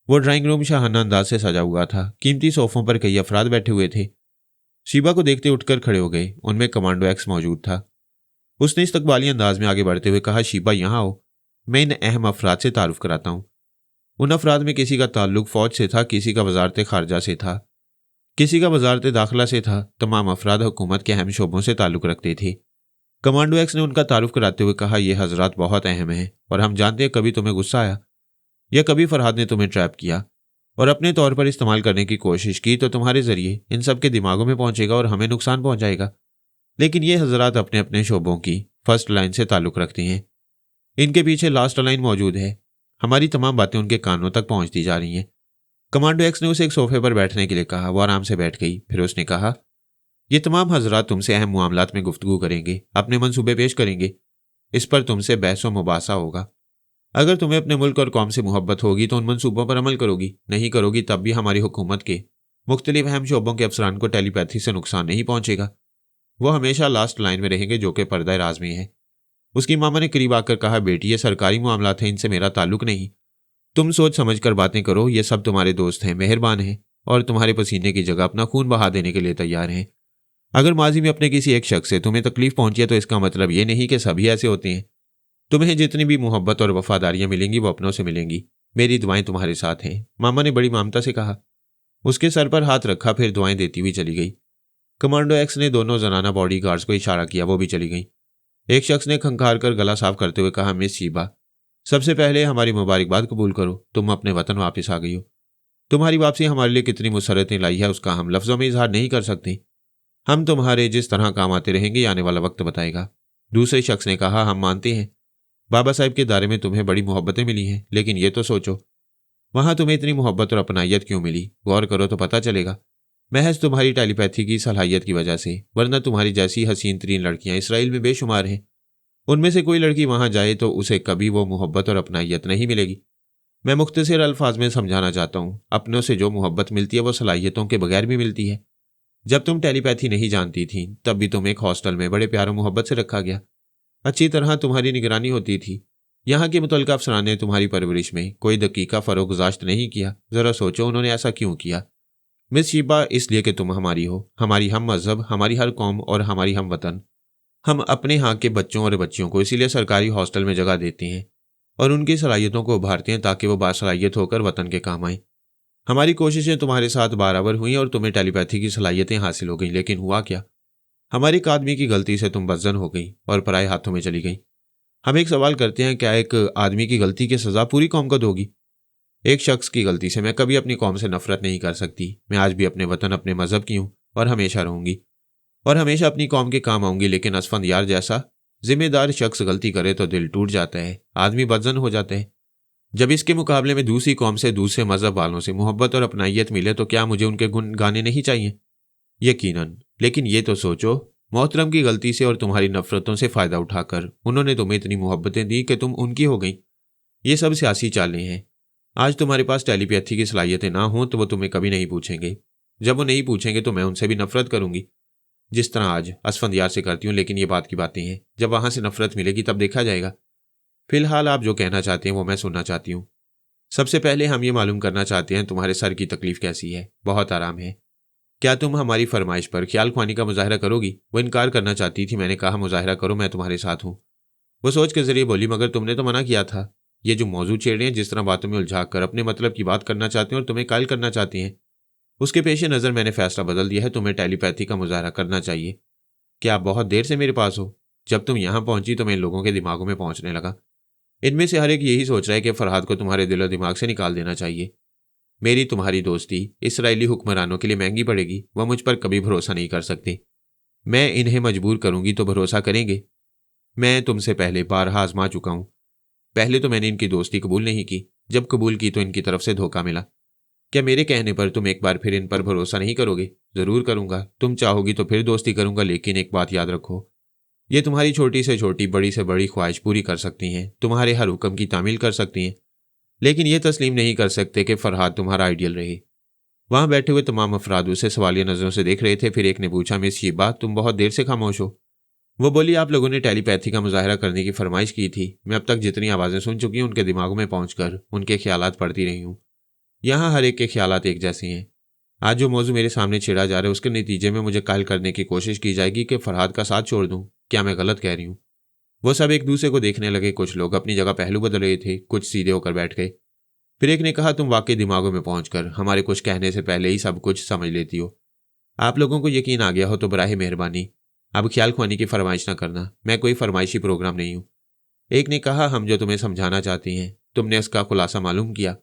वो drawing room Shahana अंदाज से सजा हुआ था। कीमती सोफों पर कई अफराद बैठे हुए थे। शीबा को देखते उठकर खड़े हो गए। उनमें कमांडो एक्स मौजूद था। उसने इस्तकबाली अंदाज में आगे बढ़ते हुए कहा, शीबा यहाँ आओ, मैं इन अहम अफराद से तारुफ कराता हूँ। उन अफराद में किसी का ताल्लुक फौज से था, किसी का वजारत खारजा से था, किसी का वजारत दाखिला से था। तमाम अफराद हुकूमत के अहम शोबों से ताल्लुक रखते थे। कमांडो एक्स ने उनका तारुफ कराते हुए कहा, यह हजरात बहुत अहम है और हम जानते हैं कभी तुम्हें गुस्सा आया या कभी फरहाद ने तुम्हें ट्रैप किया और अपने तौर पर इस्तेमाल करने की कोशिश की तो तुम्हारे जरिए इन सब के दिमागों में पहुंचेगा और हमें नुकसान पहुंचाएगा। लेकिन ये हजरात अपने अपने शोबों की फर्स्ट लाइन से ताल्लुक रखते हैं। इनके पीछे लास्ट लाइन मौजूद है। हमारी तमाम बातें उनके कानों तक पहुंचती जा रही हैं। कमांडो एक्स ने उसे एक सोफे पर बैठने के लिए कहा। वो आराम से बैठ गई। फिर उसने कहा, ये तमाम हजरात तुमसे अहम मामलात में गुफ्तगू करेंगे, अपने मंसूबे पेश करेंगे। इस पर तुमसे बहस व मुबासा होगा। अगर तुम्हें अपने मुल्क और कौम से मोहब्बत होगी तो उन मंसूबों पर अमल करोगी, नहीं करोगी तब भी हमारी हुकूमत के मुख्तलिफ अहम शोबों के अफसरान को टेलीपैथी से नुकसान नहीं पहुंचेगा। वो हमेशा लास्ट लाइन में रहेंगे जो कि पर्दा राज में है। उसकी मामा ने करीब आकर कहा, बेटी ये सरकारी मामलात हैं, इनसे मेरा ताल्लुक नहीं। तुम सोच समझ कर बातें करो। ये सब तुम्हारे दोस्त हैं, मेहरबान हैं और तुम्हारे पसीने की जगह अपना खून बहा देने के लिए तैयार हैं। अगर माजी में अपने किसी एक शख्स से तुम्हें तकलीफ पहुंची है तो इसका मतलब ये नहीं कि सभी ऐसे होते हैं। तुम्हें जितनी भी मोहब्बत और वफादारियां मिलेंगी वो अपनों से मिलेंगी। मेरी दुआएं तुम्हारे साथ हैं, मामा ने बड़ी ममता से कहा। उसके सर पर हाथ रखा, फिर दुआएं देती हुई चली गई। कमांडो एक्स ने दोनों जनाना बॉडी गार्ड्स को इशारा किया, वो भी चली गई। एक शख्स ने खंखार कर गला साफ करते हुए कहा, मिस शीबा, सबसे पहले हमारी मुबारकबाद कबूल करो। तुम अपने वतन वापस आ गई हो। तुम्हारी वापसी हमारे लिए कितनी मुसरतें लाई है उसका हम लफ्जों में इजहार नहीं कर सकते। हम तुम्हारे जिस तरह काम आते रहेंगे आने वाला वक्त बताएगा। दूसरे शख्स ने कहा, हम मानते हैं बाबा साहब के दायरे में तुम्हें बड़ी मोहब्बतें मिली हैं, लेकिन ये तो सोचो वहां तुम्हें इतनी मोहब्बत और अपनायत क्यों मिली। गौर करो तो पता चलेगा। महज तुम्हारी टेलीपैथी की सलाहियत की वजह से, वरना तुम्हारी जैसी हसीन तरीन लड़कियां इसराइल में बेशुमार हैं। उनमें से कोई लड़की वहां जाए तो उसे कभी वो मोहब्बत और अपनायत नहीं मिलेगी। मैं मुख्तसर अल्फाज में समझाना चाहता हूँ, अपनों से जो मोहब्बत मिलती है वो सलाहियतों के बगैर भी मिलती है। जब तुम टेलीपैथी नहीं जानती थी तब भी तुम्हें एक हॉस्टल में बड़े प्यार और मोहब्बत से रखा गया। अच्छी तरह तुम्हारी निगरानी होती थी। यहाँ के मुतल्लिका अफसरान ने तुम्हारी परवरिश में कोई दकीका फरोगुजाश्त नहीं किया। जरा सोचो उन्होंने ऐसा क्यों किया। मिस शीबा, इसलिए कि तुम हमारी हो, हमारी हम मजहब, हमारी हर कौम और हमारी हम वतन। हम अपने यहाँ के बच्चों और बच्चियों को इसीलिए सरकारी हॉस्टल में जगह देते हैं और उनकी सलाहियतों को उभारते हैं ताकि वो बासलाहियत होकर वतन के काम आए। हमारी कोशिशें तुम्हारे साथ बराबर हुई और तुम्हें टेलीपैथी की सलाहियतें हासिल हो गई, लेकिन हुआ क्या। हमारी एक आदमी की गलती से तुम बदजन हो गई और पराए हाथों में चली गई। हम एक सवाल करते हैं, क्या एक आदमी की गलती की सजा पूरी कौम को दोगी। एक शख्स की गलती से मैं कभी अपनी कौम से नफरत नहीं कर सकती। मैं आज भी अपने वतन, अपने मजहब की हूँ और हमेशा रहूंगी और हमेशा अपनी कौम के काम आऊंगी। लेकिन असफंद यार जैसा जिम्मेदार शख्स गलती करे तो दिल टूट जाता है, आदमी बदजन हो जाता है। जब इसके मुकाबले में दूसरी कौम से, दूसरे मजहब वालों से मोहब्बत और अपनायत मिले तो क्या मुझे उनके गुण गाने नहीं चाहिए। यकीनन, लेकिन ये तो सोचो, मोहतरम की गलती से और तुम्हारी नफरतों से फायदा उठाकर उन्होंने तुम्हें इतनी मोहब्बतें दी कि तुम उनकी हो गई। ये सब सियासी चालें हैं। आज तुम्हारे पास टेलीपैथी की सलाहियतें ना हों तो वो तुम्हें कभी नहीं पूछेंगे। जब वो नहीं पूछेंगे तो मैं उनसे भी नफरत करूंगी, जिस तरह आज असफंद यार से करती हूँ। लेकिन ये बात की बातें हैं, जब वहां से नफरत मिलेगी तब देखा जाएगा। फिलहाल आप जो कहना चाहते हैं वो मैं सुनना चाहती हूँ। सबसे पहले हम ये मालूम करना चाहते हैं तुम्हारे सर की तकलीफ कैसी है। बहुत आराम है। क्या तुम हमारी फरमाइश पर ख्याल ख्वानी का मुजाहरा करोगी। वो इनकार करना चाहती थी। मैंने कहा, मुजाहरा करो, मैं तुम्हारे साथ हूँ। वो सोच के जरिए बोली, मगर तुमने तो मना किया था। ये जो मौजूद छेड़ रहे हैं, जिस तरह बातों में उलझा कर अपने मतलब की बात करना चाहते हैं और तुम्हें कायल करना चाहती हैं, उसके पेश नज़र मैंने फैसला बदल दिया है। तुम्हें टेलीपैथी का मुजाहरा करना चाहिए। क्या आप बहुत देर से मेरे पास हो। जब तुम यहाँ पहुंची तो मैं इन लोगों के दिमागों में पहुंचने लगा। इनमें से हर एक यही सोच रहा है कि फरहाद को तुम्हारे दिलो दिमाग से निकाल देना चाहिए। मेरी तुम्हारी दोस्ती इसराइली हुक्मरानों के लिए महंगी पड़ेगी। वह मुझ पर कभी भरोसा नहीं कर सकते। मैं इन्हें मजबूर करूंगी तो भरोसा करेंगे। मैं तुमसे पहले बारहा आजमा चुका हूं। पहले तो मैंने इनकी दोस्ती कबूल नहीं की, जब कबूल की तो इनकी तरफ से धोखा मिला। क्या मेरे कहने पर तुम एक बार फिर इन पर भरोसा नहीं करोगे। जरूर करूंगा। तुम चाहोगी तो फिर दोस्ती करूंगा, लेकिन एक बात याद रखो, ये तुम्हारी छोटी से छोटी, बड़ी से बड़ी ख्वाहिश पूरी कर सकती हैं, तुम्हारे हर हुक्म की तामील कर सकती हैं, लेकिन ये तस्लीम नहीं कर सकते कि फरहाद तुम्हारा आइडियल रहे। वहां बैठे हुए तमाम अफराद उसे सवालिया नजरों से देख रहे थे। फिर एक ने पूछा, मिस शीबा, तुम बहुत देर से खामोश हो। वो बोली, आप लोगों ने टेलीपैथी का मुजाहरा करने की फरमाइश की थी। मैं अब तक जितनी आवाज़ें सुन चुकी हूं उनके दिमागों में पहुंचकर उनके ख्यालात पढ़ती रही हूं। यहाँ हर एक के ख्यालात एक जैसे हैं। आज जो मौजू मेरे सामने छेड़ा जा रहा है उसके नतीजे में मुझे कायल करने की कोशिश की जाएगी कि फरहाद का साथ छोड़ दूं। क्या मैं गलत कह रही हूँ? वो सब एक दूसरे को देखने लगे। कुछ लोग अपनी जगह पहलू बदल रहे थे, कुछ सीधे होकर बैठ गए। फिर एक ने कहा, तुम वाकई दिमागों में पहुंचकर हमारे कुछ कहने से पहले ही सब कुछ समझ लेती हो। आप लोगों को यकीन आ गया हो तो बराहे मेहरबानी अब ख्याल खुआनी की फरमाइश ना करना। मैं कोई फरमाइशी प्रोग्राम नहीं हूँ। एक ने कहा, हम जो तुम्हें समझाना चाहती हैं तुमने उसका खुलासा मालूम किया।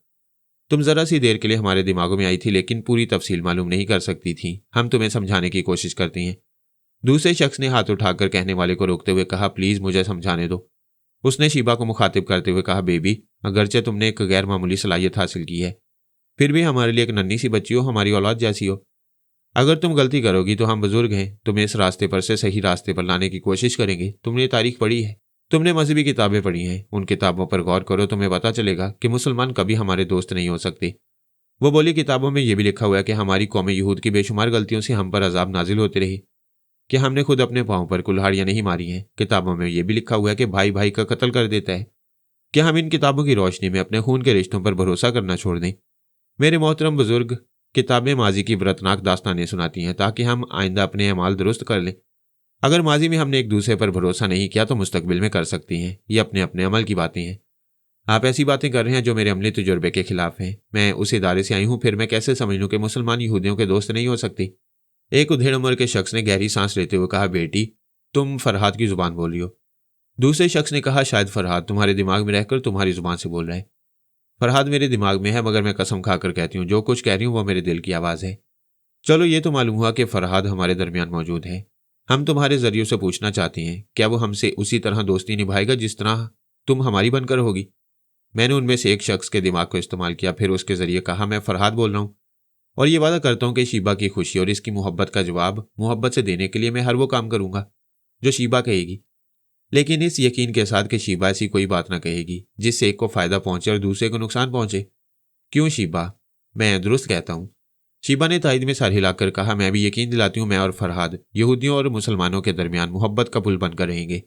तुम जरा सी देर के लिए हमारे दिमागों में आई थी लेकिन पूरी तफसील मालूम नहीं कर सकती थी। हम तुम्हें समझाने की कोशिश करती हैं। दूसरे शख्स ने हाथ उठाकर कहने वाले को रोकते हुए कहा, प्लीज मुझे समझाने दो। उसने शीबा को मुखातिब करते हुए कहा, बेबी अगरचे तुमने एक गैर मामूली सलाहियत हासिल की है, फिर भी हमारे लिए एक नन्ही सी बच्ची हो, हमारी औलाद जैसी हो। अगर तुम गलती करोगी तो हम बुजुर्ग हैं, तुम्हें इस रास्ते पर से सही रास्ते पर लाने की कोशिश करेंगे। तुमने तारीख पढ़ी है, तुमने मजहबी किताबें पढ़ी हैं, उन किताबों पर गौर करो, तुम्हें पता चलेगा कि मुसलमान कभी हमारे दोस्त नहीं हो सकते। वो बोली, किताबों में यह भी लिखा हुआ है कि हमारी कौम यहूद की बेशुमार गलतियों से हम पर अजाब नाजिल होते रहे, कि हमने खुद अपने पांव पर कुल्हाड़ियां नहीं मारी हैं। किताबों में यह भी लिखा हुआ है कि भाई भाई का कत्ल कर देता है। क्या हम इन किताबों की रोशनी में अपने खून के रिश्तों पर भरोसा करना छोड़ दें? मेरे मोहतरम बुजुर्ग, किताबें माजी की बरतनाक दास्तानें सुनाती हैं ताकि हम आइंदा अपने अमाल दुरुस्त कर लें। अगर माजी में हमने एक दूसरे पर भरोसा नहीं किया तो मुस्तकबिल में कर सकती हैं। ये अपने अपने अमल की बातें हैं। आप ऐसी बातें कर रहे हैं जो मेरे अमली तजुर्बे के खिलाफ हैं। मैं उस इदारे से आई हूं, फिर मैं कैसे समझ लूं कि मुसलमान यहूदियों के दोस्त नहीं हो सकती? एक उधेड़ उम्र के शख्स ने गहरी सांस लेते हुए कहा, बेटी तुम फरहाद की जुबान बोली हो। दूसरे शख्स ने कहा, शायद फरहाद तुम्हारे दिमाग में रहकर तुम्हारी जुबान से बोल रहा है। फरहाद मेरे दिमाग में है, मगर मैं कसम खाकर कहती हूँ जो कुछ कह रही हूँ वो मेरे दिल की आवाज़ है। चलो ये तो मालूम हुआ कि फरहाद हमारे दरमियान मौजूद है। हम तुम्हारे जरिए से पूछना चाहते हैं, क्या वो हमसे उसी तरह दोस्ती निभाएगा जिस तरह तुम हमारी बनकर होगी? मैंने उनमें से एक शख्स के दिमाग को इस्तेमाल किया, फिर उसके जरिए कहा, मैं फरहाद बोल रहा हूँ और ये वादा करता हूँ कि शीबा की खुशी और इसकी मोहब्बत का जवाब मोहब्बत से देने के लिए मैं हर वो काम करूंगा जो शीबा कहेगी, लेकिन इस यकीन के साथ कि शीबा ऐसी कोई बात ना कहेगी जिससे एक को फायदा पहुंचे और दूसरे को नुकसान पहुंचे। क्यों शीबा? मैं दुरुस्त कहता हूँ। शीबा ने तायद में सर हिलाकर कहा, मैं भी यकीन दिलाती हूँ मैं और फरहाद यहूदियों और मुसलमानों के दरमियान मोहब्बत का पुल बनकर रहेंगे,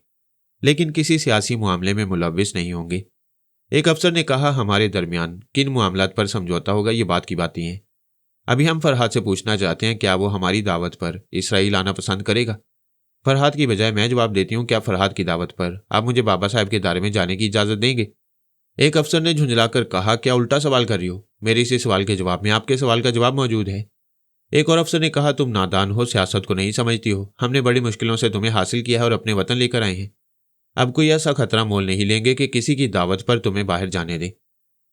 लेकिन किसी सियासी मामले में मुलव्विस नहीं होंगे। एक अफसर ने कहा, हमारे दरमियान किन मामलात पर समझौता होगा ये बात की बातें हैं। अभी हम फरहाद से पूछना चाहते हैं, क्या वो हमारी दावत पर इसराइल आना पसंद करेगा? फरहाद की बजाय मैं जवाब देती हूँ, क्या फरहाद की दावत पर आप मुझे बाबा साहब के दायरे में जाने की इजाजत देंगे? एक अफसर ने झुंझलाकर कहा, क्या उल्टा सवाल कर रही हो? मेरे इसी सवाल के जवाब में आपके सवाल का जवाब मौजूद है। एक और अफसर ने कहा, तुम नादान हो, सियासत को नहीं समझती हो। हमने बड़ी मुश्किलों से तुम्हें हासिल किया है और अपने वतन लेकर आए हैं। अब कोई ऐसा खतरा मोल नहीं लेंगे कि किसी की दावत पर तुम्हें बाहर जाने दें।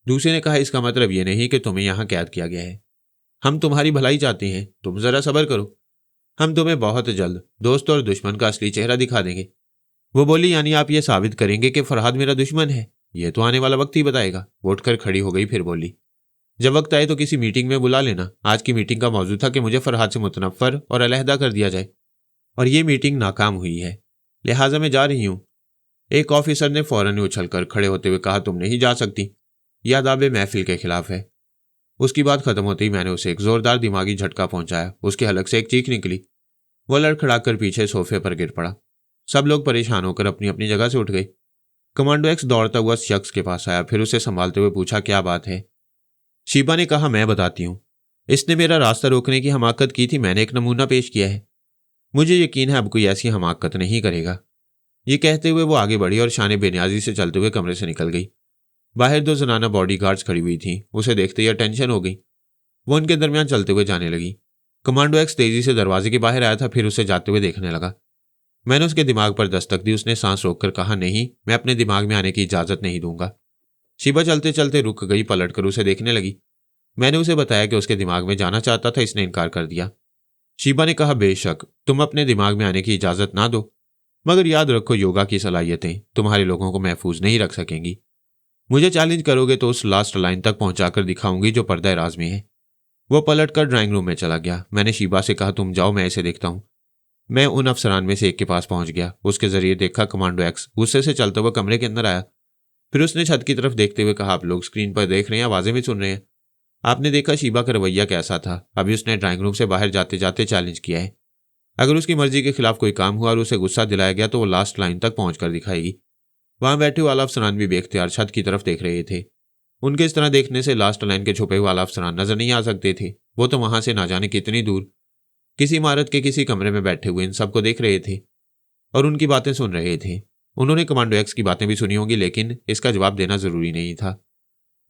दूसरे ने कहा, इसका मतलब यह नहीं कि तुम्हें यहाँ कैद किया गया है। हम तुम्हारी भलाई चाहते हैं, तुम जरा सब्र करो। हम तुम्हें बहुत जल्द दोस्त और दुश्मन का असली चेहरा दिखा देंगे। वो बोली, यानी आप ये साबित करेंगे कि फरहाद मेरा दुश्मन है? ये तो आने वाला वक्त ही बताएगा। वो उठकर खड़ी हो गई, फिर बोली, जब वक्त आए तो किसी मीटिंग में बुला लेना। आज की मीटिंग का मौजू था कि मुझे फरहाद से मुतनफ्फर और अलहदा कर दिया जाए, और ये मीटिंग नाकाम हुई है, लिहाजा मैं जा रही हूं। एक ऑफिसर ने फौरन उछलकर खड़े होते हुए कहा, तुम नहीं जा सकती, यह आदाब महफिल के खिलाफ है। उसकी बात खत्म होते ही मैंने उसे एक जोरदार दिमागी झटका पहुंचाया। उसके हलक से एक चीख निकली। वह लड़खड़ाकर पीछे सोफे पर गिर पड़ा। सब लोग परेशान होकर अपनी अपनी जगह से उठ गए। कमांडो एक्स दौड़ता हुआ शख्स के पास आया, फिर उसे संभालते हुए पूछा, क्या बात है? शीबा ने कहा, मैं बताती हूँ। इसने मेरा रास्ता रोकने की हमाकत की थी, मैंने एक नमूना पेश किया है। मुझे यकीन है अब कोई ऐसी हमाकत नहीं करेगा। ये कहते हुए वो आगे बढ़ी और शान बेनियाजी से चलते हुए कमरे से निकल गई। बाहर दो जनाना बॉडीगार्ड्स खड़ी हुई थी। उसे देखते ही टेंशन हो गई। वो उनके दरमियान चलते हुए जाने लगी। कमांडो एक्स तेजी से दरवाजे के बाहर आया था, फिर उसे जाते हुए देखने लगा। मैंने उसके दिमाग पर दस्तक दी। उसने सांस रोककर कहा, नहीं, मैं अपने दिमाग में आने की इजाजत नहीं दूंगा। शीबा चलते चलते रुक गई, पलटकर उसे देखने लगी। मैंने उसे बताया कि उसके दिमाग में जाना चाहता था, इसने इनकार कर दिया। शीबा ने कहा, बेशक तुम अपने दिमाग में आने की इजाजत ना दो, मगर याद रखो योगा की सलाहियतें तुम्हारे लोगों को महफूज नहीं रख सकेंगी। मुझे चैलेंज करोगे तो उस लास्ट लाइन तक पहुंचाकर दिखाऊंगी जो पर्दा राज में है। वो पलटकर ड्राइंग रूम में चला गया। मैंने शीबा से कहा, तुम जाओ, मैं इसे देखता हूं। मैं उन अफसरान में से एक के पास पहुंच गया। उसके जरिए देखा कमांडो एक्स गुस्से से चलते हुए कमरे के अंदर आया। फिर उसने छत की तरफ देखते हुए कहा, आप लोग स्क्रीन पर देख रहे हैं, आवाजें भी सुन रहे हैं। आपने देखा शीबा का रवैया कैसा था। अभी उसने ड्राइंग रूम से बाहर जाते जाते चैलेंज किया है। अगर उसकी मर्जी के खिलाफ कोई काम हुआ और उसे गुस्सा दिलाया गया तो वो लास्ट लाइन तक पहुंच कर दिखाएगी। वहां बैठे वाला अफसरान भी बेख्तियार छत की तरफ देख रहे थे। उनके इस तरह देखने से लास्ट लाइन के छुपे हुए आला अफसरान नजर नहीं आ सकते थे। वो तो वहां से ना जाने कितनी दूर किसी इमारत के किसी कमरे में बैठे हुए इन सबको देख रहे थे और उनकी बातें सुन रहे थे। उन्होंने कमांडो एक्स की बातें भी सुनी होंगी, लेकिन इसका जवाब देना जरूरी नहीं था।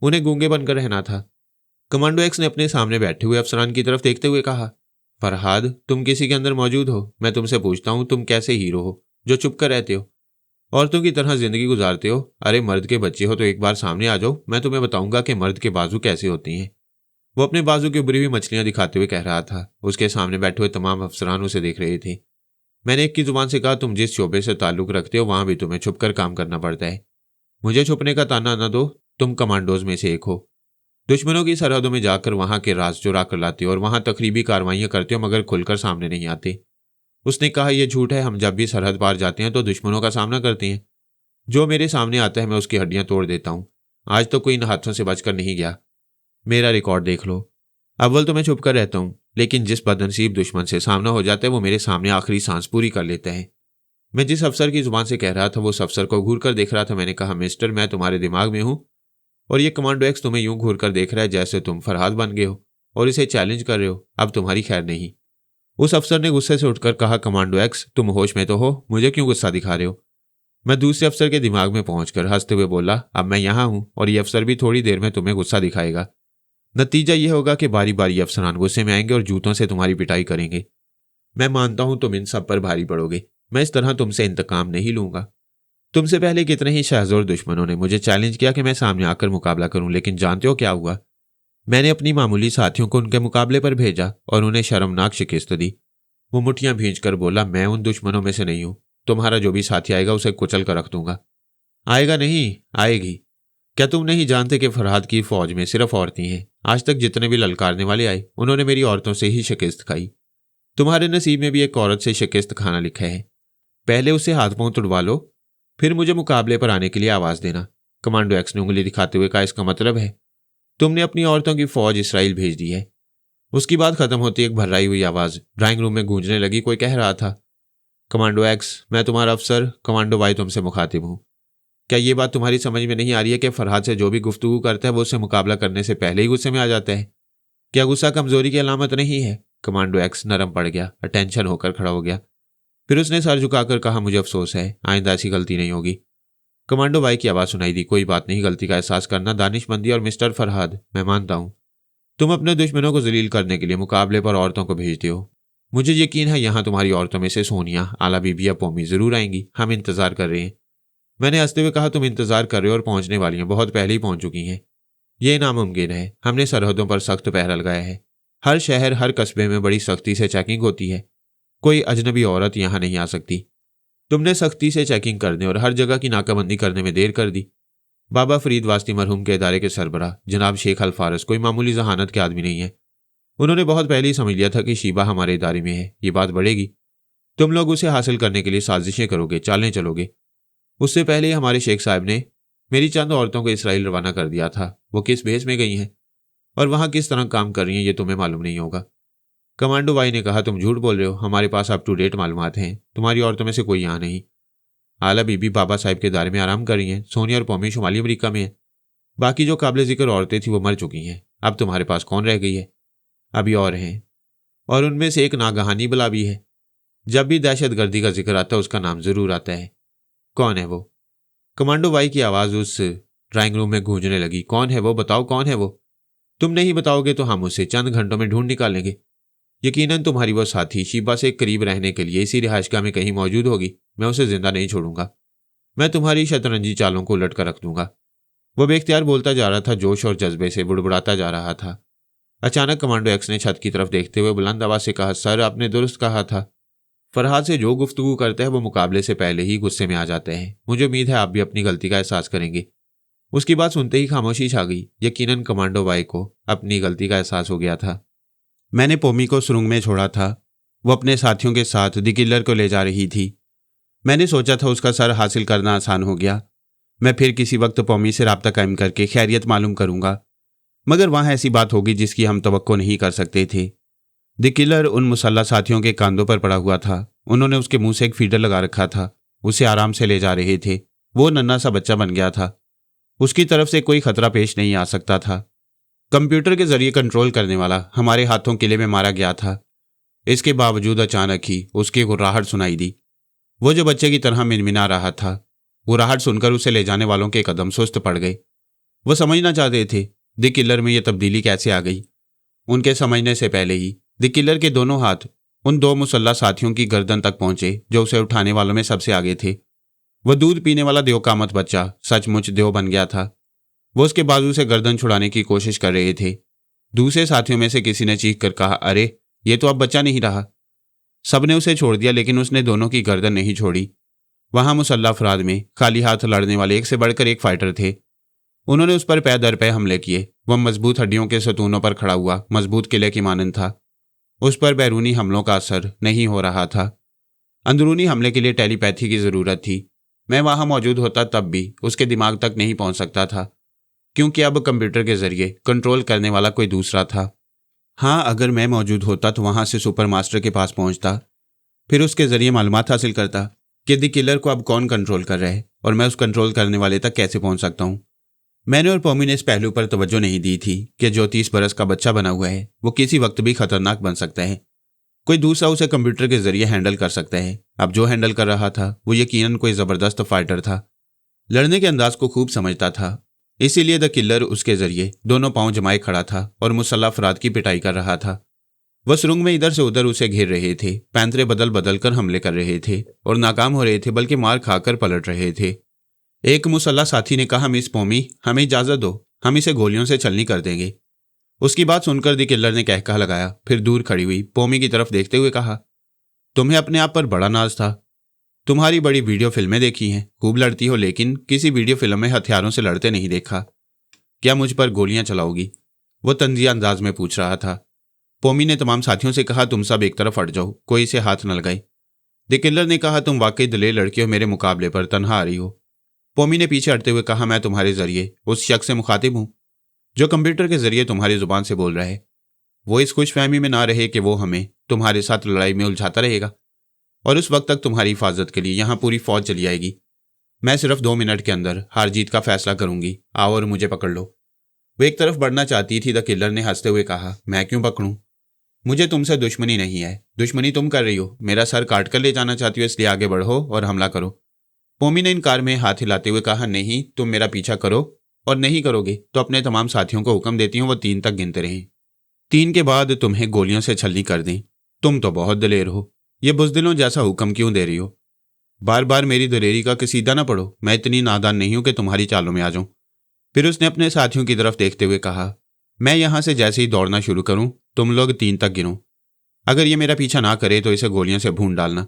उन्हें गूंगे बनकर रहना था। कमांडो एक्स ने अपने सामने बैठे हुए अफसरान की तरफ देखते हुए कहा, फरहाद, तुम किसी के अंदर मौजूद हो। मैं तुमसे पूछता हूं, तुम कैसे हीरो हो जो चुप कर रहते हो, औरतों की तरह जिंदगी गुजारते हो? अरे मर्द के बच्चे हो तो एक बार सामने आ जाओ, मैं तुम्हें बताऊंगा कि मर्द के बाजू कैसे होती हैं। वो अपने बाजू की उभरी हुई मछलियां दिखाते हुए कह रहा था। उसके सामने बैठे हुए तमाम अफसरान उसे देख रहे थे। मैंने एक की जुबान से कहा, तुम जिस शोबे से ताल्लुक रखते हो वहां भी तुम्हें छुपकर काम करना पड़ता है। मुझे छुपने का ताना न दो, तुम कमांडोज में से एक हो। दुश्मनों की सरहदों में जाकर वहां के राज चुरा कर लाते हो और वहां तकरीबी कार्रवाइयां करते हो, मगर खुलकर सामने नहीं आते। उसने कहा, यह झूठ है। हम जब भी सरहद पार जाते हैं तो दुश्मनों का सामना करते हैं। जो मेरे सामने आता है मैं उसकी हड्डियां तोड़ देता हूं। आज तो कोई इन हाथों से बचकर नहीं गया। मेरा रिकॉर्ड देख लो। अव्वल तो मैं छुप कर रहता हूं, लेकिन जिस बदनसीब दुश्मन से सामना हो जाता है वो मेरे सामने आखिरी सांस पूरी कर लेता है। मैं जिस अफसर की जुबान से कह रहा था वो उस अफसर को घूर कर देख रहा था। मैंने कहा, मिस्टर, मैं तुम्हारे दिमाग में हूं और ये कमांडो एक्स तुम्हें यूं घूर कर देख रहा है जैसे तुम फरहाद बन गए हो और इसे चैलेंज कर रहे हो। अब तुम्हारी खैर नहीं। उस अफसर ने गुस्से से उठकर कहा, कमांडो एक्स, तुम होश में तो हो, मुझे क्यों गुस्सा दिखा रहे हो? मैं दूसरे अफसर के दिमाग में पहुंचकर हंसते हुए बोला, अब मैं यहां हूं और ये अफसर भी थोड़ी देर में तुम्हें गुस्सा दिखाएगा। नतीजा यह होगा कि बारी बारी अफसरान गुस्से में आएंगे और जूतों से तुम्हारी पिटाई करेंगे। मैं मानता हूं तुम इन सब पर भारी पड़ोगे। मैं इस तरह तुमसे इंतकाम नहीं लूंगा। तुमसे पहले कितने ही शहजोर दुश्मनों ने मुझे चैलेंज किया कि मैं सामने आकर मुकाबला करूं, लेकिन जानते हो क्या हुआ? मैंने अपनी मामूली साथियों को उनके मुकाबले पर भेजा और उन्हें शर्मनाक शिकस्त दी। वो मुठ्ठियां भींचकर बोला, मैं उन दुश्मनों में से नहीं हूं। तुम्हारा जो भी साथी आएगा उसे कुचल कर रख दूंगा। आएगा नहीं, आएगी। क्या तुम नहीं जानते कि फरहाद की फौज में सिर्फ औरतें हैं? आज तक जितने भी ललकारने वाले आए उन्होंने मेरी औरतों से ही शिकस्त खाई। तुम्हारे नसीब में भी एक औरत से शिकस्त खाना लिखा है। पहले उसे हाथ पांव तुड़वा लो, फिर मुझे मुकाबले पर आने के लिए आवाज देना। कमांडो एक्स ने उंगली दिखाते हुए कहा, इसका मतलब है तुमने अपनी औरतों की फौज इसराइल भेज दी है। उसकी बात खत्म होती एक भर्राई हुई आवाज ड्राइंग रूम में गूंजने लगी। कोई कह रहा था, कमांडो एक्स, मैं तुम्हारा अफसर कमांडो वाई तुमसे मुखातिब हूं। क्या ये बात तुम्हारी समझ में नहीं आ रही है कि फरहाद से जो भी गुफ्तगू करता है वो उससे मुकाबला करने से पहले ही गुस्से में आ जाता है? क्या गुस्सा कमजोरी की अलामत नहीं है? कमांडो एक्स नरम पड़ गया, अटेंशन होकर खड़ा हो गया। फिर उसने सर झुकाकर कहा, मुझे अफसोस है, आइंदा ऐसी गलती नहीं होगी। कमांडो भाई की आवाज सुनाई दी, कोई बात नहीं, गलती का एहसास करना दानिशमंदी और मिस्टर फरहाद, मैं मानता हूं तुम अपने दुश्मनों को जलील करने के लिए मुकाबले पर औरतों को भेजते हो। मुझे यकीन है यहां तुम्हारी औरतों में से सोनिया, आला बीबी या पोमी जरूर आएंगी। हम इंतजार कर रहे हैं। मैंने हंसते हुए कहा, तुम इंतजार कर रहे हो और पहुंचने वाली हैं, बहुत पहले ही पहुंच चुकी हैं। यह नामुमकिन है। हमने सरहदों पर सख्त पहरा लगाया है। हर शहर, हर कस्बे में बड़ी सख्ती से चेकिंग होती है। कोई अजनबी औरत यहां नहीं आ सकती। तुमने सख्ती से चेकिंग करने और हर जगह की नाकाबंदी करने में देर कर दी। बाबा फरीद वास्ती मरहूम के इदारे के सरबराह जनाब शेख अल-फारस कोई मामूली जहानत के आदमी नहीं है। उन्होंने बहुत पहले ही समझ लिया था कि शीबा हमारे इदारे में है, ये बात बढ़ेगी। तुम लोग उसे हासिल करने के लिए साजिशें करोगे, चालें चलोगे। उससे पहले ही हमारे शेख साहब ने मेरी चंद औरतों को इसराइल रवाना कर दिया था। वो किस भेस में गई हैं और वहां किस तरह काम कर रही हैं ये तुम्हें मालूम नहीं होगा। कमांडो भाई ने कहा, तुम झूठ बोल रहे हो, हमारे पास अप टू डेट मालूमात हैं। तुम्हारी औरतों में से कोई यहाँ नहीं। आला बीबी बाबा साहब के दायरे में आराम कर रही हैं। सोनिया और पोमी शुमाली अमेरिका में है। बाकी जो काबिल जिक्र औरतें थी वो मर चुकी हैं। अब तुम्हारे पास कौन रह गई है? अभी और हैं, और उनमें से एक नागहानी बला भी है। जब भी दहशतगर्दी का जिक्र आता है उसका नाम जरूर आता है। कौन है वो? कमांडो भाई की आवाज उस ड्राइंग रूम में गूंजने लगी। कौन है वो? बताओ कौन है वो? तुम नहीं बताओगे तो हम उसे चंद घंटों में ढूंढ निकालेंगे। यकीनन तुम्हारी वो साथी शीबा से करीब रहने के लिए इसी रिहायशगाह में कहीं मौजूद होगी। मैं उसे जिंदा नहीं छोड़ूंगा। मैं तुम्हारी शतरंजी चालों को उलट कर रख दूंगा। वो बेख्तियार बोलता जा रहा था, जोश और जज्बे से बुड़बुड़ाता जा रहा था। अचानक कमांडो एक्स ने छत की तरफ देखते हुए बुलंद आवाज से कहा, सर, आपने दुरुस्त कहा था। फरहाद से जो गुफ्तगू करता है वो मुकाबले से पहले ही गुस्से में आ जाते हैं। मुझे उम्मीद है आप भी अपनी गलती का एहसास करेंगे। उसकी बात सुनते ही खामोशी छा गई। यकीनन कमांडो भाई को अपनी गलती का एहसास हो गया था। मैंने पोमी को सुरंग में छोड़ा था। वो अपने साथियों के साथ द किलर को ले जा रही थी। मैंने सोचा था उसका सर हासिल करना आसान हो गया। मैं फिर किसी वक्त पोमी से राब्ता कायम करके खैरियत मालूम करूंगा, मगर वहां ऐसी बात होगी जिसकी हम तवक्को नहीं कर सकते थे। द किलर उन मुसल्ला साथियों के कांधों पर पड़ा हुआ था। उन्होंने उसके मुंह से एक फीडर लगा रखा था। उसे आराम से ले जा रहे थे। वो नन्हा सा बच्चा बन गया था। उसकी तरफ से कोई खतरा पेश नहीं आ सकता था। कंप्यूटर के जरिए कंट्रोल करने वाला हमारे हाथों किले में मारा गया था। इसके बावजूद अचानक ही उसकी गुर्राहट सुनाई दी। वो जो बच्चे की तरह मिनमिना रहा था, गुर्राहट सुनकर उसे ले जाने वालों के कदम सुस्त पड़ गए। वो समझना चाहते थे द किलर में यह तब्दीली कैसे आ गई। उनके समझने से पहले ही द किलर के दोनों हाथ उन दो मुसल्ला साथियों की गर्दन तक पहुंचे जो उसे उठाने वालों में सबसे आगे थे। वह दूध पीने वाला देव का मत बच्चा सचमुच देव बन गया था। वो उसके बाजू से गर्दन छुड़ाने की कोशिश कर रहे थे। दूसरे साथियों में से किसी ने चीख कर कहा, अरे ये तो अब बच्चा नहीं रहा। सबने उसे छोड़ दिया, लेकिन उसने दोनों की गर्दन नहीं छोड़ी। वहां मुसल्ला अफराद में खाली हाथ लड़ने वाले एक से बढ़कर एक फाइटर थे। उन्होंने उस पर पै दर पै हमले किए। वह मजबूत हड्डियों के सतूनों पर खड़ा हुआ मजबूत किले की मानंद था। उस पर बैरूनी हमलों का असर नहीं हो रहा था। अंदरूनी हमले के लिए टेलीपैथी की जरूरत थी। मैं वहां मौजूद होता तब भी उसके दिमाग तक नहीं पहुंच सकता था, क्योंकि अब कंप्यूटर के जरिए कंट्रोल करने वाला कोई दूसरा था। हाँ, अगर मैं मौजूद होता तो वहां से सुपर मास्टर के पास पहुंचता, फिर उसके जरिए मालूमात हासिल करता कि द किलर को अब कौन कंट्रोल कर रहा है और मैं उस कंट्रोल करने वाले तक कैसे पहुंच सकता हूं। मैंने और पॉमी ने इस पहलू पर तवज्जो नहीं दी थी कि जो 30 बरस का बच्चा बना हुआ है वो किसी वक्त भी खतरनाक बन सकता है। कोई दूसरा उसे कंप्यूटर के जरिए हैंडल कर सकता है। अब जो हैंडल कर रहा था वो यकीनन कोई जबरदस्त फाइटर था। लड़ने के अंदाज को खूब समझता था, इसीलिए द किलर उसके जरिए दोनों पांव जमाए खड़ा था और मुसल्ला अफराद की पिटाई कर रहा था। वह सुरंग में इधर से उधर उसे घेर रहे थे, पैंतरे बदल बदल कर हमले कर रहे थे और नाकाम हो रहे थे, बल्कि मार खाकर पलट रहे थे। एक मुसल्ला साथी ने कहा, मिस पॉमी, हमें इजाजत दो, हम इसे गोलियों से छलनी कर देंगे। उसकी बात सुनकर द किलर ने कहका लगाया, फिर दूर खड़ी हुई पॉमी की तरफ देखते हुए कहा, तुम्हें अपने आप पर बड़ा नाज था। तुम्हारी बड़ी वीडियो फिल्में देखी हैं, खूब लड़ती हो, लेकिन किसी वीडियो फिल्म में हथियारों से लड़ते नहीं देखा। क्या मुझ पर गोलियां चलाओगी? वो तंजिया अंदाज में पूछ रहा था। पॉमी ने तमाम साथियों से कहा, तुम सब एक तरफ हट जाओ, कोई इसे हाथ न लगाए। द किलर ने कहा, तुम वाकई दलेर लड़की हो, मेरे मुकाबले पर तनहा आ रही हो। पॉमी ने पीछे हटते हुए कहा, मैं तुम्हारे जरिए उस शख्स से मुखातिब हूं जो कंप्यूटर के जरिए तुम्हारी जुबान से बोल रहा है। वो इस खुशफहमी में ना रहे कि वो हमें तुम्हारे साथ लड़ाई में उलझाता रहेगा और उस वक्त तक तुम्हारी हिफाजत के लिए यहां पूरी फौज चली आएगी। मैं सिर्फ 2 मिनट के अंदर हार जीत का फैसला करूंगी, आओ और मुझे पकड़ लो। वो एक तरफ बढ़ना चाहती थी। द किलर ने हंसते हुए कहा, मैं क्यों पकड़ूं? मुझे तुमसे दुश्मनी नहीं है। दुश्मनी तुम कर रही हो, मेरा सर काट कर ले जाना चाहती हो, इसलिए आगे बढ़ो और हमला करो। पॉमी ने इनकार में हाथ हिलाते हुए कहा, नहीं, तुम मेरा पीछा करो, और नहीं करोगे तो अपने तमाम साथियों को हुक्म देती हूँ वो 3 तक गिनते रहें। 3 के बाद तुम्हें गोलियों से छलनी कर दें। तुम तो बहुत दलेर हो, ये बुज़दिलों जैसा हुक्म क्यों दे रही हो? बार बार मेरी दलेरी का कसीदा ना पढ़ो, मैं इतनी नादान नहीं हूं कि तुम्हारी चालों में आ जाऊं। फिर उसने अपने साथियों की तरफ देखते हुए कहा, मैं यहां से जैसे ही दौड़ना शुरू करूं तुम लोग 3 तक गिनो। अगर ये मेरा पीछा ना करे तो इसे गोलियों से भून डालना।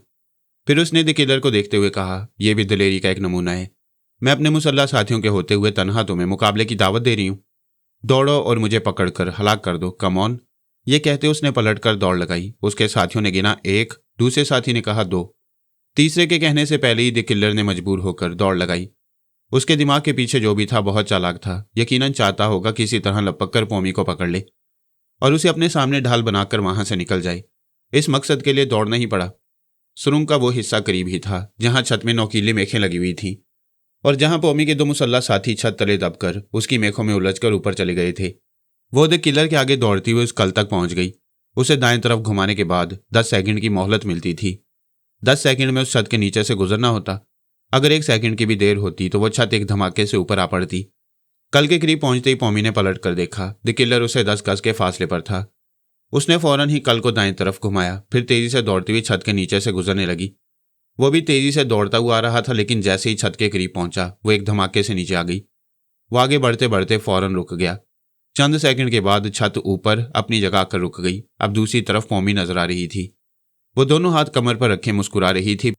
फिर उसने द किलर को देखते हुए कहा, यह भी दलेरी का एक नमूना है। मैं अपने मुसल्ला साथियों के होते हुए तनहा तुम्हें मुकाबले की दावत दे रही हूं। दौड़ो और मुझे पकड़कर हलाक कर दो, कम ऑन। ये कहते उसने पलटकर दौड़ लगाई। उसके साथियों ने गिना 1, दूसरे साथी ने कहा 2, तीसरे के कहने से पहले ही द किलर ने मजबूर होकर दौड़ लगाई। उसके दिमाग के पीछे जो भी था बहुत चालाक था। यकीनन चाहता होगा किसी तरह लपक कर पॉमी को पकड़ ले और उसे अपने सामने ढाल बनाकर वहां से निकल जाए। इस मकसद के लिए दौड़ना ही पड़ा। सुरंग का वो हिस्सा करीब ही था जहां छत में नोकीली मेखें लगी हुई थीं और जहां पॉमी के 2 मुसल्ला साथी छत तले दबकर उसकी मेखों में उलझकर ऊपर चले गए थे। वो द किलर के आगे दौड़ती हुई उस कल तक पहुंच गई। उसे दाएं तरफ घुमाने के बाद 10 सेकंड की मोहलत मिलती थी। 10 सेकंड में उस छत के नीचे से गुजरना होता। अगर 1 सेकंड की भी देर होती तो वो छत एक धमाके से ऊपर आ पड़ती। कल के करीब पहुंचते ही पॉमी ने पलट कर देखा। द किलर उसे 10 गज के फासले पर था। उसने फौरन ही कल को दाएं तरफ घुमाया, फिर तेजी से दौड़ती हुई छत के नीचे से गुजरने लगी। वो भी तेजी से दौड़ता हुआ आ रहा था, लेकिन जैसे ही छत के करीब पहुंचा वो एक धमाके से नीचे आ गई। वो आगे बढ़ते बढ़ते फौरन रुक गया। चंद सेकंड के बाद छत ऊपर अपनी जगह आकर रुक गई। अब दूसरी तरफ पॉमी नजर आ रही थी। वो दोनों हाथ कमर पर रखे मुस्कुरा रही थी।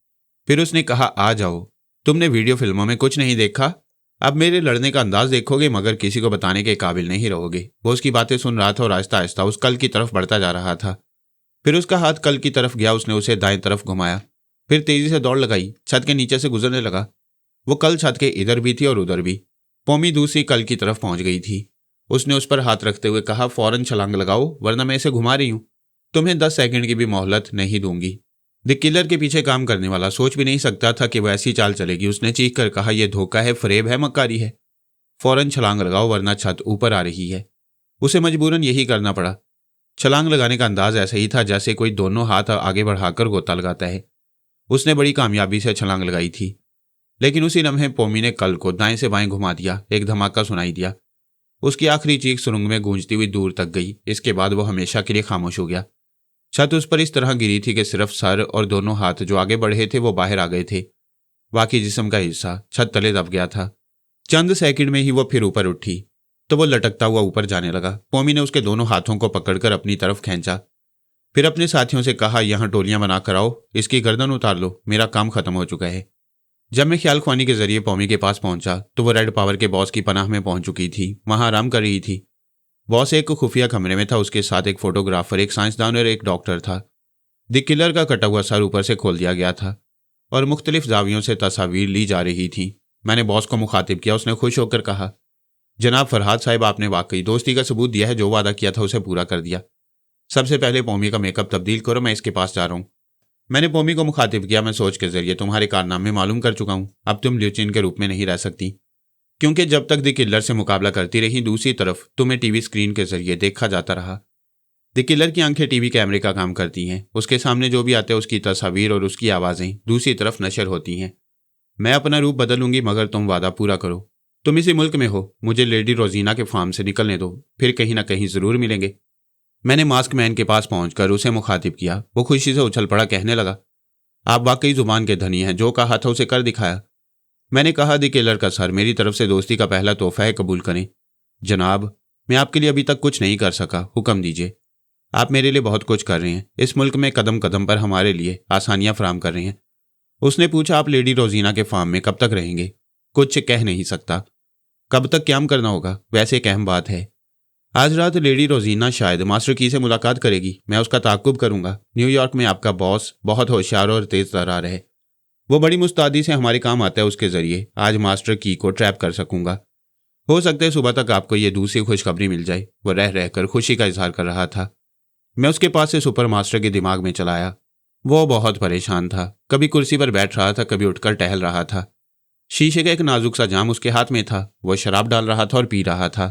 फिर उसने कहा, आ जाओ, तुमने वीडियो फिल्मों में कुछ नहीं देखा, अब मेरे लड़ने का अंदाज देखोगे मगर किसी को बताने के काबिल नहीं रहोगे। वो उसकी बातें सुन रहा था और आहिस्ता आहिस्ता उस कल की तरफ बढ़ता जा रहा था। फिर उसका हाथ कल की तरफ गया। उसने उसे दाएं तरफ घुमाया, फिर तेजी से दौड़ लगाई। छत के नीचे से गुजरने लगा। वो कल छत के इधर भी थी और उधर भी। पॉमी दूसरी कल की तरफ पहुंच गई थी। उसने उस पर हाथ रखते हुए कहा, फौरन छलांग लगाओ वरना मैं इसे घुमा रही हूं। तुम्हें 10 सेकंड की भी मोहलत नहीं दूंगी। द किलर के पीछे काम करने वाला सोच भी नहीं सकता था कि वह ऐसी चाल चलेगी। उसने चीख कर कहा, यह धोखा है, फरेब है, मक्कारी है। फौरन छलांग लगाओ वरना छत ऊपर आ रही है। उसे मजबूरन यही करना पड़ा। छलांग लगाने का अंदाज ऐसा ही था जैसे कोई दोनों हाथ आगे बढ़ाकर गोता लगाता है। उसने बड़ी कामयाबी से छलांग लगाई थी, लेकिन उसी लम्हे पोमी ने कल को दाएं से बाएं घुमा दिया। एक धमाका सुनाई दिया। उसकी आखिरी चीख सुरंग में गूंजती हुई दूर तक गई। इसके बाद वो हमेशा के लिए खामोश हो गया। छत उस पर इस तरह गिरी थी कि सिर्फ सर और दोनों हाथ जो आगे बढ़े थे वो बाहर आ गए थे। बाकी जिस्म का हिस्सा छत तले दब गया था। चंद सेकंड में ही वो फिर ऊपर उठी तो वो लटकता हुआ ऊपर जाने लगा। पोमी ने उसके दोनों हाथों को पकड़कर अपनी तरफ खींचा, फिर अपने साथियों से कहा, यहां टोलियां बनाकर आओ, इसकी गर्दन उतार लो, मेरा काम खत्म हो चुका है। जब मैं ख्याल ख्वानी के जरिए पोमी के पास पहुंचा तो वो रेड पावर के बॉस की पनाह में पहुंच चुकी थी। वहां आराम कर रही थी। बॉस एक खुफिया कमरे में था। उसके साथ एक फोटोग्राफर, एक साइंसदान और एक डॉक्टर था। द किलर का कटा हुआ सर ऊपर से खोल दिया गया था और मुख्तलिफ जावियों से तस्वीर ली जा रही थी। मैंने बॉस को मुखातिब किया। उसने खुश होकर कहा, जनाब फरहाद साहब, आपने वाकई दोस्ती का सबूत दिया है। जो वादा किया था उसे पूरा कर दिया। सबसे पहले पोमी का मेकअप तब्दील करो, मैं इसके पास जा रहा हूँ। मैंने पोमी को मुखातिब किया, मैं सोच के जरिए तुम्हारे कारनामे मालूम कर चुका हूँ। अब तुम ल्यूचिन के रूप में नहीं रह सकती, क्योंकि जब तक द किलर से मुकाबला करती रही, दूसरी तरफ तुम्हें टीवी स्क्रीन के जरिए देखा जाता रहा। द किलर की आंखें टीवी कैमरे का काम करती हैं। उसके सामने जो भी आता है उसकी तस्वीर और उसकी आवाज़ें दूसरी तरफ नशर होती हैं। मैं अपना रूप बदलूंगी मगर तुम वादा पूरा करो। तुम इसी मुल्क में हो, मुझे लेडी रोजीना के फार्म से निकलने दो, फिर कहीं ना कहीं ज़रूर मिलेंगे। मैंने मास्क मैन के पास पहुंचकर उसे मुखातिब किया। वो खुशी से उछल पड़ा, कहने लगा, आप वाकई जुबान के धनी हैं, जो कहा था उसे कर दिखाया। मैंने कहा, द किलर का सर, मेरी तरफ से दोस्ती का पहला तोहफा है, कबूल करें। जनाब, मैं आपके लिए अभी तक कुछ नहीं कर सका, हुक्म दीजिए। आप मेरे लिए बहुत कुछ कर रहे हैं। इस मुल्क में कदम कदम पर हमारे लिए आसानियां फराहम कर रहे हैं। उसने पूछा, आप लेडी रोजीना के फार्म में कब तक रहेंगे? कुछ कह नहीं सकता। कब तक क्याम करना होगा? वैसे एक अहम बात है। आज रात लेडी रोजीना शायद मास्टर की से मुलाकात करेगी। मैं उसका ताक़ुब करूंगा। न्यूयॉर्क में आपका बॉस बहुत होशियार और तेज तर्रार है। वो बड़ी मुस्तैदी से हमारे काम आता है। उसके जरिए आज मास्टर की को ट्रैप कर सकूंगा। हो सकता है सुबह तक आपको ये दूसरी खुशखबरी मिल जाए। वो रह रहकर खुशी का इजहार कर रहा था। मैं उसके पास से सुपर मास्टर के दिमाग में चला आया। वो बहुत परेशान था। कभी कुर्सी पर बैठ रहा था, कभी उठकर टहल रहा था। शीशे का एक नाजुक सा जाम उसके हाथ में था। वो शराब डाल रहा था और पी रहा था।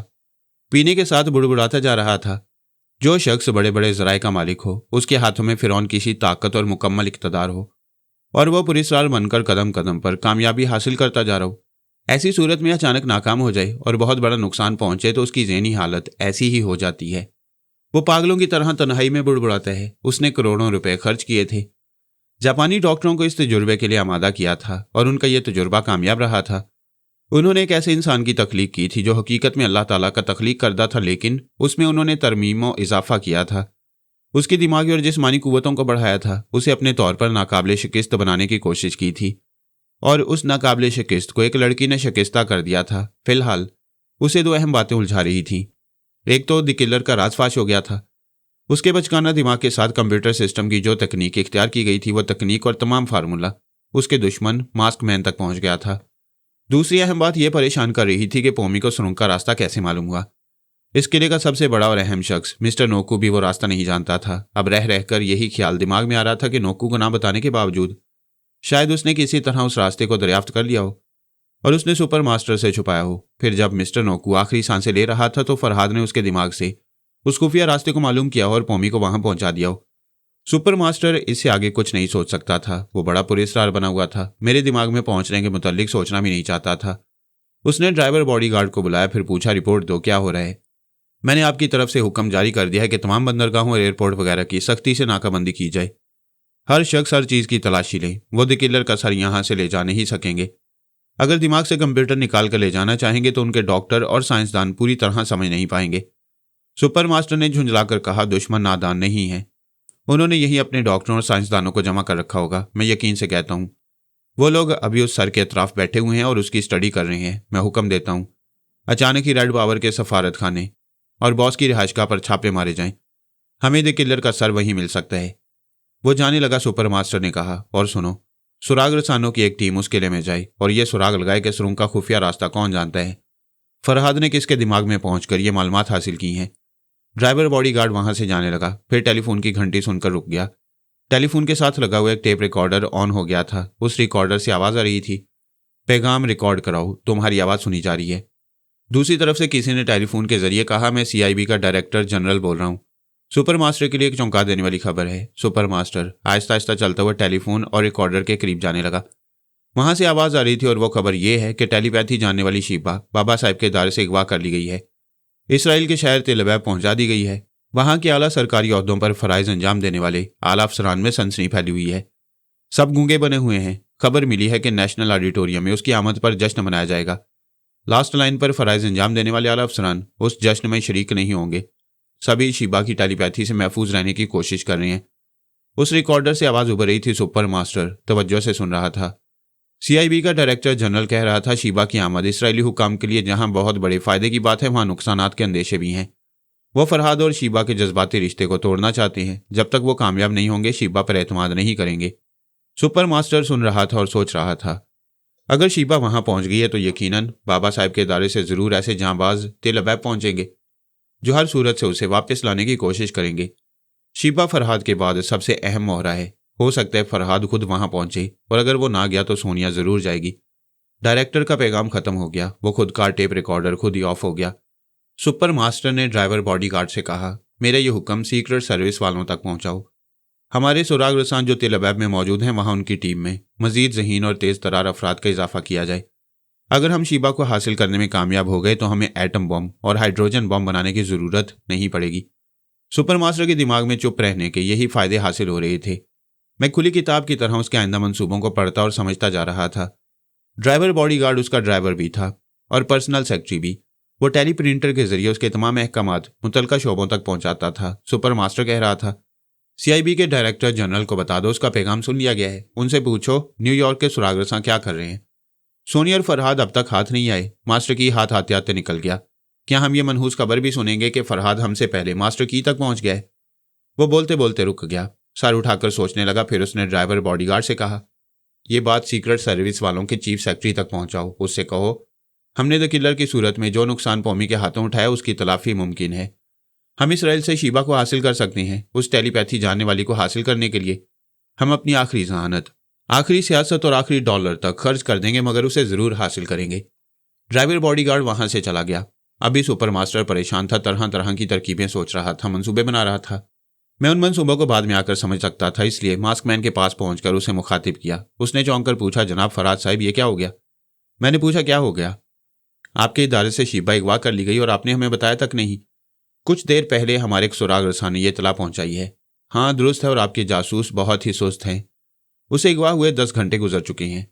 पीने के साथ बुड़बुड़ाता जा रहा था। जो शख्स बड़े बड़े ज़राए का मालिक हो, उसके हाथों में फिरौन की सी ताकत और मुकम्मल इक़्तिदार हो, और वह पुरस्कार बनकर कदम कदम पर कामयाबी हासिल करता जा रहा हो। ऐसी सूरत में अचानक नाकाम हो जाए और बहुत बड़ा नुकसान पहुंचे तो उसकी ज़हनी हालत ऐसी ही हो जाती है। वो पागलों की तरह तन्हाई में बुड़बुड़ाता है। उसने करोड़ों रुपए खर्च किए थे। जापानी डॉक्टरों को इस तजुर्बे के लिए आमादा किया था और उनका यह तजुर्बा कामयाब रहा था। उन्होंने एक ऐसे इंसान की तख्लीक की थी जो हकीकत में अल्लाह ताला का तख्लीक करदा था, लेकिन उसमें उन्होंने तरमीम और इजाफा किया था। उसकी दिमागी और जिस्मानी कुव्वतों को बढ़ाया था। उसे अपने तौर पर नाकाबिले शिकस्त बनाने की कोशिश की थी और उस नाकाबिले शिकस्त को एक लड़की ने शिकस्ता कर दिया था। फिलहाल उसे दो अहम बातें उलझा रही थी। एक तो द किलर का राजफाश हो गया था। उसके बचकाना दिमाग के साथ कंप्यूटर सिस्टम की जो तकनीक इख्तियार की गई थी, वह तकनीक और तमाम फार्मूला उसके दुश्मन मास्क मैन तक पहुंच गया था। दूसरी अहम बात यह परेशान कर रही थी कि पोमी को सुरंग का रास्ता कैसे मालूम हुआ। इस किले का सबसे बड़ा और अहम शख्स मिस्टर नोकू भी वो रास्ता नहीं जानता था। अब रह रहकर यही ख्याल दिमाग में आ रहा था कि नोकू को ना बताने के बावजूद शायद उसने किसी तरह उस रास्ते को दरियाफ्त कर लिया हो और उसने सुपर मास्टर से छुपाया हो। फिर जब मिस्टर नोकू आखिरी सांसें ले रहा था तो फरहाद ने उसके दिमाग से उस खुफिया रास्ते को मालूम किया और पोमी को वहां पहुंचा दिया हो। सुपर मास्टर इससे आगे कुछ नहीं सोच सकता था। वो बड़ा पुरस्कार बना हुआ था। मेरे दिमाग में पहुंचने के मुतालिक सोचना भी नहीं चाहता था। उसने ड्राइवर बॉडीगार्ड को बुलाया, फिर पूछा, रिपोर्ट दो, क्या हो रहा है? मैंने आपकी तरफ से हुक्म जारी कर दिया है कि तमाम बंदरगाहों और एयरपोर्ट वगैरह की सख्ती से नाकाबंदी की जाए। हर शख्स हर चीज़ की तलाशी ले। वो द किलर का सर यहाँ से ले जा नहीं सकेंगे। अगर दिमाग से कंप्यूटर निकाल कर ले जाना चाहेंगे तो उनके डॉक्टर और साइंसदान पूरी तरह समझ नहीं पाएंगे। सुपर मास्टर ने झुंझलाकर कहा, दुश्मन नादान नहीं है। उन्होंने यही अपने डॉक्टरों और साइंसदानों को जमा कर रखा होगा। मैं यकीन से कहता हूँ वो लोग अभी उस सर के अतराफ बैठे हुए हैं और उसकी स्टडी कर रहे हैं। मैं हुक्म देता हूँ अचानक ही रेड पावर के सफारत खाने और बॉस की रिहाइशगाह पर छापे मारे जाएं। हमें द किलर का सर वहीं मिल सकता है। वो जाने लगा। सुपर मास्टर ने कहा, और सुनो, सुराग रसानों की एक टीम उस किले में जाए और यह सुराग लगाए कि सुरंग का खुफिया रास्ता कौन जानता है। फरहाद ने किसके दिमाग में पहुंचकर ये मालूमात हासिल की हैं। ड्राइवर बॉडीगार्ड वहां से जाने लगा। फिर टेलीफोन की घंटी सुनकर रुक गया। टेलीफोन के साथ लगा हुआ एक टेप रिकॉर्डर ऑन हो गया था। उस रिकॉर्डर से आवाज आ रही थी, पैगाम रिकॉर्ड कराओ, तुम्हारी आवाज सुनी जा रही है। दूसरी तरफ से किसी ने टेलीफोन के जरिए कहा, मैं CIB का डायरेक्टर जनरल बोल रहा हूँ। सुपर मास्टर के लिए एक चौंका देने वाली खबर है। सुपर मास्टर आहिस्ता आहिस्ता चलता हुआ टेलीफोन और रिकॉर्डर के करीब जाने लगा। वहां से आवाज आ रही थी और वो खबर यह है कि टेलीपैथी जानने वाली शीबा बाबा साहब के दायरे से अगवा कर ली गई है। इसराइल के शहर तेल अवीव पहुंचा दी गई है। वहां के आला सरकारी ओहदों पर फराइज अंजाम देने वाले आला अफसरान में सनसनी फैली हुई है। सब गूंगे बने हुए हैं। खबर मिली है कि नेशनल ऑडिटोरियम में उसकी आमद पर जश्न मनाया जाएगा। लास्ट लाइन पर फराइज अंजाम देने वाले आला अफसरान उस जश्न में शरीक नहीं होंगे। सभी शीबा की टेलीपैथी से महफूज रहने की कोशिश कर रहे हैं। उस रिकॉर्डर से आवाज उभर रही थी। सुपर मास्टर तवज्जो से सुन रहा था। CIB का डायरेक्टर जनरल कह रहा था, शीबा की आमद इसराइली हुकाम के लिए जहां बहुत बड़े फायदे की बात है, वहां नुकसानात के अंदेशे भी हैं। वो फरहाद और शीबा के जज्बाती रिश्ते को तोड़ना चाहते हैं। जब तक वो कामयाब नहीं होंगे, शीबा पर एतमाद नहीं करेंगे। सुपर मास्टर सुन रहा था और सोच रहा था, अगर शीबा वहां पहुंच गई है तो यकीनन बाबा साहब के दायरे से जरूर ऐसे जांबाज तेल अवीव पहुंचेंगे जो हर सूरत से उसे वापस लाने की कोशिश करेंगे। शीबा फरहाद के बाद सबसे अहम मोहरा है। हो सकता है फरहाद खुद वहां पहुंचे, और अगर वो ना गया तो सोनिया जरूर जाएगी। डायरेक्टर का पैगाम खत्म हो गया। वो खुद का टेप रिकॉर्डर खुद ही ऑफ हो गया। सुपर मास्टर ने ड्राइवर बॉडीगार्ड से कहा, मेरा ये हुक्म सीक्रेट सर्विस वालों तक पहुंचाओ। हमारे सुराग रसान जो तेल अवीव में मौजूद हैं, वहां उनकी टीम में मजीद ज़हीन और तेज तरार अफराद का इजाफा किया जाए। अगर हम शीबा को हासिल करने में कामयाब हो गए तो हमें एटम बम और हाइड्रोजन बम बनाने की जरूरत नहीं पड़ेगी। सुपर मास्टर के दिमाग में चुप रहने के यही फायदे हासिल हो रहे थे। मैं खुली किताब की तरह उसके आइंदा मंसूबों को पढ़ता और समझता जा रहा था। ड्राइवर बॉडीगार्ड उसका ड्राइवर भी था और पर्सनल सेक्रेटरी भी। वो टेली प्रिंटर के जरिए उसके तमाम अहकामात मुतलका शोबों तक पहुंचाता था। सुपर मास्टर कह रहा था, CIB के डायरेक्टर जनरल को बता दो उसका पैगाम सुन लिया गया है। उनसे पूछो न्यूयॉर्क के सुराग रसां क्या कर रहे हैं। सोनिया और फरहाद अब तक हाथ नहीं आए। मास्टर की हाथ आते आते निकल गया। क्या हम ये मनहूस खबर भी सुनेंगे कि फरहाद हमसे पहले मास्टर की तक पहुंच गया है? वो बोलते बोलते रुक गया, सर उठाकर सोचने लगा। फिर उसने ड्राइवर बॉडीगार्ड से कहा, यह बात सीक्रेट सर्विस वालों के चीफ सेक्रेटरी तक पहुंचाओ। उससे कहो, हमने द किलर की सूरत में जो नुकसान कौमी के हाथों उठाया उसकी तलाफी मुमकिन है। हम इसराइल से शीबा को हासिल कर सकते हैं। उस टेलीपैथी जानने वाली को हासिल करने के लिए हम अपनी आखिरी जहानत, आखिरी सियासत और आखिरी डॉलर तक खर्च कर देंगे, मगर उसे जरूर हासिल करेंगे। ड्राइवर बॉडीगार्ड वहां से चला गया। अभी सुपर मास्टर परेशान था, तरह तरह की तरकीबें सोच रहा था, मंसूबे बना रहा था। मैं उन मंसूबों को बाद में आकर समझ सकता था, इसलिए मास्क मैन के पास पहुंचकर उसे मुखातिब किया। उसने चौंक कर पूछा, जनाब फरहाद साहब, ये क्या हो गया? मैंने पूछा, क्या हो गया? आपके इदारे से शीबा अगवा कर ली गई और आपने हमें बताया तक नहीं। कुछ देर पहले हमारे एक सुराग रसा ने यह इतला पहुंचाई है। हाँ दुरुस्त है, और आपके जासूस बहुत ही सुस्त हैं। उसे अगवा हुए 10 घंटे गुजर चुके हैं।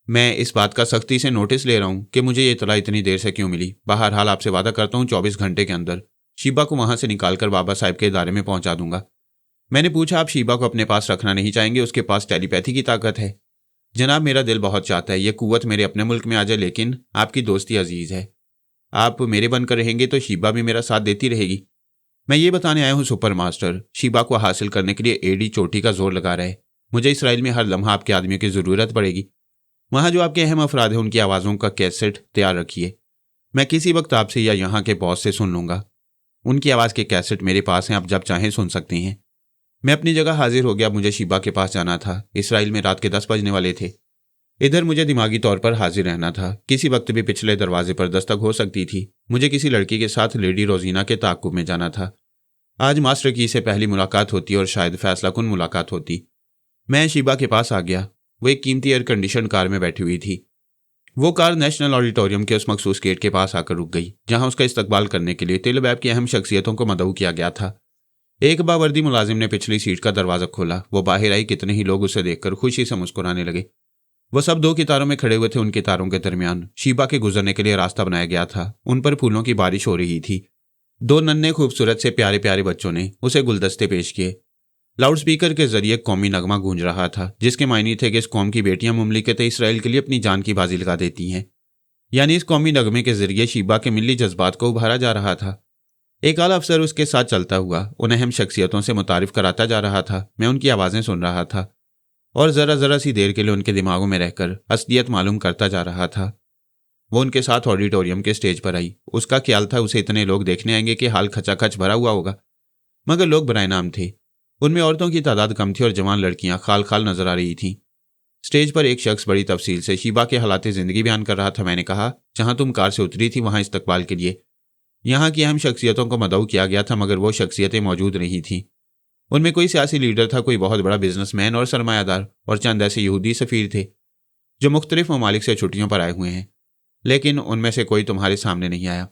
मैं इस बात का सख्ती से नोटिस ले रहा हूं कि मुझे ये इतला इतनी देर से क्यों मिली। बहरहाल आपसे वादा करता हूं 24 घंटे के अंदर शीबा को वहां से निकालकर बाबा साहब के इदारे में पहुंचा दूंगा। मैंने पूछा, आप शीबा को अपने पास रखना नहीं चाहेंगे? उसके पास टेलीपैथी की ताकत है। जनाब मेरा दिल बहुत चाहता है ये कुव्वत मेरे अपने मुल्क में आ जाए, लेकिन आपकी दोस्ती अजीज है। आप मेरे बनकर रहेंगे तो शीबा भी मेरा साथ देती रहेगी। मैं ये बताने आया हूँ सुपर मास्टर, शीबा को हासिल करने के लिए एडी चोटी का जोर लगा रहे। मुझे इसराइल में हर लम्हा आपके आदमियों की ज़रूरत पड़ेगी। वहाँ जो आपके अहम अफराद हैं उनकी आवाज़ों का कैसेट तैयार रखिए। मैं किसी वक्त आपसे या यहाँ के बॉस से सुन लूँगा। उनकी आवाज़ के कैसेट मेरे पास हैं, आप जब चाहें सुन सकते हैं। मैं अपनी जगह हाजिर हो गया। मुझे शीबा के पास जाना था। इसराइल में रात के 10 बजने वाले थे। इधर मुझे दिमागी तौर पर हाजिर रहना था। किसी वक्त भी पिछले दरवाजे पर दस्तक हो सकती थी। मुझे किसी लड़की के साथ लेडी रोजीना के ताक़ुब में जाना था। आज मास्टर की से पहली मुलाकात होती और शायद फैसला कुन मुलाकात होती। मैं शीबा के पास आ गया। वो एक कीमती एयर कंडीशन कार में बैठी हुई थी। वो कार नेशनल ऑडिटोरियम के उस मखसूस गेट के पास आकर रुक गई जहां उसका इस्तकबाल करने के लिए तेल अवीव की अहम शख्सियतों को मदऊ किया गया था। एक बावर्दी मुलाजिम ने पिछली सीट का दरवाजा खोला। वो बाहर आई। कितने ही लोग उसे देखकर खुशी से मुस्कुराने लगे। वो सब 2 कितारों में खड़े हुए थे। उन कितारों के दरमियान शीबा के गुजरने के लिए रास्ता बनाया गया था। उन पर फूलों की बारिश हो रही थी। 2 नन्हे खूबसूरत से प्यारे प्यारे बच्चों ने उसे गुलदस्ते पेश किए। लाउडस्पीकर के जरिए कौमी नगमा गूंज रहा था, जिसके मायने थे कि इस कौम की बेटियां मुमलिकत इसराइल के लिए अपनी जान की बाजी लगा देती हैं। यानी इस कौमी नगमे के जरिए शीबा के मिली जज्बात को उभारा जा रहा था। एक आला अफसर उसके साथ चलता हुआ उन अहम शख्सियतों से मुतारिफ कराता जा रहा था। मैं उनकी आवाज़ें सुन रहा था और ज़रा ज़रा सी देर के लिए उनके दिमागों में रहकर असलियत मालूम करता जा रहा था। वो उनके साथ ऑडिटोरियम के स्टेज पर आई। उसका ख्याल था उसे इतने लोग देखने आएंगे कि हाल खचाखच भरा हुआ होगा, मगर लोग बराए नाम थे। उनमें औरतों की तादाद कम थी और जवान लड़कियां खाल खाल नजर आ रही थीं। स्टेज पर एक शख्स बड़ी तफसील से शीबा के हालात जिंदगी बयान कर रहा था। मैंने कहा, जहां तुम कार से उतरी थी वहां इस्तकबाल के लिए यहाँ की अहम शख्सियतों को मदऊ किया गया था, मगर वो शख्सियतें मौजूद नहीं थीं। उनमें कोई सियासी लीडर था, कोई बहुत बड़ा बिजनेसमैन और सरमायादार, और चंद ऐसे यहूदी सफ़ीर थे जो मुख्तलिफ ममालिक से छुट्टियों पर आए हुए हैं, लेकिन उनमें से कोई तुम्हारे सामने नहीं आया।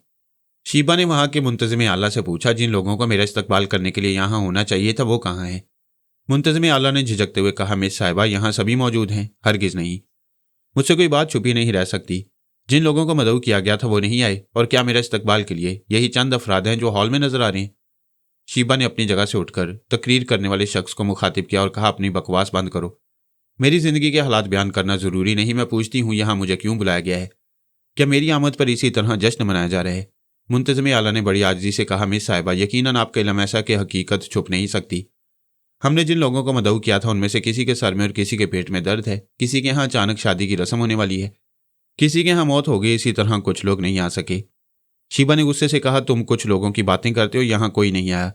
शीबा ने वहां के मुंतज़िम आला से पूछा, जिन लोगों को मेरा इस्तकबाल करने के लिए यहाँ होना चाहिए था वो कहाँ हैं? मुंतज़िम आला ने झिझकते हुए कहा, मिस साहिबा, यहाँ सभी मौजूद हैं। हरगिज़ नहीं, मुझसे कोई बात छुपी नहीं रह सकती। जिन लोगों को मदऊ किया गया था वो नहीं आए, और क्या मेरा इस्तकबाल के लिए यही चंद अफराद हैं जो हॉल में नजर आ रहे हैं? शीबा ने अपनी जगह से उठकर तकरीर करने वाले शख्स को मुखातिब किया और कहा, अपनी बकवास बंद करो। मेरी जिंदगी के हालात बयान करना जरूरी नहीं। मैं पूछती हूँ, यहाँ मुझे क्यों बुलाया गया है? क्या मेरी आमद पर इसी तरह जश्न मनाया जा रहा है? मुंतज़िम आला ने बड़ी आजिज़ी से कहा, मिस साहिबा, यकीनन आपका इल्म ऐसा कि हकीकत छुप नहीं सकती। हमने जिन लोगों को मदऊ किया था उनमें से किसी के सर में और किसी के पेट में दर्द है, किसी के यहाँ अचानक शादी की रस्म होने वाली है, किसी के यहाँ मौत हो गई, इसी तरह कुछ लोग नहीं आ सके। शीबा ने गुस्से से कहा, तुम कुछ लोगों की बातें करते हो, यहाँ कोई नहीं आया।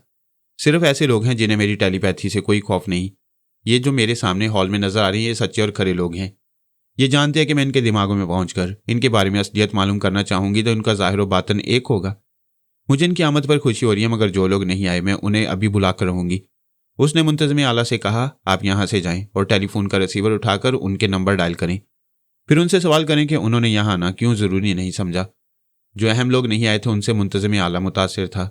सिर्फ ऐसे लोग हैं जिन्हें मेरी टेलीपैथी से कोई खौफ नहीं। ये जो मेरे सामने हॉल में नजर आ रही है, ये सच्चे और खरे लोग हैं। ये जानते हैं कि मैं इनके दिमागों में पहुंचकर इनके बारे में असलियत मालूम करना चाहूंगी तो इनका ज़ाहिर व बातन एक होगा। मुझे इनकी आमद पर खुशी हो रही है, मगर जो लोग नहीं आए मैं उन्हें अभी बुलाकर रहूंगी। उसने मुंतज़िम आला से कहा, आप यहाँ से जाएं और टेलीफोन का रिसीवर उठाकर उनके नंबर डायल करें। फिर उनसे सवाल करें कि उन्होंने यहाँ आना क्यों ज़रूरी नहीं समझा। जो अहम लोग नहीं आए थे उनसे मुंतज़िम आला मुतासिर था।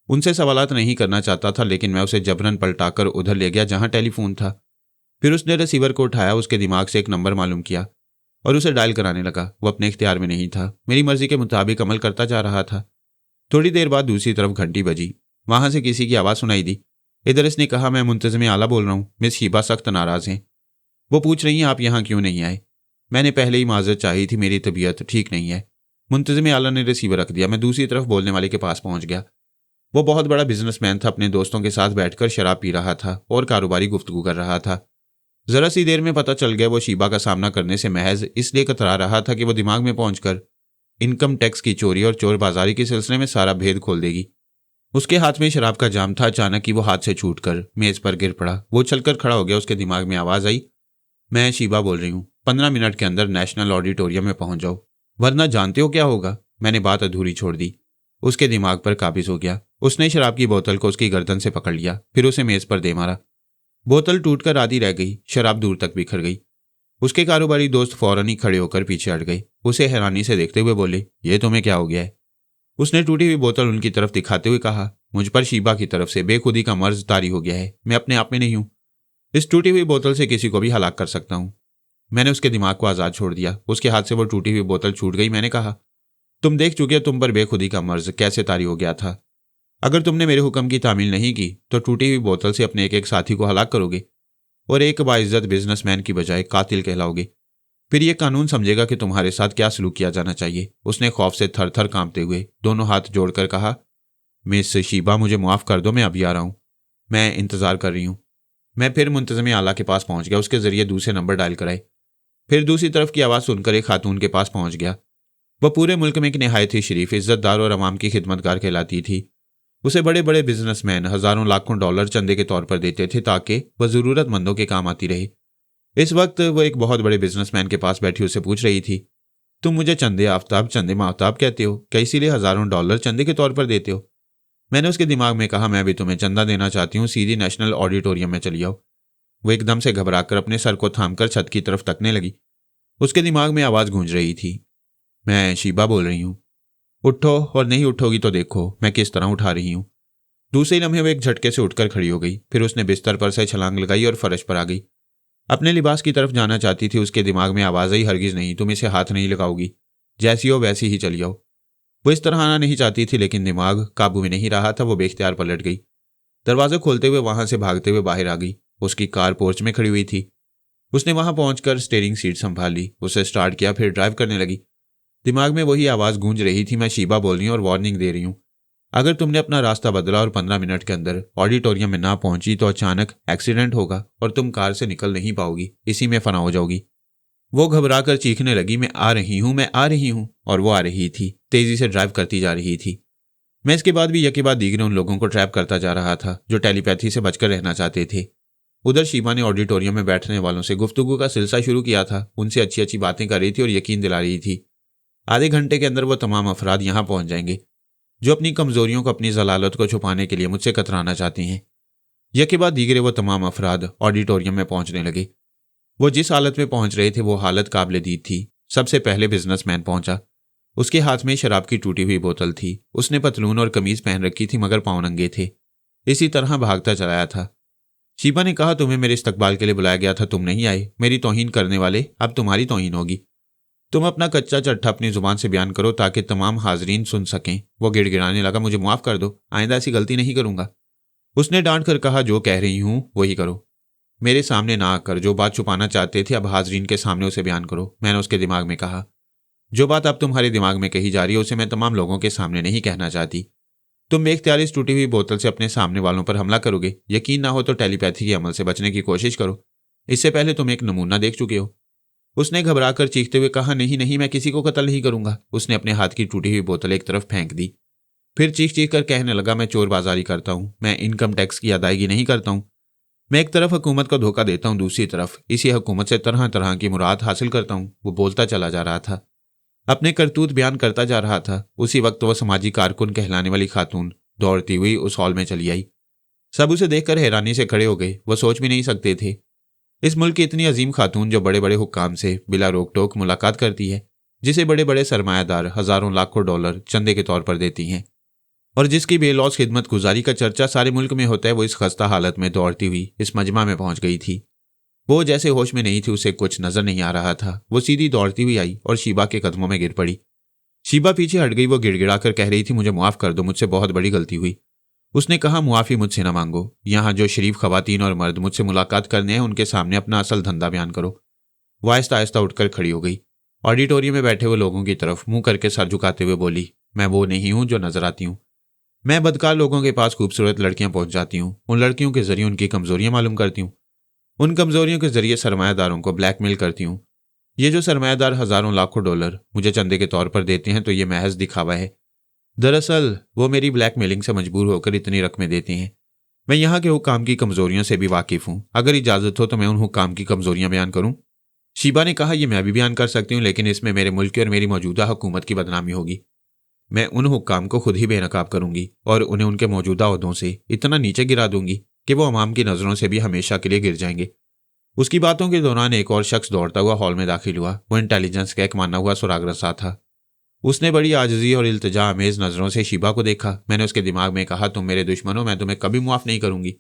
उनसे सवालात नहीं करना चाहता था, लेकिन मैं उसे जबरन पलटाकर उधर ले गया जहाँ टेलीफोन था। फिर उसने रिसीवर को उठाया, उसके दिमाग से एक नंबर मालूम किया और उसे डायल कराने लगा। वो अपने इख्तियार में नहीं था, मेरी मर्जी के मुताबिक अमल करता जा रहा था। थोड़ी देर बाद दूसरी तरफ घंटी बजी। वहां से किसी की आवाज़ सुनाई दी। इधर इसने कहा, मैं मुंतज़िम आला बोल रहा हूँ। मिस शीबा सख्त नाराज़ हैं। वो पूछ रही हैं आप यहाँ क्यों नहीं आए? मैंने पहले ही माजरत चाही थी, मेरी तबीयत ठीक नहीं है। मुंतज़िम आला ने रिसीवर रख दिया। मैं दूसरी तरफ बोलने वाले के पास पहुंच गया। वो बहुत बड़ा बिजनेसमैन था, अपने दोस्तों के साथ बैठकर शराब पी रहा था और कारोबारी गुफ्तगू कर रहा था। जरा सी देर में पता चल गया वो शीबा का सामना करने से महज इसलिए कतरा रहा था कि वो दिमाग में पहुंचकर इनकम टैक्स की चोरी और चोर बाजारी के सिलसिले में सारा भेद खोल देगी। उसके हाथ में शराब का जाम था। अचानक ही वो हाथ से छूटकर मेज पर गिर पड़ा। वो चलकर खड़ा हो गया। उसके दिमाग में आवाज़ आई, मैं शीबा बोल रही हूँ, 15 मिनट के अंदर नेशनल ऑडिटोरियम में पहुंच जाओ, वरना जानते हो क्या होगा। मैंने बात अधूरी छोड़ दी। उसके दिमाग पर काबिज हो गया। उसने शराब की बोतल को उसकी गर्दन से पकड़ लिया, फिर उसे मेज पर दे मारा। बोतल टूटकर आधी रह गई। शराब दूर तक बिखर गई। उसके कारोबारी दोस्त फौरन ही खड़े होकर पीछे हट गए। उसे हैरानी से देखते हुए बोले, ये तुम्हें क्या हो गया है? उसने टूटी हुई बोतल उनकी तरफ दिखाते हुए कहा, मुझ पर शीबा की तरफ से बेखुदी का मर्ज तारी हो गया है। मैं अपने आप में नहीं हूं। इस टूटी हुई बोतल से किसी को भी हलाक कर सकता हूं। मैंने उसके दिमाग को आज़ाद छोड़ दिया। उसके हाथ से वो टूटी हुई बोतल छूट गई। मैंने कहा, तुम देख चुके हो तुम पर बेखुदी का मर्ज कैसे तारी हो गया था। अगर तुमने मेरे हुक्म की तामील नहीं की तो टूटी हुई बोतल से अपने एक एक साथी को हलाक करोगे और एक बाइज्जत बिजनेसमैन की बजाय कातिल कहलाओगे। फिर यह कानून समझेगा कि तुम्हारे साथ क्या सलूक किया जाना चाहिए। उसने खौफ से थर थर कांपते हुए दोनों हाथ जोड़कर कहा, मिस शीबा, मुझे माफ़ कर दो, मैं अभी आ रहा हूँ। मैं इंतज़ार कर रही हूँ। मैं फिर मुंतज़िम आला के पास पहुंच गया। उसके जरिए दूसरे नंबर डायल कराए। फिर दूसरी तरफ की आवाज़ सुनकर एक खातून के पास पहुंच गया। वह पूरे मुल्क में एक नहायत ही शरीफ, इज्जतदार और अवाम की खिदमतगार कहलाती थी। उसे बड़े बड़े बिजनेसमैन हज़ारों लाखों डॉलर चंदे के तौर पर देते थे ताकि वह ज़रूरतमंदों के काम आती रहे। इस वक्त वह एक बहुत बड़े बिजनेसमैन के पास बैठी उसे पूछ रही थी, तुम मुझे चंदे आफ्ताब चंदे माफ्ताब कहते हो, क्या इसीलिए हज़ारों डॉलर चंदे के तौर पर देते हो? मैंने उसके दिमाग में कहा, मैं भी तुम्हें चंदा देना चाहती हूँ, सीधी नेशनल ऑडिटोरियम में चली आओ। वो एकदम से घबराकर अपने सर को थामकर छत की तरफ तकने लगी। उसके दिमाग में आवाज़ गूंज रही थी, मैं शीबा बोल रही हूँ, उठो, और नहीं उठोगी तो देखो मैं किस तरह उठा रही हूँ। दूसरे लम्हे वो एक झटके से उठकर खड़ी हो गई। फिर उसने बिस्तर पर से छलांग लगाई और फर्श पर आ गई। अपने लिबास की तरफ जाना चाहती थी। उसके दिमाग में आवाज़ आई, हरगिज़ नहीं, तुम इसे हाथ नहीं लगाओगी, जैसी हो वैसी ही चली आओ। वो इस तरह आना नहीं चाहती थी, लेकिन दिमाग काबू में नहीं रहा था। वो बेख्तियार पलट गई। दरवाज़ा खोलते हुए वहां से भागते हुए बाहर आ गई। उसकी कार पोर्च में खड़ी हुई थी। उसने वहां पहुंचकर स्टीयरिंग सीट संभाल ली, उसे स्टार्ट किया, फिर ड्राइव करने लगी। दिमाग में वही आवाज़ गूंज रही थी, मैं शीबा बोल रही हूँ और वार्निंग दे रही हूँ, अगर तुमने अपना रास्ता बदला और 15 मिनट के अंदर ऑडिटोरियम में ना पहुंची तो अचानक एक्सीडेंट होगा और तुम कार से निकल नहीं पाओगी, इसी में फना हो जाओगी। वो घबराकर चीखने लगी, मैं आ रही हूँ, मैं आ रही हूँ। और वो आ रही थी, तेजी से ड्राइव करती जा रही थी। मैं इसके बाद भी यके बाद दीगरे उन लोगों को ट्रैप करता जा रहा था जो टेलीपैथी से बचकर रहना चाहते थे। उधर शीबा ने ऑडिटोरियम में बैठने वालों से गुफ्तगू का सिलसिला शुरू किया था। उनसे अच्छी अच्छी बातें कर रही थी और यकीन दिला रही थी आधे घंटे के अंदर वो तमाम अफराद यहाँ पहुंच जाएंगे जो अपनी कमजोरियों को, अपनी जलालत को छुपाने के लिए मुझसे कतराना चाहती हैं। यह के बाद दीगरे वो तमाम अफराद ऑडिटोरियम में पहुंचने लगे। वो जिस हालत में पहुंच रहे थे वो हालत काबिल दीद थी। सबसे पहले बिजनेसमैन पहुंचा। उसके हाथ में शराब की टूटी हुई बोतल थी। उसने पतलून और कमीज पहन रखी थी मगर पांव नंगे थे। इसी तरह भागता चलाया था। शीबा ने कहा, तुम्हें मेरे इस्तकबाल के लिए बुलाया गया था, तुम नहीं आए। मेरी तौहीन करने वाले, अब तुम्हारी तौहीन होगी। तुम अपना कच्चा चट्ठा अपनी जुबान से बयान करो ताकि तमाम हाजरीन सुन सकें। वो गिड़गिड़ाने लगा, मुझे माफ कर दो, आइंदा ऐसी गलती नहीं करूंगा। उसने डांट कर कहा, जो कह रही हूं वही करो। मेरे सामने ना आकर जो बात छुपाना चाहते थे अब हाजरीन के सामने उसे बयान करो। मैंने उसके दिमाग में कहा, जो बात अब तुम्हारे दिमाग में कही जा रही है उसे मैं तमाम लोगों के सामने नहीं कहना चाहती। तुम बेख्तियार इस टूटी हुई बोतल से अपने सामने वालों पर हमला करोगे। यकीन ना हो तो टेलीपैथी के अमल से बचने की कोशिश करो। इससे पहले तुम एक नमूना देख चुके हो। उसने घबराकर चीखते हुए कहा, नहीं नहीं, मैं किसी को कत्ल नहीं करूंगा। उसने अपने हाथ की टूटी हुई बोतल एक तरफ फेंक दी। फिर चीख चीख कर कहने लगा, मैं चोरबाजारी करता हूं, मैं इनकम टैक्स की अदायगी नहीं करता हूं। मैं एक तरफ हुकूमत को धोखा देता हूं, दूसरी तरफ इसी हुकूमत से तरह तरह की मुराद हासिल करता हूं। वो बोलता चला जा रहा था, अपने करतूत बयान करता जा रहा था। उसी वक्त वह समाजी कारकुन कहलाने वाली खातून दौड़ती हुई उस हॉल में चली आई। सब उसे देखकर हैरानी से खड़े हो गए। वह सोच भी नहीं सकते थे इस मुल्क की इतनी अजीम खातून जो बड़े बड़े हुक्काम से बिला रोक टोक मुलाकात करती है, जिसे बड़े बड़े सरमायादार हजारों लाखों डॉलर चंदे के तौर पर देती हैं और जिसकी बेलौस खिदमत गुजारी का चर्चा सारे मुल्क में होता है, वो इस खस्ता हालत में दौड़ती हुई इस मजमा में पहुंच गई थी। वो जैसे होश में नहीं थी, उसे कुछ नजर नहीं आ रहा था। वो सीधी दौड़ती हुई आई और शीबा के कदमों में गिर पड़ी। शीबा पीछे हट गई। वो गिड़गिड़ा कर कह रही थी, मुझे माफ कर दो, मुझसे बहुत बड़ी गलती हुई। उसने कहा, मुआफी मुझसे न मांगो। यहाँ जो शरीफ खवातीन और मर्द मुझसे मुलाकात करने हैं उनके सामने अपना असल धंधा बयान करो। वो आहिस्ता आहिस्ता उठकर खड़ी हो गई। ऑडिटोरियम में बैठे हुए लोगों की तरफ मुंह करके सर झुकाते हुए बोली, मैं वो नहीं हूं जो नजर आती हूं। मैं बदकार लोगों के पास खूबसूरत लड़कियां पहुंच जाती हूं। उन लड़कियों के जरिए उनकी कमजोरियां मालूम करती हूं। उन कमजोरियों के जरिए सरमायादारों को ब्लैकमेल करती हूं। ये जो सरमायादार हजारों लाखों डॉलर मुझे चंदे के तौर पर देते हैं तो ये महज दिखावा है। दरअसल वो मेरी ब्लैकमेलिंग से मजबूर होकर इतनी रकमें देते हैं। मैं यहाँ के हुक्काम की कमजोरियों से भी वाकिफ हूँ। अगर इजाजत हो तो मैं उन हुक्काम की कमजोरियां बयान करूँ। शीबा ने कहा, यह मैं भी बयान कर सकती हूँ, लेकिन इसमें मेरे मुल्क की और मेरी मौजूदा हुकूमत की बदनामी होगी। मैं उन हुक्काम को खुद ही बेनकाब करूंगी और उन्हें उनके मौजूदा ओहदों से इतना नीचे गिरा दूंगी कि वो अवाम की नजरों से भी हमेशा के लिए गिर जाएंगे। उसकी बातों के दौरान एक और शख्स दौड़ता हुआ हॉल में दाखिल हुआ। वो इंटेलिजेंस का एक माना हुआ सुराग रसा था। उसने बड़ी आजिज़ी और इल्तिजा अमेज नजरों से शीबा को देखा। मैंने उसके दिमाग में कहा, तुम मेरे दुश्मन हो, मैं तुम्हें कभी मुआफ नहीं करूंगी।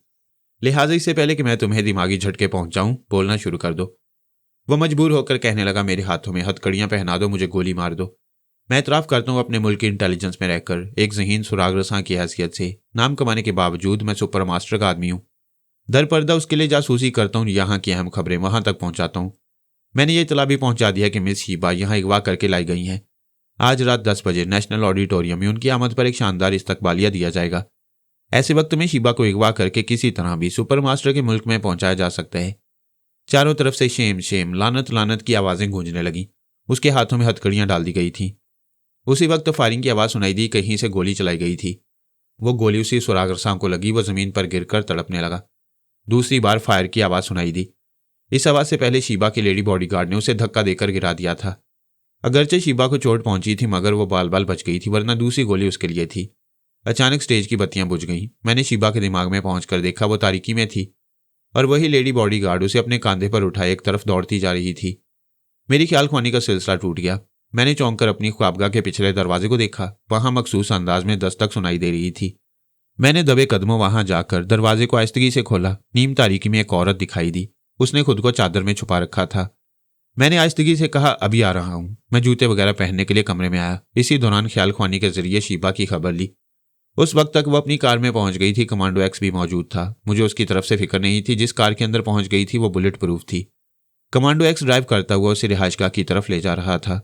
लिहाजा इससे पहले कि मैं तुम्हें दिमागी झटके पहुंचाऊं, बोलना शुरू कर दो। वह मजबूर होकर कहने लगा, मेरे हाथों में हथकड़ियां पहना दो, मुझे गोली मार दो। मैं इतराफ करता हूं अपने मुल्क की इंटेलिजेंस में रहकर एक ज़हीन सुराग रसां की हैसियत से नाम कमाने के बावजूद मैं सुपर मास्टर का आदमी हूं। दर पर्दा उसके लिए जासूसी करता हूं, यहाँ की अहम खबरें वहां तक पहुंचाता हूं। मैंने ये इतला भी पहुंचा दिया कि मिस शीबा यहाँ अगवा करके लाई गई हैं। आज रात 10 बजे नेशनल ऑडिटोरियम में उनकी आमद पर एक शानदार इस्तकबालिया दिया जाएगा। ऐसे वक्त में शीबा को अगवा करके किसी तरह भी सुपर मास्टर के मुल्क में पहुंचाया जा सकता है। चारों तरफ से शेम शेम, लानत लानत की आवाजें गूंजने लगी। उसके हाथों में हथकड़ियां डाल दी गई थीं। उसी वक्त फायरिंग की आवाज सुनाई दी। कहीं से गोली चलाई गई थी। वो गोली उसी सुराग रसां को लगी। वो जमीन पर गिरकर तड़पने लगा। दूसरी बार फायर की आवाज सुनाई दी। इस आवाज से पहले शीबा के लेडी बॉडीगार्ड ने उसे धक्का देकर गिरा दिया था। अगरचे शीबा को चोट पहुंची थी मगर वो बाल बाल बच गई थी, वरना दूसरी गोली उसके लिए थी। अचानक स्टेज की बत्तियां बुझ गईं। मैंने शीबा के दिमाग में पहुंचकर देखा, वो तारीकी में थी और वही लेडी बॉडीगार्ड उसे अपने कांधे पर उठाए एक तरफ दौड़ती जा रही थी। मेरी ख्याल ख्वानी का सिलसिला टूट गया। मैंने चौंक कर अपनी ख्वाबगाह के पिछले दरवाजे को देखा। वहां मखसूस अंदाज में दस्तक सुनाई दे रही थी। मैंने दबे कदमों वहां जाकर दरवाजे को आहिस्तगी से खोला। नीम तारीकी में एक औरत दिखाई दी। उसने खुद को चादर में छुपा रखा था। मैंने आहिस्तगी से कहा, अभी आ रहा हूं। मैं जूते वगैरह पहनने के लिए कमरे में आया। इसी दौरान ख्याल ख्वानी के जरिए शीबा की खबर ली। उस वक्त तक वह अपनी कार में पहुंच गई थी। कमांडो एक्स भी मौजूद था। मुझे उसकी तरफ से फिक्र नहीं थी। जिस कार के अंदर पहुंच गई थी वो बुलेट प्रूफ थी। कमांडो एक्स ड्राइव करता हुआ उसे रिहाइशगाह की तरफ ले जा रहा था।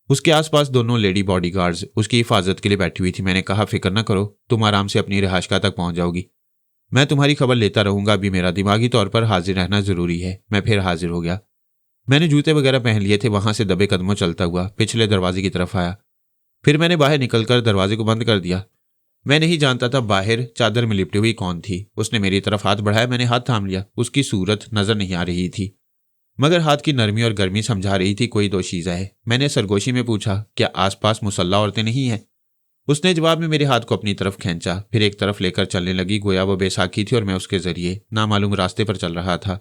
उसके आसपास दोनों लेडी बॉडीगार्ड्स उसकी हिफाजत के लिए बैठी हुई थी। मैंने कहा, फिक्र न करो, तुम आराम से अपनी रिहाइशगाह तक पहुंच जाओगी। मैं तुम्हारी खबर लेता रहूंगा। अभी मेरा दिमागी तौर पर हाजिर रहना जरूरी है। मैं फिर हाजिर हो गया। मैंने जूते वगैरह पहन लिए थे। वहां से दबे कदमों चलता हुआ पिछले दरवाजे की तरफ आया। फिर मैंने बाहर निकलकर दरवाजे को बंद कर दिया। मैं नहीं जानता था बाहर चादर में लिपटी हुई कौन थी। उसने मेरी तरफ हाथ बढ़ाया, मैंने हाथ थाम लिया। उसकी सूरत नजर नहीं आ रही थी, मगर हाथ की नरमी और गर्मी समझा रही थी कोई दोशीज़ा है। मैंने सरगोशी में पूछा, क्या आसपास मुसल्ला औरतें नहीं हैं? उसने जवाब में मेरे हाथ को अपनी तरफ खींचा, फिर एक तरफ लेकर चलने लगी, गोया वो बैसाखी थी और मैं उसके जरिए नामालूम रास्ते पर चल रहा था।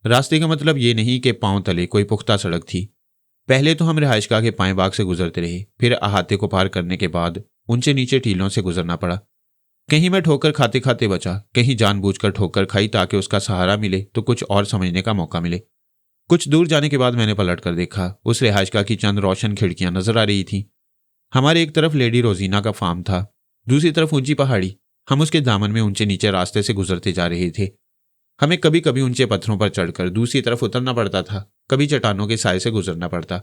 रास्ते का मतलब ये नहीं कि पांव तले कोई पुख्ता सड़क थी। पहले तो हम रिहाइशगाह के पाए बाग से गुजरते रहे, फिर अहाते को पार करने के बाद ऊंचे नीचे टीलों से गुजरना पड़ा। कहीं मैं ठोकर खाते खाते बचा, कहीं जानबूझकर ठोकर खाई ताकि उसका सहारा मिले तो कुछ और समझने का मौका मिले। कुछ दूर जाने के बाद मैंने पलट कर देखा। उस रिहाइशगाह की चंद रोशन खिड़कियां नजर आ रही थीं। हमारे एक तरफ लेडी रोजीना का फार्म था, दूसरी तरफ ऊंची पहाड़ी। हम उसके दामन में ऊंचे नीचे रास्ते से गुजरते जा रहे थे। हमें कभी कभी ऊंचे पत्थरों पर चढ़कर दूसरी तरफ उतरना पड़ता था, कभी चट्टानों के साए से गुजरना पड़ता।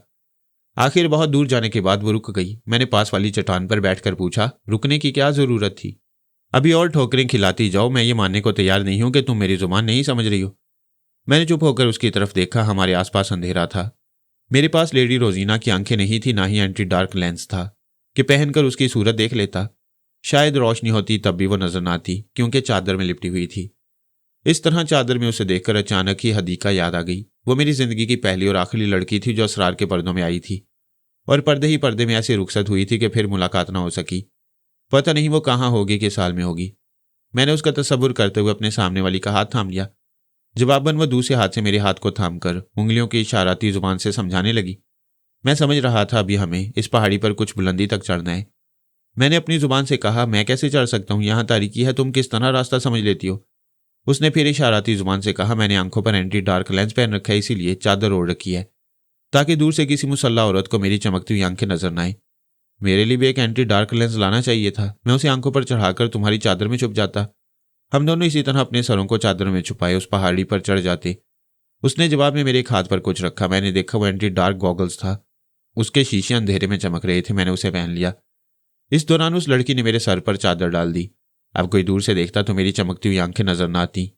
आखिर बहुत दूर जाने के बाद वो रुक गई। मैंने पास वाली चट्टान पर बैठकर पूछा, रुकने की क्या जरूरत थी? अभी और ठोकरें खिलाती जाओ, मैं ये मानने को तैयार नहीं हूं कि तुम मेरी जुबान नहीं समझ रही हो। मैंने चुप होकर उसकी तरफ देखा। हमारे आसपास अंधेरा था। मेरे पास लेडी रोजीना की आंखें नहीं थी, ना ही एंटी डार्क लेंस था कि पहनकर उसकी सूरत देख लेता। शायद रोशनी होती तब भी वो नजर ना आती, क्योंकि चादर में लिपटी हुई थी। इस तरह चादर में उसे देखकर अचानक ही हदीका याद आ गई। वो मेरी जिंदगी की पहली और आखिरी लड़की थी जो असरार के पर्दों में आई थी, और पर्दे ही पर्दे में ऐसी रुखसत हुई थी कि फिर मुलाकात ना हो सकी। पता नहीं वो कहाँ होगी, किस साल में होगी। मैंने उसका तसव्वुर करते हुए अपने सामने वाली का हाथ थाम लिया। जवाबन वो दूसरे हाथ से मेरे हाथ को थामकर उंगलियों की इशाराती जुबान से समझाने लगी। मैं समझ रहा था अभी हमें इस पहाड़ी पर कुछ बुलंदी तक चढ़ना है। मैंने अपनी जुबान से कहा, मैं कैसे चढ़ सकता हूँ, यहाँ तारीकी है, तुम किस तरह रास्ता समझ लेती हो? उसने फिर इशाराती जुबान से कहा, मैंने आंखों पर एंटी डार्क लेंस पहन रखा है, इसीलिए चादर ओढ़ रखी है ताकि दूर से किसी मुसल्ला औरत को मेरी चमकती हुई आंखें नजर न आए। मेरे लिए भी एक एंटी डार्क लेंस लाना चाहिए था। मैं उसे आंखों पर चढ़ाकर तुम्हारी चादर में छुप जाता। हम दोनों इसी तरह अपने सरों को चादर में छुपाए उस पहाड़ी पर चढ़ जाते। उसने जवाब में मेरे एक हाथ पर कुछ रखा। मैंने देखा वो एंटी डार्क गॉगल्स था। उसके शीशे अंधेरे में चमक रहे थे। मैंने उसे पहन लिया। इस दौरान उस लड़की ने मेरे सर पर चादर डाल दी। अब कोई दूर से देखता तो मेरी चमकती हुई आंखें नजर न आती।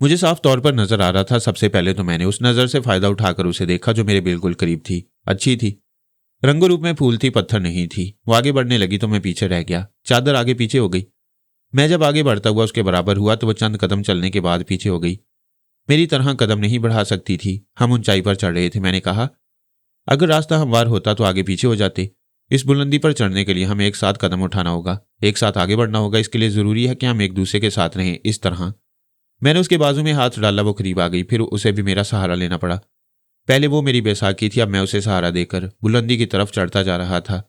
मुझे साफ तौर पर नजर आ रहा था। सबसे पहले तो मैंने उस नजर से फायदा उठाकर उसे देखा जो मेरे बिल्कुल करीब थी। अच्छी थी, रंगो रूप में फूल थी, पत्थर नहीं थी। वो आगे बढ़ने लगी तो मैं पीछे रह गया। चादर आगे पीछे हो गई। मैं जब आगे बढ़ता हुआ उसके बराबर हुआ तो वह चंद कदम चलने के बाद पीछे हो गई। मेरी तरह कदम नहीं बढ़ा सकती थी। हम ऊंचाई पर चढ़ रहे थे। मैंने कहा, अगर रास्ता हमवार होता तो आगे पीछे हो जाते। इस बुलंदी पर चढ़ने के लिए हमें एक साथ कदम उठाना होगा, एक साथ आगे बढ़ना होगा। इसके लिए जरूरी है कि हम एक दूसरे के साथ रहें। इस तरह मैंने उसके बाजू में हाथ डाला। वो करीब आ गई। फिर उसे भी मेरा सहारा लेना पड़ा। पहले वो मेरी बैसाखी थी, अब मैं उसे सहारा देकर बुलंदी की तरफ चढ़ता जा रहा था।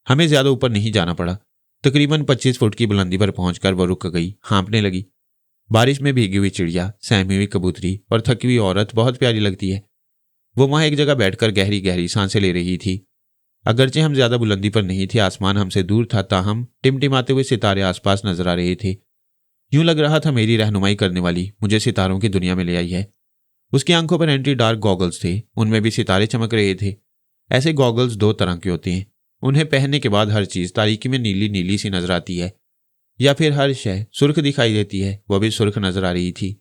हमें ज्यादा ऊपर नहीं जाना पड़ा। तकरीबन 25 फुट की बुलंदी पर पहुंचकर वो रुक गई, हाँफने लगी। बारिश में भीगी हुई चिड़िया, सहमी हुई कबूतरी और थकी हुई औरत बहुत प्यारी लगती है। वो वहां एक जगह बैठकर गहरी गहरी सांसें ले रही थी। अगरचे हम ज्यादा बुलंदी पर नहीं थे, आसमान हमसे दूर था, ताहम टिमटिमाते हुए सितारे आसपास नजर आ रहे थे। यूं लग रहा था मेरी रहनुमाई करने वाली मुझे सितारों की दुनिया में ले आई है। उसकी आंखों पर एंटी डार्क गॉगल्स थे, उनमें भी सितारे चमक रहे थे। ऐसे गॉगल्स दो तरह के होते हैं। उन्हें पहनने के बाद हर चीज तारीकी में नीली नीली सी नजर आती है, या फिर हर शय सुर्ख दिखाई देती है। वह भी सुर्ख नजर आ रही थी,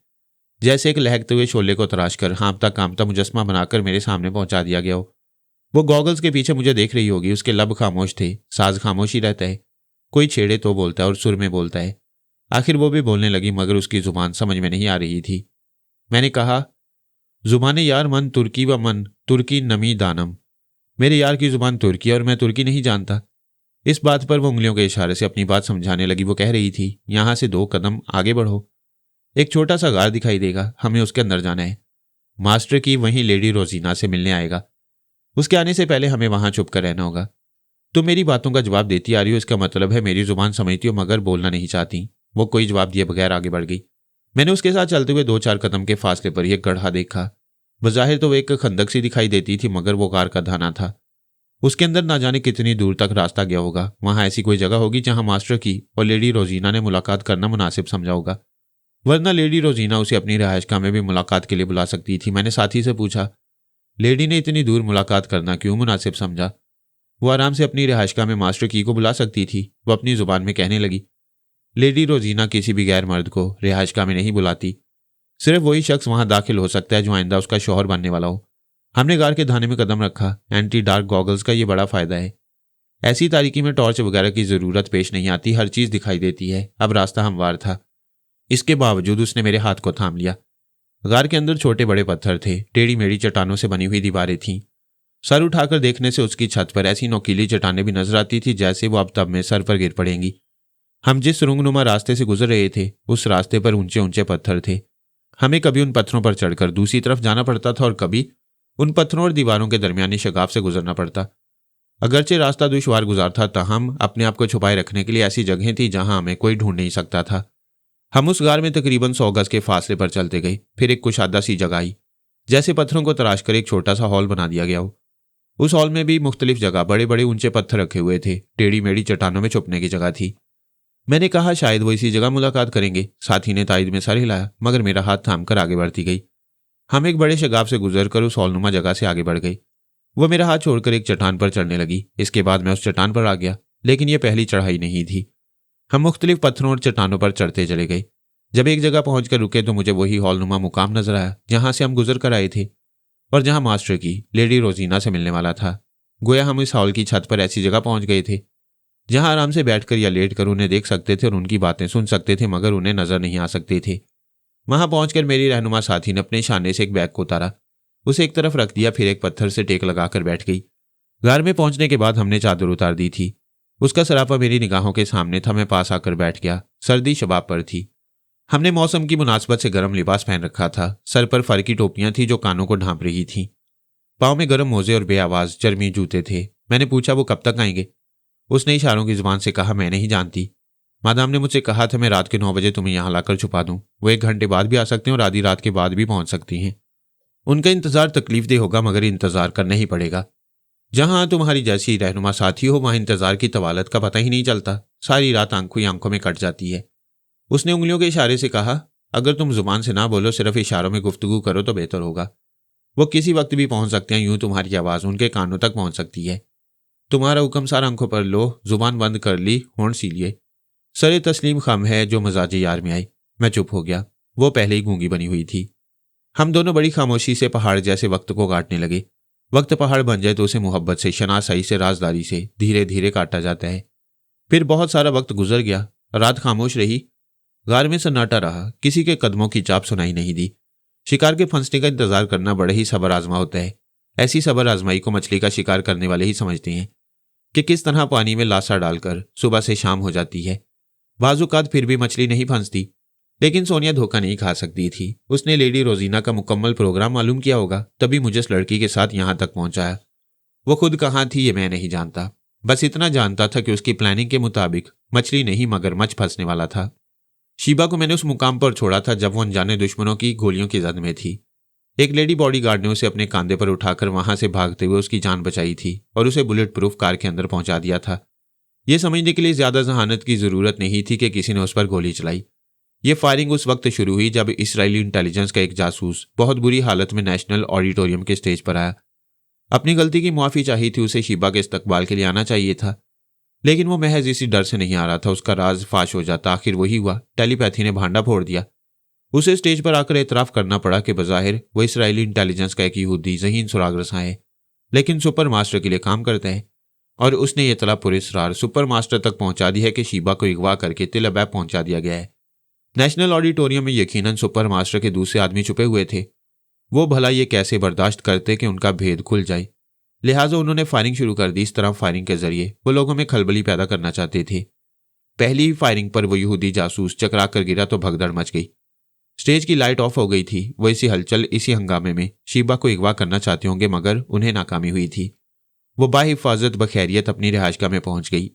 जैसे एक लहकते हुए शोले को तराशकर हाँपता कांपता मुजस्मा बनाकर मेरे सामने पहुंचा दिया गया हो। वो गॉगल्स के पीछे मुझे देख रही होगी। उसके लब खामोश थे। साज खामोश ही रहता है, कोई छेड़े तो बोलता है और सुर में बोलता है। आखिर वो भी बोलने लगी, मगर उसकी जुबान समझ में नहीं आ रही थी। मैंने कहा, जुबान यार मन तुर्की व मन तुर्की नमी दानम। मेरे यार की जुबान तुर्की और मैं तुर्की नहीं जानता। इस बात पर वो उंगलियों के इशारे से अपनी बात समझाने लगी। वो कह रही थी, यहां से 2 कदम आगे बढ़ो, एक छोटा सा गार दिखाई देगा, हमें उसके अंदर जाना है। मास्टर की वहीं लेडी रोजीना से मिलने आएगा। उसके आने से पहले हमें वहां छुप कर रहना होगा। तुम मेरी बातों का जवाब देती आ रही हो, इसका मतलब है मेरी जुबान समझती हो मगर बोलना नहीं चाहती। वो कोई जवाब दिए बगैर आगे बढ़ गई। मैंने उसके साथ चलते हुए 2-4 कदम के फासले पर एक गड्ढा देखा। बज़ाहिर तो वो एक खंदक सी दिखाई देती थी, मगर वो गार का धाना था। उसके अंदर ना जाने कितनी दूर तक रास्ता गया होगा। वहां ऐसी कोई जगह होगी जहां मास्टर की और लेडी रोजीना ने मुलाकात करना मुनासिब समझा होगा, वरना लेडी रोजीना उसे अपनी रिहाइशगाह में भी मुलाकात के लिए बुला सकती थी। मैंने साथी से पूछा, लेडी ने इतनी दूर मुलाकात करना क्यों मुनासिब समझा? वो आराम से अपनी रिहाइशगाह में मास्टर की को बुला सकती थी। वो अपनी जुबान में कहने लगी, लेडी रोजीना किसी भी गैर मर्द को रिहाइशगाह में नहीं बुलाती। सिर्फ वही शख्स वहां दाखिल हो सकता है जो आइंदा उसका शौहर बनने वाला हो। हमने गार के धाने में कदम रखा। एंटी डार्क गॉगल्स का ये बड़ा फायदा है, ऐसी तारीकी में टॉर्च वगैरह की जरूरत पेश नहीं आती, हर चीज दिखाई देती है। अब रास्ता हमवार था, इसके बावजूद उसने मेरे हाथ को थाम लिया। गार के अंदर छोटे बड़े पत्थर थे, टेढ़ी मेढ़ी चट्टानों से बनी हुई दीवारें थीं। सर उठाकर देखने से उसकी छत पर ऐसी नोकीली चट्टानें भी नजर आती थी जैसे वो अब तब में सर पर गिर पड़ेंगी। हम जिस सुरंगनुमा रास्ते से गुजर रहे थे उस रास्ते पर ऊंचे ऊंचे पत्थर थे। हमें कभी उन पत्थरों पर चढ़कर दूसरी तरफ जाना पड़ता था और कभी उन पत्थरों और दीवारों के दरमियानी शगाफ से गुजरना पड़ता। अगरचे रास्ता दुश्वार गुजार था, ताहम अपने आप को छुपाए रखने के लिए ऐसी जगहें थी जहां हमें कोई ढूंढ नहीं सकता था। हम उस गार में तकरीबन 100 गज के फासले पर चलते गए। फिर एक कुशादा सी जगह आई, जैसे पत्थरों को तराश कर एक छोटा सा हॉल बना दिया गया हो। उस हॉल में भी मुख्तलिफ जगह बड़े बड़े ऊंचे पत्थर रखे हुए थे, टेढ़ी मेढ़ी चट्टानों में छुपने की जगह थी। मैंने कहा शायद वो इसी जगह मुलाकात करेंगे। साथी ने तायद में सर हिलाया, मगर मेरा हाथ थामकर आगे बढ़ती गई। हम एक बड़े शगाफ से गुजरकर उस हॉलनुमा जगह से आगे बढ़ गए। वो मेरा हाथ छोड़कर एक चट्टान पर चढ़ने लगी। इसके बाद मैं उस चट्टान पर आ गया, लेकिन यह पहली चढ़ाई नहीं थी। हम मुख्तलिफ पत्थरों और चट्टानों पर चढ़ते चले गए। जब एक जगह पहुंचकर रुके तो मुझे वही हॉलनुमा मुकाम नजर आया जहां से हम गुजर कर आए थे और जहां मास्टर की लेडी रोजीना से मिलने वाला था। गोया हम इस हॉल की छत पर ऐसी जगह पहुंच गए थे जहां आराम से बैठकर या लेटकर उन्हें देख सकते थे और उनकी बातें सुन सकते थे, मगर उन्हें नजर नहीं आ सकते थे। वहां पहुंचकर मेरी रहनुमा साथी ने अपने शाने से एक बैग को उतारा, उसे एक तरफ रख दिया, फिर एक पत्थर से टेक लगाकर बैठ गई। घर में पहुंचने के बाद हमने चादर उतार दी थी। उसका सरापा मेरी निगाहों के सामने था। मैं पास आकर बैठ गया। सर्दी शबाब पर थी। हमने मौसम की मुनासबत से गर्म लिबास पहन रखा था। सर पर फर की टोपियां थी जो कानों को ढांप रही थीं। पाँव में गर्म मोजे और बेआवाज चरमी जूते थे। मैंने पूछा वो कब तक आएंगे। उसने इशारों की जुबान से कहा मैं नहीं जानती। मादाम ने मुझसे कहा था मैं रात के 9 बजे तुम्हें यहाँ लाकर छुपा दूं। वो 1 घंटे बाद भी आ सकते हैं और आधी रात के बाद भी पहुंच सकती हैं। उनका इंतजार तकलीफदेह होगा, मगर इंतजार करना ही पड़ेगा। जहां तुम्हारी जैसी रहनुमा साथी हो वहां इंतजार की तवालत का पता ही नहीं चलता, सारी रात आंखों ही आंखों में कट जाती है। उसने उंगलियों के इशारे से कहा अगर तुम जुबान से ना बोलो, सिर्फ इशारों में गुफ्तगू करो तो बेहतर होगा। वो किसी वक्त भी पहुंच सकते हैं, यूं तुम्हारी आवाज उनके कानों तक पहुंच सकती है। तुम्हारा हुक्म सार आंखों पर लो, जुबान बंद कर ली, होंठ सी लिए। सरे तस्लीम खम है जो मजाज यार में आई। मैं चुप हो गया। वो पहले ही गूंगी बनी हुई थी। हम दोनों बड़ी खामोशी से पहाड़ जैसे वक्त को काटने लगे। वक्त पहाड़ बन जाए तो उसे मोहब्बत से, शनासाई से, राजदारी से धीरे धीरे काटा जाता है। फिर बहुत सारा वक्त गुजर गया। रात खामोश रही। गार में सन्नाटा रहा। किसी के कदमों की चाप सुनाई नहीं दी। शिकार के फंसने का इंतजार करना बड़ा ही सबर आजमा होता है। ऐसी सबर आजमाई को मछली का शिकार करने वाले ही समझते हैं कि किस तरह पानी में लाशा डालकर सुबह से शाम हो जाती है। बाजुकात फिर भी मछली नहीं फंसती, लेकिन सोनिया धोखा नहीं खा सकती थी। उसने लेडी रोजीना का मुकम्मल प्रोग्राम मालूम किया होगा, तभी मुझे इस लड़की के साथ यहां तक पहुंचाया। वो खुद कहां थी ये मैं नहीं जानता, बस इतना जानता था कि उसकी प्लानिंग के मुताबिक मछली नहीं मगरमच्छ फंसने वाला था। शीबा को मैंने उस मुकाम पर छोड़ा था जब वो अनजाने दुश्मनों की गोलियों की जद में थी। एक लेडी बॉडीगार्ड ने उसे अपने कांधे पर उठाकर वहां से भागते हुए उसकी जान बचाई थी और उसे बुलेट प्रूफ कार के अंदर पहुंचा दिया था। यह समझने के लिए ज्यादा जहानत की जरूरत नहीं थी कि किसी ने उस पर गोली चलाई। यह फायरिंग उस वक्त शुरू हुई जब इसराइली इंटेलिजेंस का एक जासूस बहुत बुरी हालत में नेशनल ऑडिटोरियम के स्टेज पर आया। अपनी गलती की माफी चाहिए थी। उसे शीबा के इस्तकबाल के लिए आना चाहिए था, लेकिन वो महज इसी डर से नहीं आ रहा था उसका राज फाश हो जाता। आखिर वही हुआ। टेलीपैथी ने भांडा फोड़ दिया। उसे स्टेज पर आकर एतराफ करना पड़ा कि बज़ाहिर वो इसराइली इंटेलिजेंस का एक यहूदी ज़हीन सुराग रसा है, लेकिन सुपर मास्टर के लिए काम करता है। और उसने ये तलब पुरस्रार सुपर मास्टर तक पहुंचा दी है कि शीबा को अगवा करके तिल अबैब पहुंचा दिया गया है। नेशनल ऑडिटोरियम में यकीनन सुपर मास्टर के दूसरे आदमी छुपे हुए थे। वो भला ये कैसे बर्दाश्त करते कि उनका भेद खुल जाए। लिहाजा उन्होंने फायरिंग शुरू कर दी। इस तरह फायरिंग के जरिए वो लोगों में खलबली पैदा करना चाहते थे। पहली ही फायरिंग पर वो यहूदी जासूस चकरा कर गिरा तो भगदड़ मच गई। स्टेज की लाइट ऑफ हो गई थी। वो इसी हलचल, इसी हंगामे में शीबा को अगवा करना चाहते होंगे, मगर उन्हें नाकामी हुई थी। वो बाहिफाजत बखैरियत अपनी रिहाइशगाह में पहुंच गई।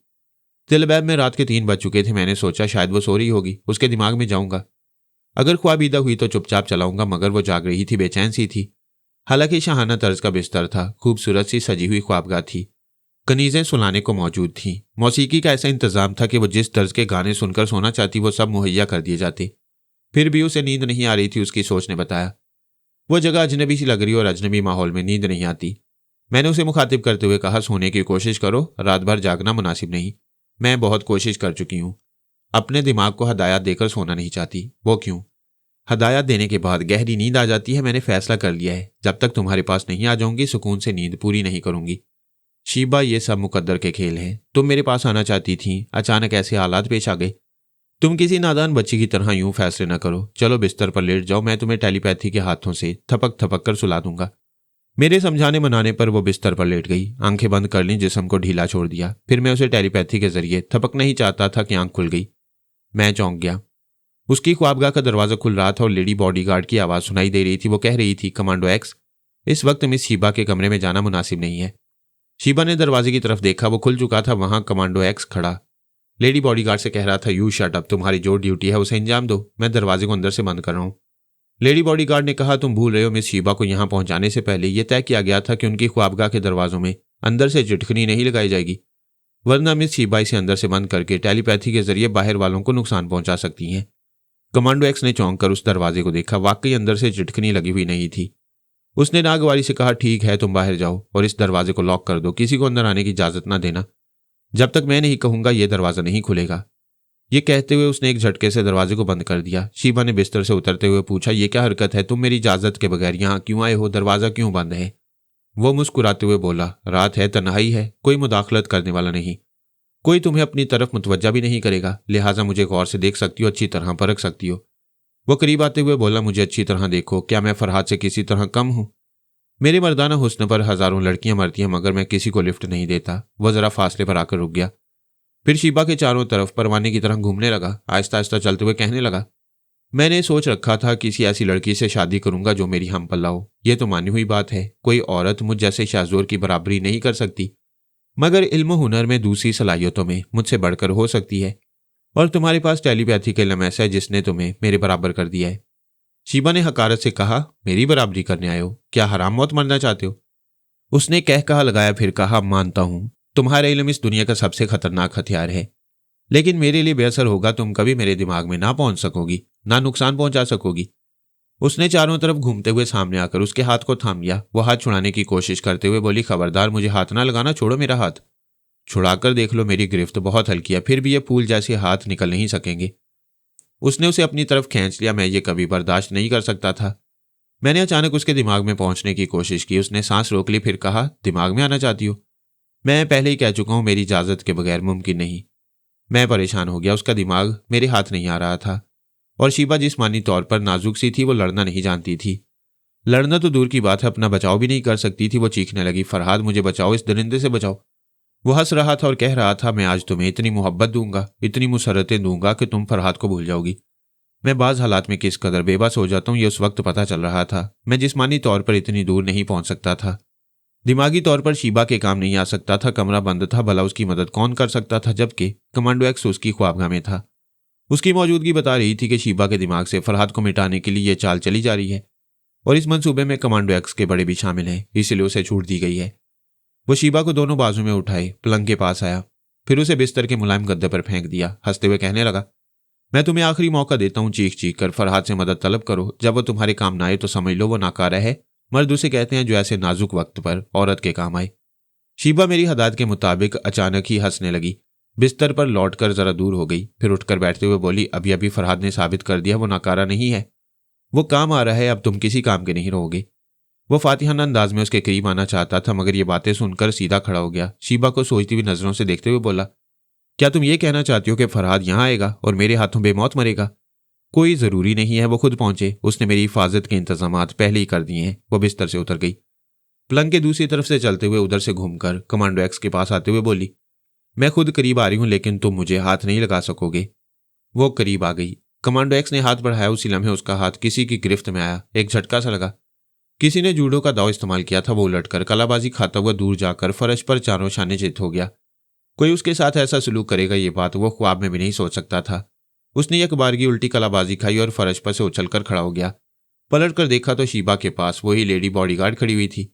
तिलबैब में रात के 3 बज चुके थे। मैंने सोचा शायद वो सो रही होगी, उसके दिमाग में जाऊंगा। अगर ख्वाबीदा हुई तो चुपचाप चलाऊंगा, मगर वो जाग रही थी, बेचैन सी थी। हालांकि शाहाना तर्ज का बिस्तर था, खूबसूरत सी सजी हुई ख्वाबगाह थी, कनीजें सुलाने को मौजूद थीं। मौसीकी का ऐसा इंतजाम था कि वो जिस तर्ज के गाने सुनकर सोना चाहती वो सब मुहैया कर दिए जाते। फिर भी उसे नींद नहीं आ रही थी, उसकी सोच ने बताया। वो जगह अजनबी सी लग रही और अजनबी माहौल में नींद नहीं आती। मैंने उसे मुखातिब करते हुए कहा सोने की कोशिश करो, रात भर जागना मुनासिब नहीं। मैं बहुत कोशिश कर चुकी हूं। अपने दिमाग को हदायत देकर सोना नहीं चाहती। वो क्यों? हदायत देने के बाद गहरी नींद आ जाती है। मैंने फैसला कर लिया है, जब तक तुम्हारे पास नहीं आ जाऊंगी सुकून से नींद पूरी नहीं करूंगी। शीबा, ये सब मुकद्दर के खेल हैं। तुम मेरे पास आना चाहती थी, अचानक ऐसे हालात पेश आ गए। तुम किसी नादान बच्ची की तरह यूं फैसले न करो। चलो बिस्तर पर लेट जाओ, मैं तुम्हें टेलीपैथी के हाथों से थपक थपक कर सुला दूंगा। मेरे समझाने मनाने पर वो बिस्तर पर लेट गई, आंखें बंद कर लीं, जिस्म को ढीला छोड़ दिया। फिर मैं उसे टेलीपैथी के जरिए थपकना ही चाहता था कि आंख खुल गई। मैं चौंक गया। उसकी ख्वाबगाह का दरवाजा खुल रहा था और लेडी बॉडीगार्ड की आवाज़ सुनाई दे रही थी। वो कह रही थी, कमांडो एक्स, इस वक्त मिस शीबा के कमरे में जाना मुनासिब नहीं है। शीबा ने दरवाजे की तरफ देखा। वो खुल चुका था। वहां कमांडो एक्स खड़ा लेडी बॉडीगार्ड से कह रहा था, यू शट अप, तुम्हारी जो ड्यूटी है उसे अंजाम दो, मैं दरवाजे को अंदर से बंद कर रहा हूं। लेडी बॉडीगार्ड ने कहा, तुम भूल रहे हो, मिस शीबा को यहां पहुंचाने से पहले यह तय किया गया था कि उनकी ख्वाबगाह के दरवाजों में अंदर से चिटकनी नहीं लगाई जाएगी, वरना मिस शीबा इसे अंदर से बंद करके टेलीपैथी के जरिए बाहर वालों को नुकसान पहुंचा सकती हैं। कमांडो एक्स ने चौंक कर उस दरवाजे को देखा। वाकई अंदर से चिटकनी लगी हुई नहीं थी। उसने नागवारी से कहा, ठीक है, तुम बाहर जाओ और इस दरवाजे को लॉक कर दो, किसी को अंदर आने की इजाजत ना देना। जब तक मैं नहीं कहूंगा यह दरवाजा नहीं खुलेगा। ये कहते हुए उसने एक झटके से दरवाजे को बंद कर दिया। शीबा ने बिस्तर से उतरते हुए पूछा, यह क्या हरकत है? तुम मेरी इजाजत के बगैर यहां क्यों आए हो? दरवाजा क्यों बंद है? वो मुस्कुराते हुए बोला, रात है, तन्हाई है, कोई मुदाखलत करने वाला नहीं, कोई तुम्हें अपनी तरफ मुतवज्जा भी नहीं करेगा, लिहाजा मुझे गौर से देख सकती हो, अच्छी तरह परख सकती हो। वो करीब आते हुए बोला, मुझे अच्छी तरह देखो, क्या मैं फरहाद से किसी तरह कम हूं? मेरे मर्दाना हुस्न पर हजारों लड़कियां मरती हैं, मगर मैं किसी को लिफ्ट नहीं देता। वह जरा फासले पर आकर रुक गया। फिर शीबा के चारों तरफ परवाने की तरह घूमने लगा। आहिस्ता आहिस्ता चलते हुए कहने लगा, मैंने सोच रखा था किसी ऐसी लड़की से शादी करूंगा जो मेरी हम पल्ला हो। यह तो मानी हुई बात है, कोई औरत मुझ जैसे शाहजोर की बराबरी नहीं कर सकती, मगर इल्म हुनर में दूसरी सलाहियतों में मुझसे बढ़कर हो सकती है। और तुम्हारे पास टेलीपैथी का इल्म ऐसा है जिसने तुम्हें मेरे बराबर कर दिया है। शीबा ने हकारत से कहा, मेरी बराबरी करने आए हो? क्या हराम मौत मरना चाहते हो? उसने कह कहा लगाया, फिर कहा, मानता हूं तुम्हारा इल्म इस दुनिया का सबसे खतरनाक हथियार है, लेकिन मेरे लिए बेअसर होगा। तुम कभी मेरे दिमाग में ना पहुंच सकोगी, ना नुकसान पहुंचा सकोगी। उसने चारों तरफ घूमते हुए सामने आकर उसके हाथ को थाम लिया। वो हाथ छुड़ाने की कोशिश करते हुए बोली, खबरदार, मुझे हाथ ना लगाना, छोड़ो मेरा हाथ। छुड़ाकर देख लो, मेरी गिरफ्त बहुत हल्की है, फिर भी ये फूल जैसे हाथ निकल नहीं सकेंगे। उसने उसे अपनी तरफ खींच लिया। मैं ये कभी बर्दाश्त नहीं कर सकता था। मैंने अचानक उसके दिमाग में पहुंचने की कोशिश की। उसने सांस रोक ली, फिर कहा, दिमाग में आना चाहती हो? मैं पहले ही कह चुका हूं, मेरी इजाजत के बगैर मुमकिन नहीं। मैं परेशान हो गया। उसका दिमाग मेरे हाथ नहीं आ रहा था, और शीबा जिस्मानी तौर पर नाजुक सी थी, वो लड़ना नहीं जानती थी। लड़ना तो दूर की बात है, अपना बचाव भी नहीं कर सकती थी। वो चीखने लगी, फरहाद, मुझे बचाओ, इस दरिंदे से बचाओ। वो हंस रहा था और कह रहा था, मैं आज तुम्हें इतनी मोहब्बत दूंगा, इतनी मुसरतें दूंगा कि तुम फरहाद को भूल जाओगी। मैं बाज हालात में किस कदर बेबस हो जाता हूं, ये उस वक्त पता चल रहा था। मैं जिस्मानी तौर पर इतनी दूर नहीं पहुंच सकता था, दिमागी तौर पर शीबा के काम नहीं आ सकता था। कमरा बंद था, भला उसकी मदद कौन कर सकता था, जबकि कमांडो एक्स उसकी ख्वाबगाह में था। उसकी मौजूदगी बता रही थी कि शीबा के दिमाग से फरहाद को मिटाने के लिए यह चाल चली जा रही है, और इस मंसूबे में कमांडो एक्स के बड़े भी शामिल हैं, इसलिए उसे छूट दी गई है। वो शीबा को दोनों बाजू में उठाए पलंग के पास आया, फिर उसे बिस्तर के मुलायम गद्दे पर फेंक दिया। हंसते हुए कहने लगा, मैं तुम्हें आखिरी मौका देता हूं, चीख चीख कर फरहाद से मदद तलब करो। जब वो तुम्हारे काम ना आए तो समझ लो वो नाकारा है। मर्द उसे कहते हैं जो ऐसे नाजुक वक्त पर औरत के काम आए। शीबा मेरी हदायत के मुताबिक अचानक ही हंसने लगी, बिस्तर पर लौटकर जरा दूर हो गई, फिर उठकर बैठते हुए बोली, अभी अभी फरहाद ने साबित कर दिया वो नाकारा नहीं है, वो काम आ रहा है, अब तुम किसी काम के नहीं रहोगे। वो फातिहाना अंदाज में उसके करीब आना चाहता था, मगर ये बातें सुनकर सीधा खड़ा हो गया। शीबा को सोचती हुई नजरों से देखते हुए बोला, क्या तुम ये कहना चाहती हो कि फरहाद यहां आएगा और मेरे हाथों बेमौत मरेगा? कोई जरूरी नहीं है वो खुद पहुंचे, उसने मेरी हिफाजत के इंतजामात पहले ही कर दिए हैं। वो बिस्तर से उतर गई। पलंग के दूसरी तरफ से चलते हुए उधर से घूमकर कमांडो एक्स के पास आते हुए बोली, मैं खुद करीब आ रही हूं, लेकिन तुम मुझे हाथ नहीं लगा सकोगे। वो करीब आ गई। कमांडो एक्स ने हाथ बढ़ाया। उसी लम्हे उसका हाथ किसी की गिरफ्त में आया। एक झटका सा लगा। किसी ने जूडो का दाव इस्तेमाल किया था। वो उलटकर कलाबाजी खाता हुआ दूर जाकर फर्श पर चारों शाने चित हो गया। कोई उसके साथ ऐसा सलूक करेगा ये बात वो ख्वाब में भी नहीं सोच सकता था। उसने एक बारगी उल्टी कलाबाजी खाई और फर्श पर से उछलकर खड़ा हो गया। पलट कर देखा तो शीबा के पास वही लेडी बॉडीगार्ड खड़ी हुई थी।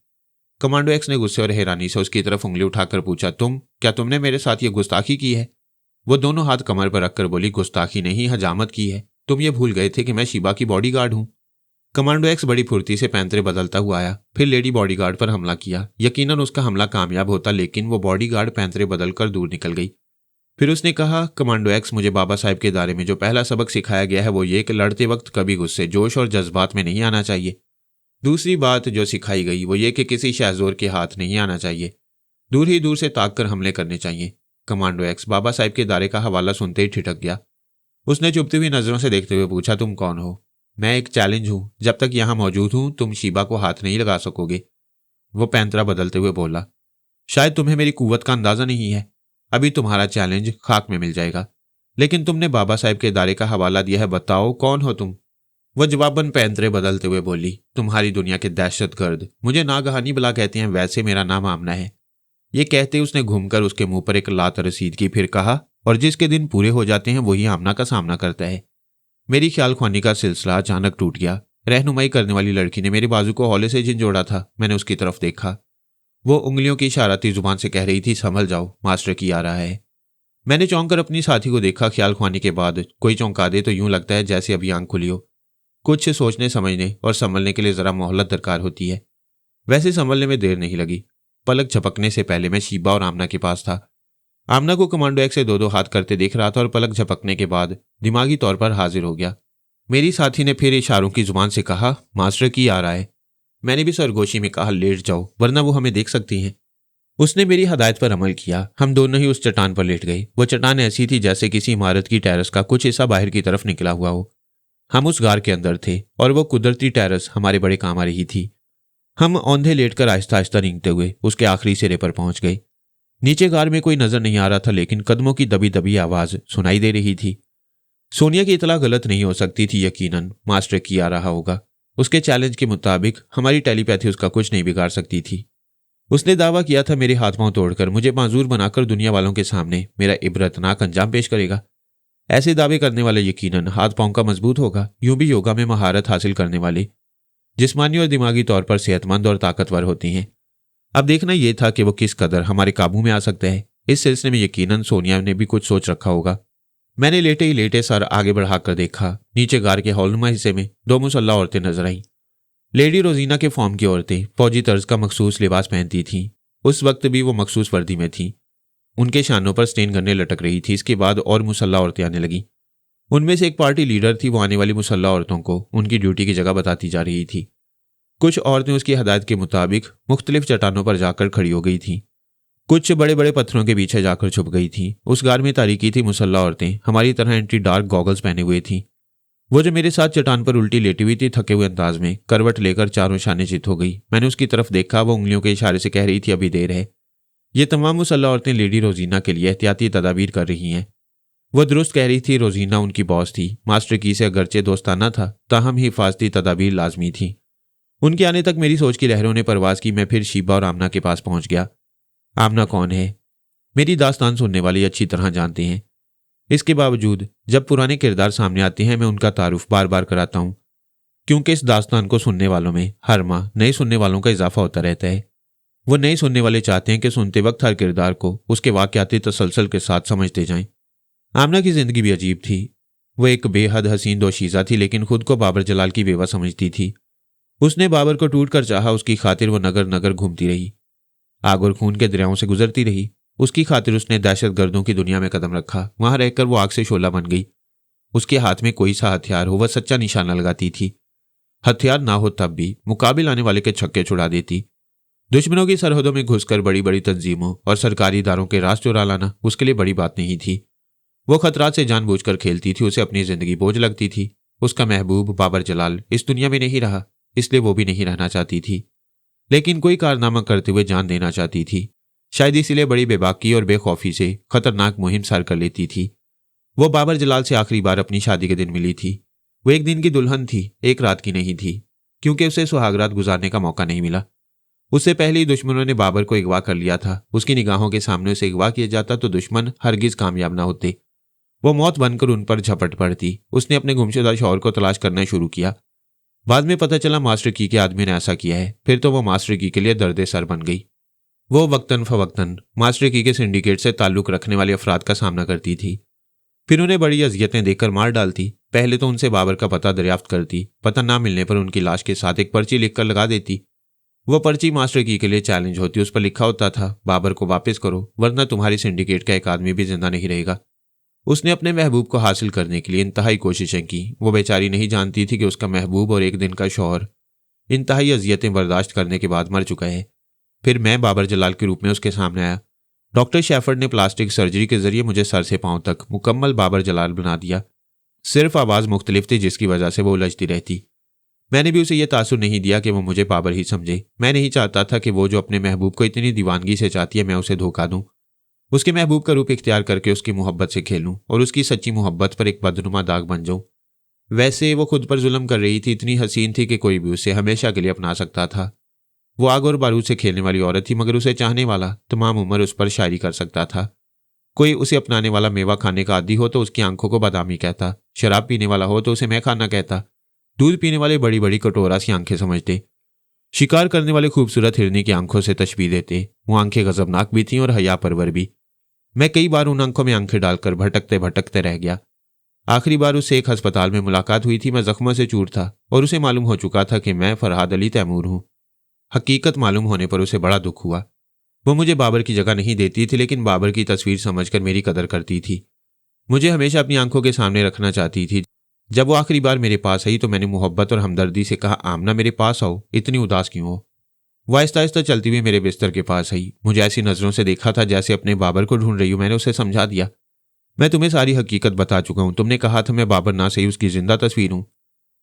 कमांडो एक्स ने गुस्से और हैरानी से उसकी तरफ उंगली उठाकर पूछा, क्या तुमने मेरे साथ ये गुस्ताखी की है? वो दोनों हाथ कमर पर रखकर बोली, गुस्ताखी नहीं, हजामत की है। तुम ये भूल गए थे कि मैं शीबा की बॉडीगार्ड हूं। कमांडो एक्स बड़ी फुर्ती से पैंतरे बदलता हुआ आया, फिर लेडी बॉडीगार्ड पर हमला किया। यकीनन उसका हमला कामयाब होता, लेकिन वो बॉडीगार्ड पैंतरे बदलकर दूर निकल गई। फिर उसने कहा, कमांडो एक्स, मुझे बाबा साहब के दायरे में जो पहला सबक सिखाया गया है वो ये कि लड़ते वक्त कभी गुस्से, जोश और जज्बात में नहीं आना चाहिए। दूसरी बात जो सिखाई गई वो ये कि किसी शहजोर के हाथ नहीं आना चाहिए। दूर ही दूर से ताक कर हमले करने चाहिए। कमांडो एक्स बाबा साहब के इदारे का हवाला सुनते ही ठिठक गया। उसने चुभती हुई नजरों से देखते हुए पूछा, तुम कौन हो? मैं एक चैलेंज हूं, जब तक यहां मौजूद हूं तुम शीबा को हाथ नहीं लगा सकोगे। वो पैंतरा बदलते हुए बोला, शायद तुम्हें मेरी कुव्वत का अंदाजा नहीं है। अभी तुम्हारा चैलेंज खाक में मिल जाएगा। लेकिन तुमने बाबा साहब के इदारे का हवाला दिया है, बताओ कौन हो तुम? वह जवाबन पैंतरे बदलते हुए बोली, तुम्हारी दुनिया के दहशतगर्द। मुझे नागहानी बुला कहते हैं, वैसे मेरा नाम आमना है। ये कहते उसने घूमकर उसके मुंह पर एक लात रसीद की, फिर कहा, और जिसके दिन पूरे हो जाते हैं वही आमना का सामना करता है। मेरी ख्याल ख्वानी का सिलसिला अचानक टूट गया। रहनुमाई करने वाली लड़की ने मेरे बाजू को हौले से झिंझोड़ा था। मैंने उसकी तरफ देखा। वो उंगलियों की इशाराती जुबान से कह रही थी, संभल जाओ, मास्टर की आ रहा है। मैंने चौंक कर अपनी साथी को देखा। ख्याल ख्वानी के बाद कोई चौंका दे तो यूं लगता है जैसे अभी आंख खुली हो। कुछ सोचने समझने और संभलने के लिए जरा मोहलत दरकार होती है। वैसे संभलने में देर नहीं लगी। पलक झपकने से पहले मैं शीबा और आमना के पास था। आमना को कमांडो एक्स से दो दो हाथ करते देख रहा था और पलक झपकने के बाद दिमागी तौर पर हाजिर हो गया। मेरी साथी ने फिर इशारों की जुबान से कहा, मास्टर की आ रहा है। मैंने भी सरगोशी में कहा, लेट जाओ वरना वो हमें देख सकती हैं। उसने मेरी हदायत पर अमल किया। हम दोनों ही उस चट्टान पर लेट गए। वो चट्टान ऐसी थी जैसे किसी इमारत की टेरेस का कुछ हिस्सा बाहर की तरफ निकला हुआ हो। हम उस गार के अंदर थे और वो कुदरती टेरेस हमारे बड़े काम आ रही थी। हम औंधे लेटकर आहिस्ता आहिस्ता रेंगते हुए उसके आखिरी सिरे पर पहुंच गए। नीचे गार में कोई नजर नहीं आ रहा था, लेकिन कदमों की दबी दबी आवाज सुनाई दे रही थी। सोनिया की इतला गलत नहीं हो सकती थी। यकीनन मास्टर की आ रहा होगा। उसके चैलेंज के मुताबिक हमारी टेलीपैथी उसका कुछ नहीं बिगाड़ सकती थी। उसने दावा किया था मेरे हाथ पांव तोड़कर मुझे माजूर बनाकर दुनिया वालों के सामने मेरा इबरतनाक अंजाम पेश करेगा। ऐसे दावे करने वाले यकीनन हाथ पांव का मजबूत होगा। यूं भी योगा में महारत हासिल करने वाले जिस्मानी और दिमागी तौर पर सेहतमंद और ताकतवर होती हैं। अब देखना यह था कि वो किस कदर हमारे काबू में आ सकते हैं। इस सिलसिले में यकीनन सोनिया ने भी कुछ सोच रखा होगा। मैंने लेटे ही लेटे सर आगे बढ़ाकर देखा। नीचे गार के हॉलनुमा हिस्से में दो मुसल्ला औरतें नजर आईं। लेडी रोजीना के फॉर्म की औरतें फौजी तर्ज का मखसूस लिबास पहनती थीं। उस वक्त भी वो मखसूस वर्दी में थीं। उनके शानों पर स्टेन गन्ने लटक रही थी। इसके बाद और मुसल्ला औरतें आने लगी। उनमें से एक पार्टी लीडर थी। वो आने वाली मुसल्ला औरतों को उनकी ड्यूटी की जगह बताती जा रही थी। कुछ औरतें उसकी हदायत के मुताबिक मुख्तलिफ चट्टानों पर जाकर खड़ी हो गई थीं। कुछ बड़े बड़े पत्थरों के पीछे जाकर छुप गई थीं। उस गार में तारीकी थी। मुसल्ला औरतें हमारी तरह एंटी डार्क गॉगल्स पहने हुए थीं। वो जो मेरे साथ चट्टान पर उल्टी लेटी हुई थी, थके हुए अंदाज में करवट लेकर चारों शाने चित हो गई। मैंने उसकी तरफ देखा। वो उंगलियों के इशारे से कह रही थी, अभी देर है। ये तमाम मुसल्ला औरतें लेडी रोजीना के लिए एहतियाती तदाबीर कर रही हैं। वो दुरुस्त कह रही थी। रोजीना उनकी बॉस थी। मास्टर की से अगरचे दोस्ताना था, ताहम हिफाजती तदाबीर लाजमी थी। उनके आने तक मेरी सोच की लहरों ने परवाज की। मैं फिर शीबा और आमना के पास पहुंच गया। आमना कौन है, मेरी दास्तान सुनने वाले अच्छी तरह जानते हैं। इसके बावजूद जब पुराने किरदार सामने आते हैं मैं उनका तारुफ बार बार कराता हूं, क्योंकि इस दास्तान को सुनने वालों में हर माह नए सुनने वालों का इजाफा होता रहता है। वो नए सुनने वाले चाहते हैं कि सुनते वक्त हर किरदार को उसके वाकयाती तसलसल के साथ समझते जाएं। आमना की जिंदगी भी अजीब थी। वो एक बेहद हसीन दोशीज़ा थी, लेकिन खुद को बाबर जलाल की बेवा समझती थी। उसने बाबर को टूट कर चाहा। उसकी खातिर वो नगर नगर घूमती रही, आग और खून के दरियाओं से गुजरती रही। उसकी खातिर उसने दहशत गर्दों की दुनिया में कदम रखा। वहां रहकर वो आग से शोला बन गई। उसके हाथ में कोई सा हथियार हो वह सच्चा निशाना लगाती थी। हथियार ना हो तब भी मुकाबिल आने वाले के छक्के छुड़ा देती। दुश्मनों की सरहदों में घुसकर बड़ी बड़ी तंजीमों और सरकारी इदारों के राज चुरा लाना उसके लिए बड़ी बात नहीं थी। वो खतरात से जानबूझकर खेलती थी। उसे अपनी जिंदगी बोझ लगती थी। उसका महबूब बाबर जलाल इस दुनिया में नहीं रहा, इसलिए वो भी नहीं रहना चाहती थी, लेकिन कोई कारनामा करते हुए जान देना चाहती थी। शायद इसीलिए बड़ी बेबाकी और बेखौफी से खतरनाक मुहिम सर कर लेती थी। वो बाबर जलाल से आखिरी बार अपनी शादी के दिन मिली थी। वो एक दिन की दुल्हन थी, एक रात की नहीं थी, क्योंकि उसे सुहागरात गुजारने का मौका नहीं मिला। उससे पहले ही दुश्मनों ने बाबर को अगवा कर लिया था। उसकी निगाहों के सामने उसे अगवा किया जाता तो दुश्मन हरगिज कामयाब ना होते। वो मौत बनकर उन पर झपट पड़ती। उसने अपने गुमशुदा शौहर को तलाश करना शुरू किया। बाद में पता चला मास्टर की के आदमी ने ऐसा किया है। फिर तो वो मास्टर की के लिए दर्द सर बन गई। वो वक्तन फवक्तन मास्टर की के सिंडिकेट से ताल्लुक रखने वाले अफराद का सामना करती थी। फिर उन्हें बड़ी अजियतें देकर मार डालती। पहले तो उनसे बाबर का पता दरियाफ्त करती। पता ना मिलने पर उनकी लाश के साथ एक पर्ची लिखकर लगा देती। वो पर्ची मास्टर की के लिए चैलेंज होती। उस पर लिखा होता था, बाबर को वापस करो वरना तुम्हारी सिंडिकेट का एक आदमी भी जिंदा नहीं रहेगा। उसने अपने महबूब को हासिल करने के लिए इंतहाई कोशिशें की। वो बेचारी नहीं जानती थी कि उसका महबूब और एक दिन का शौहर इंतहाई अजियतें बर्दाश्त करने के बाद मर चुका है। फिर मैं बाबर जलाल के रूप में उसके सामने आया। डॉक्टर शेफर्ड ने प्लास्टिक सर्जरी के जरिए मुझे सर से पांव तक मुकम्मल बाबर जलाल बना दिया। सिर्फ आवाज़ मुख्तलिफ थी, जिसकी वजह से वो उलझती रहती। मैंने भी उसे यह तासुर नहीं दिया कि वो मुझे बाबर ही समझे। मैं नहीं चाहता था कि वो जो अपने महबूब को इतनी दीवानगी से चाहती है, मैं उसे धोखा दूं। उसके महबूब का रूप इख्तियार करके उसकी मोहब्बत से खेलूं और उसकी सच्ची मोहब्बत पर एक बदनुमा दाग बन जाऊं। वैसे वो खुद पर जुल्म कर रही थी, इतनी हसीन थी कि कोई भी उसे हमेशा के लिए अपना सकता था। वो आग और बारूद से खेलने वाली औरत थी, मगर उसे चाहने वाला तमाम उम्र उस पर शायरी कर सकता था। कोई उसे अपनाने वाला मेवा खाने का आदी हो तो उसकी आंखों को बादामी कहता, शराब पीने वाला हो तो उसे मैं खाना कहता, दूध पीने वाले बड़ी बड़ी कटोरा सी आंखें समझते, शिकार करने वाले खूबसूरत हिरनी की आंखों से तशबीह देते। वो आंखें गजबनाक भी थीं और हया परवर भी। मैं कई बार उन आंखों में आंखें डालकर भटकते भटकते रह गया। आखिरी बार उससे एक अस्पताल में मुलाकात हुई थी। मैं जख्मों से चूर था और उसे मालूम हो चुका था कि मैं फरहाद अली तैमूर हूं। हकीकत मालूम होने पर उसे बड़ा दुख हुआ। वो मुझे बाबर की जगह नहीं देती थी, लेकिन बाबर की तस्वीर समझकर मेरी कदर करती थी। मुझे हमेशा अपनी आंखों के सामने रखना चाहती थी। जब वो आखिरी बार मेरे पास आई तो मैंने मोहब्बत और हमदर्दी से कहा, आमना मेरे पास आओ, इतनी उदास क्यों हो। वो आहिस्ता आहिस्ता चलती हुई मेरे बिस्तर के पास आई। मुझे ऐसी नजरों से देखा था जैसे अपने बाबर को ढूंढ रही हूं। मैंने उसे समझा दिया, मैं तुम्हें सारी हकीकत बता चुका हूं। तुमने कहा था मैं बाबर ना सही उसकी जिंदा तस्वीर हूं।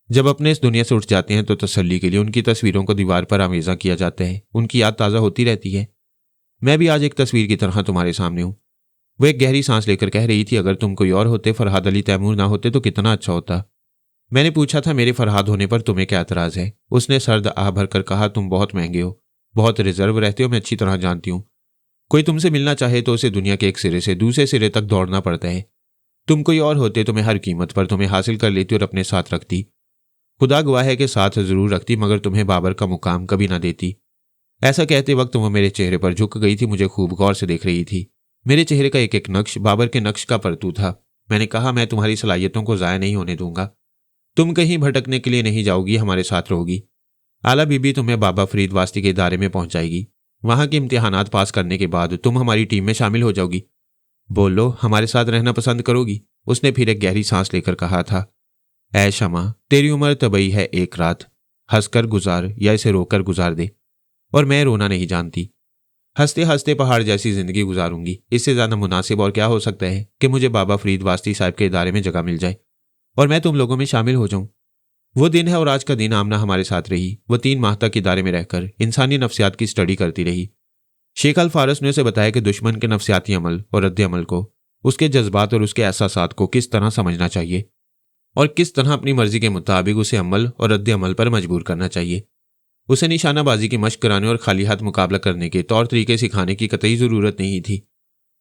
जब अपने इस दुनिया से उठ जाते हैं तो तसल्ली के लिए उनकी तस्वीरों को दीवार पर आवेजा किया जाता है। उनकी याद ताज़ा होती रहती है। मैं भी आज एक तस्वीर की तरह तुम्हारे सामने हूं। वो एक गहरी सांस लेकर कह रही थी, अगर तुम कोई और होते, फरहाद अली तैमूर ना होते तो कितना अच्छा होता। मैंने पूछा था, मेरे फरहाद होने पर तुम्हें क्या एतराज है। उसने सर्द आह भरकर कहा, तुम बहुत महंगे हो, बहुत रिजर्व रहते हो, मैं अच्छी तरह जानती हूँ। कोई तुमसे मिलना चाहे तो उसे दुनिया के एक सिरे से दूसरे सिरे तक दौड़ना पड़ता है। तुम कोई और होते तो मैं हर कीमत पर तुम्हें हासिल कर लेती और अपने साथ रखती। खुदा गवाह है कि साथ जरूर रखती, मगर तुम्हें बाबर का मुकाम कभी ना देती। ऐसा कहते वक्त वो मेरे चेहरे पर झुक गई थी, मुझे खूब गौर से देख रही थी। मेरे चेहरे का एक एक नक्श बाबर के नक्श का परतू था। मैंने कहा, मैं तुम्हारी सलाहियतों को ज़ाया नहीं होने दूंगा। तुम कहीं भटकने के लिए नहीं जाओगी, हमारे साथ रहोगी। आला बीबी तुम्हें बाबा फरीद वास्ती के इदारे में पहुंचाएगी। वहां के इम्तिहानात पास करने के बाद तुम हमारी टीम में शामिल हो जाओगी। बोलो, हमारे साथ रहना पसंद करोगी। उसने फिर एक गहरी सांस लेकर कहा था, ऐ शमा, तेरी उम्र तबई है एक रात, हंसकर गुजार या इसे रोकर गुजार दे। और मैं रोना नहीं जानती। हंसते हंसते पहाड़ जैसी जिंदगी गुजारूंगी। इससे ज्यादा मुनासिब और क्या हो सकता है कि मुझे बाबा फरीद वास्ती साहब के इदारे में जगह मिल जाए और मैं तुम लोगों में शामिल हो जाऊं। वो दिन है और आज का दिन आमना हमारे साथ रही। वो 3 माह तक इदारे में रहकर इंसानी नफ्सियात की स्टडी करती रही। शेख अल फारस ने उसे बताया कि दुश्मन के नफ्सियाती अमल और रद्द अमल को, उसके जज्बात और उसके एहसासात को किस तरह समझना चाहिए और किस तरह अपनी मर्जी के मुताबिक उसे अमल और रद्द अमल पर मजबूर करना चाहिए। उसे निशानाबाजी की मशक कराने और खाली हाथ मुकाबला करने के तौर तरीके सिखाने की कतई जरूरत नहीं थी।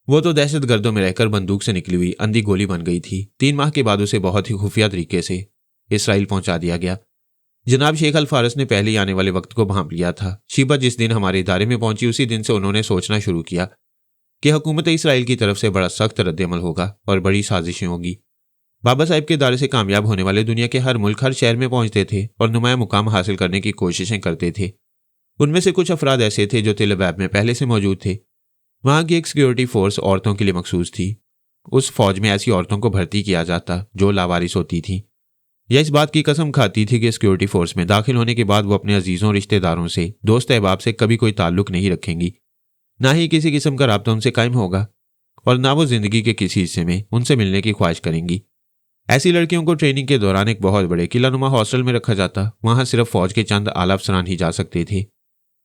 वो तो दहशत गर्दों में रहकर बंदूक से निकली हुई अंधी गोली बन गई थी। 3 माह के बाद उसे बहुत ही खुफिया तरीके से इसराइल पहुंचा दिया गया। जनाब शेख अल फारस ने पहले ही आने वाले वक्त को भांप लिया था। शीबा जिस दिन हमारे इदारे में पहुंची, उसी दिन से उन्होंने सोचना शुरू किया कि हुकूमत इसराइल की तरफ से बड़ा सख्त रद्द-ए-अमल होगा और बड़ी साजिशें होगी। बाबा साहब के इदारे से कामयाब होने वाले दुनिया के हर मुल्क, हर शहर में पहुंचते थे और नुमाया मुकाम हासिल करने की कोशिशें करते थे। उनमें से कुछ अफराद ऐसे थे जो तिल अबैब में पहले से मौजूद थे। वहां की एक सिक्योरिटी फोर्स औरतों के लिए मखसूस थी। उस फौज में ऐसी औरतों को भर्ती किया जाता जो लावारिस होती थीं या इस बात की कसम खाती थी कि सिक्योरिटी फोर्स में दाखिल होने के बाद वो अपने अजीजों रिश्तेदारों से, दोस्त अहबाब से कभी कोई ताल्लुक नहीं रखेंगी, ना ही किसी किस्म का राब्ता उनसे कायम होगा और ना वो जिंदगी के किसी हिस्से में उनसे मिलने की ख्वाहिश करेंगी। ऐसी लड़कियों को ट्रेनिंग के दौरान एक बहुत बड़े किलानुमा हॉस्टल में रखा जाता। वहां सिर्फ फौज के चंद आला अफसरान ही जा सकते थे।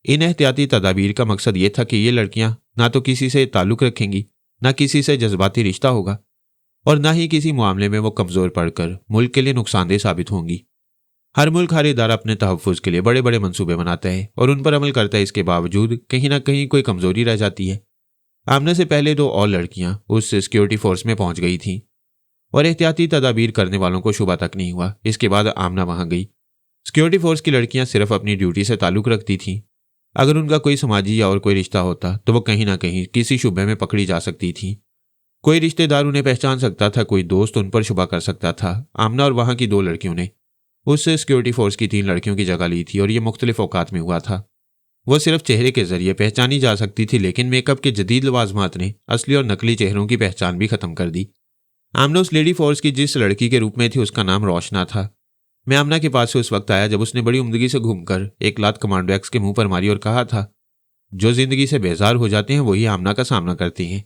इन एहतियाती तदाबीर का मकसद ये था कि ये लड़कियां ना तो किसी से ताल्लुक रखेंगी, ना किसी से जज्बाती रिश्ता होगा और ना ही किसी मामले में वो कमजोर पड़कर मुल्क के लिए नुकसानदेह साबित होंगी। हर मुल्क, हर इदारा अपने तहफ़्फ़ुज़ के लिए बड़े बड़े मंसूबे बनाता है और उन पर अमल करता है। इसके बावजूद कहीं ना कहीं कोई कमजोरी रह जाती है। आमने से पहले 2 और लड़कियां उस सिक्योरिटी फोर्स में पहुंच गई थीं और एहतियाती तदाबीर करने वालों को शुबा तक नहीं हुआ। इसके बाद आमना वहां गई। सिक्योरिटी फोर्स की लड़कियां सिर्फ अपनी ड्यूटी से ताल्लुक रखती थीं। अगर उनका कोई समाजी या और कोई रिश्ता होता तो वो कहीं ना कहीं किसी शुबे में पकड़ी जा सकती थीं। कोई रिश्तेदार उन्हें पहचान सकता था, कोई दोस्त उन पर शुबा कर सकता था। आमना और वहां की 2 लड़कियों ने उस सिक्योरिटी फोर्स की 3 लड़कियों की जगह ली थी और ये मुख्तलिफ औकात में हुआ था। वो सिर्फ चेहरे के जरिए पहचानी जा सकती थी, लेकिन मेकअप के जदीद लवाजमात ने असली और नकली चेहरों की पहचान भी खत्म कर दी। आमना उस लेडी फोर्स की जिस लड़की के रूप में थी उसका नाम रोशना था। मैं आमना के पास से उस वक्त आया जब उसने बड़ी उम्दगी से घूमकर एक लात कमांडो एक्स के मुंह पर मारी और कहा था, जो जिंदगी से बेजार हो जाते हैं वही आमना का सामना करते हैं।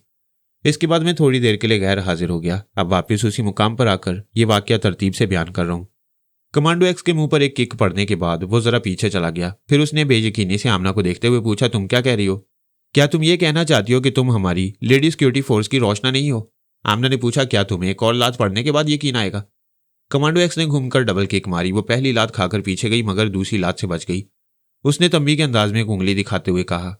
इसके बाद मैं थोड़ी देर के लिए गैर हाजिर हो गया। अब वापस उसी मुकाम पर आकर ये वाकया तरतीब से बयान कर रहा हूँ। कमांडो एक्स के मुंह पर एक किक पड़ने के बाद वो जरा पीछे चला गया। फिर उसने बेयकीनी से आमना को देखते हुए पूछा, तुम क्या कह रही हो? क्या तुम ये कहना चाहती हो कि तुम हमारी लेडी सिक्योरिटी फोर्स की रोशना नहीं हो? आमना ने पूछा, क्या तुम्हें एक और लात पड़ने के बाद यकीन आएगा? कमांडो एक्स ने घूमकर डबल किक मारी। वो पहली लात खाकर पीछे गई मगर दूसरी लात से बच गई। उसने तंबी के अंदाज में एक उंगली दिखाते हुए कहा,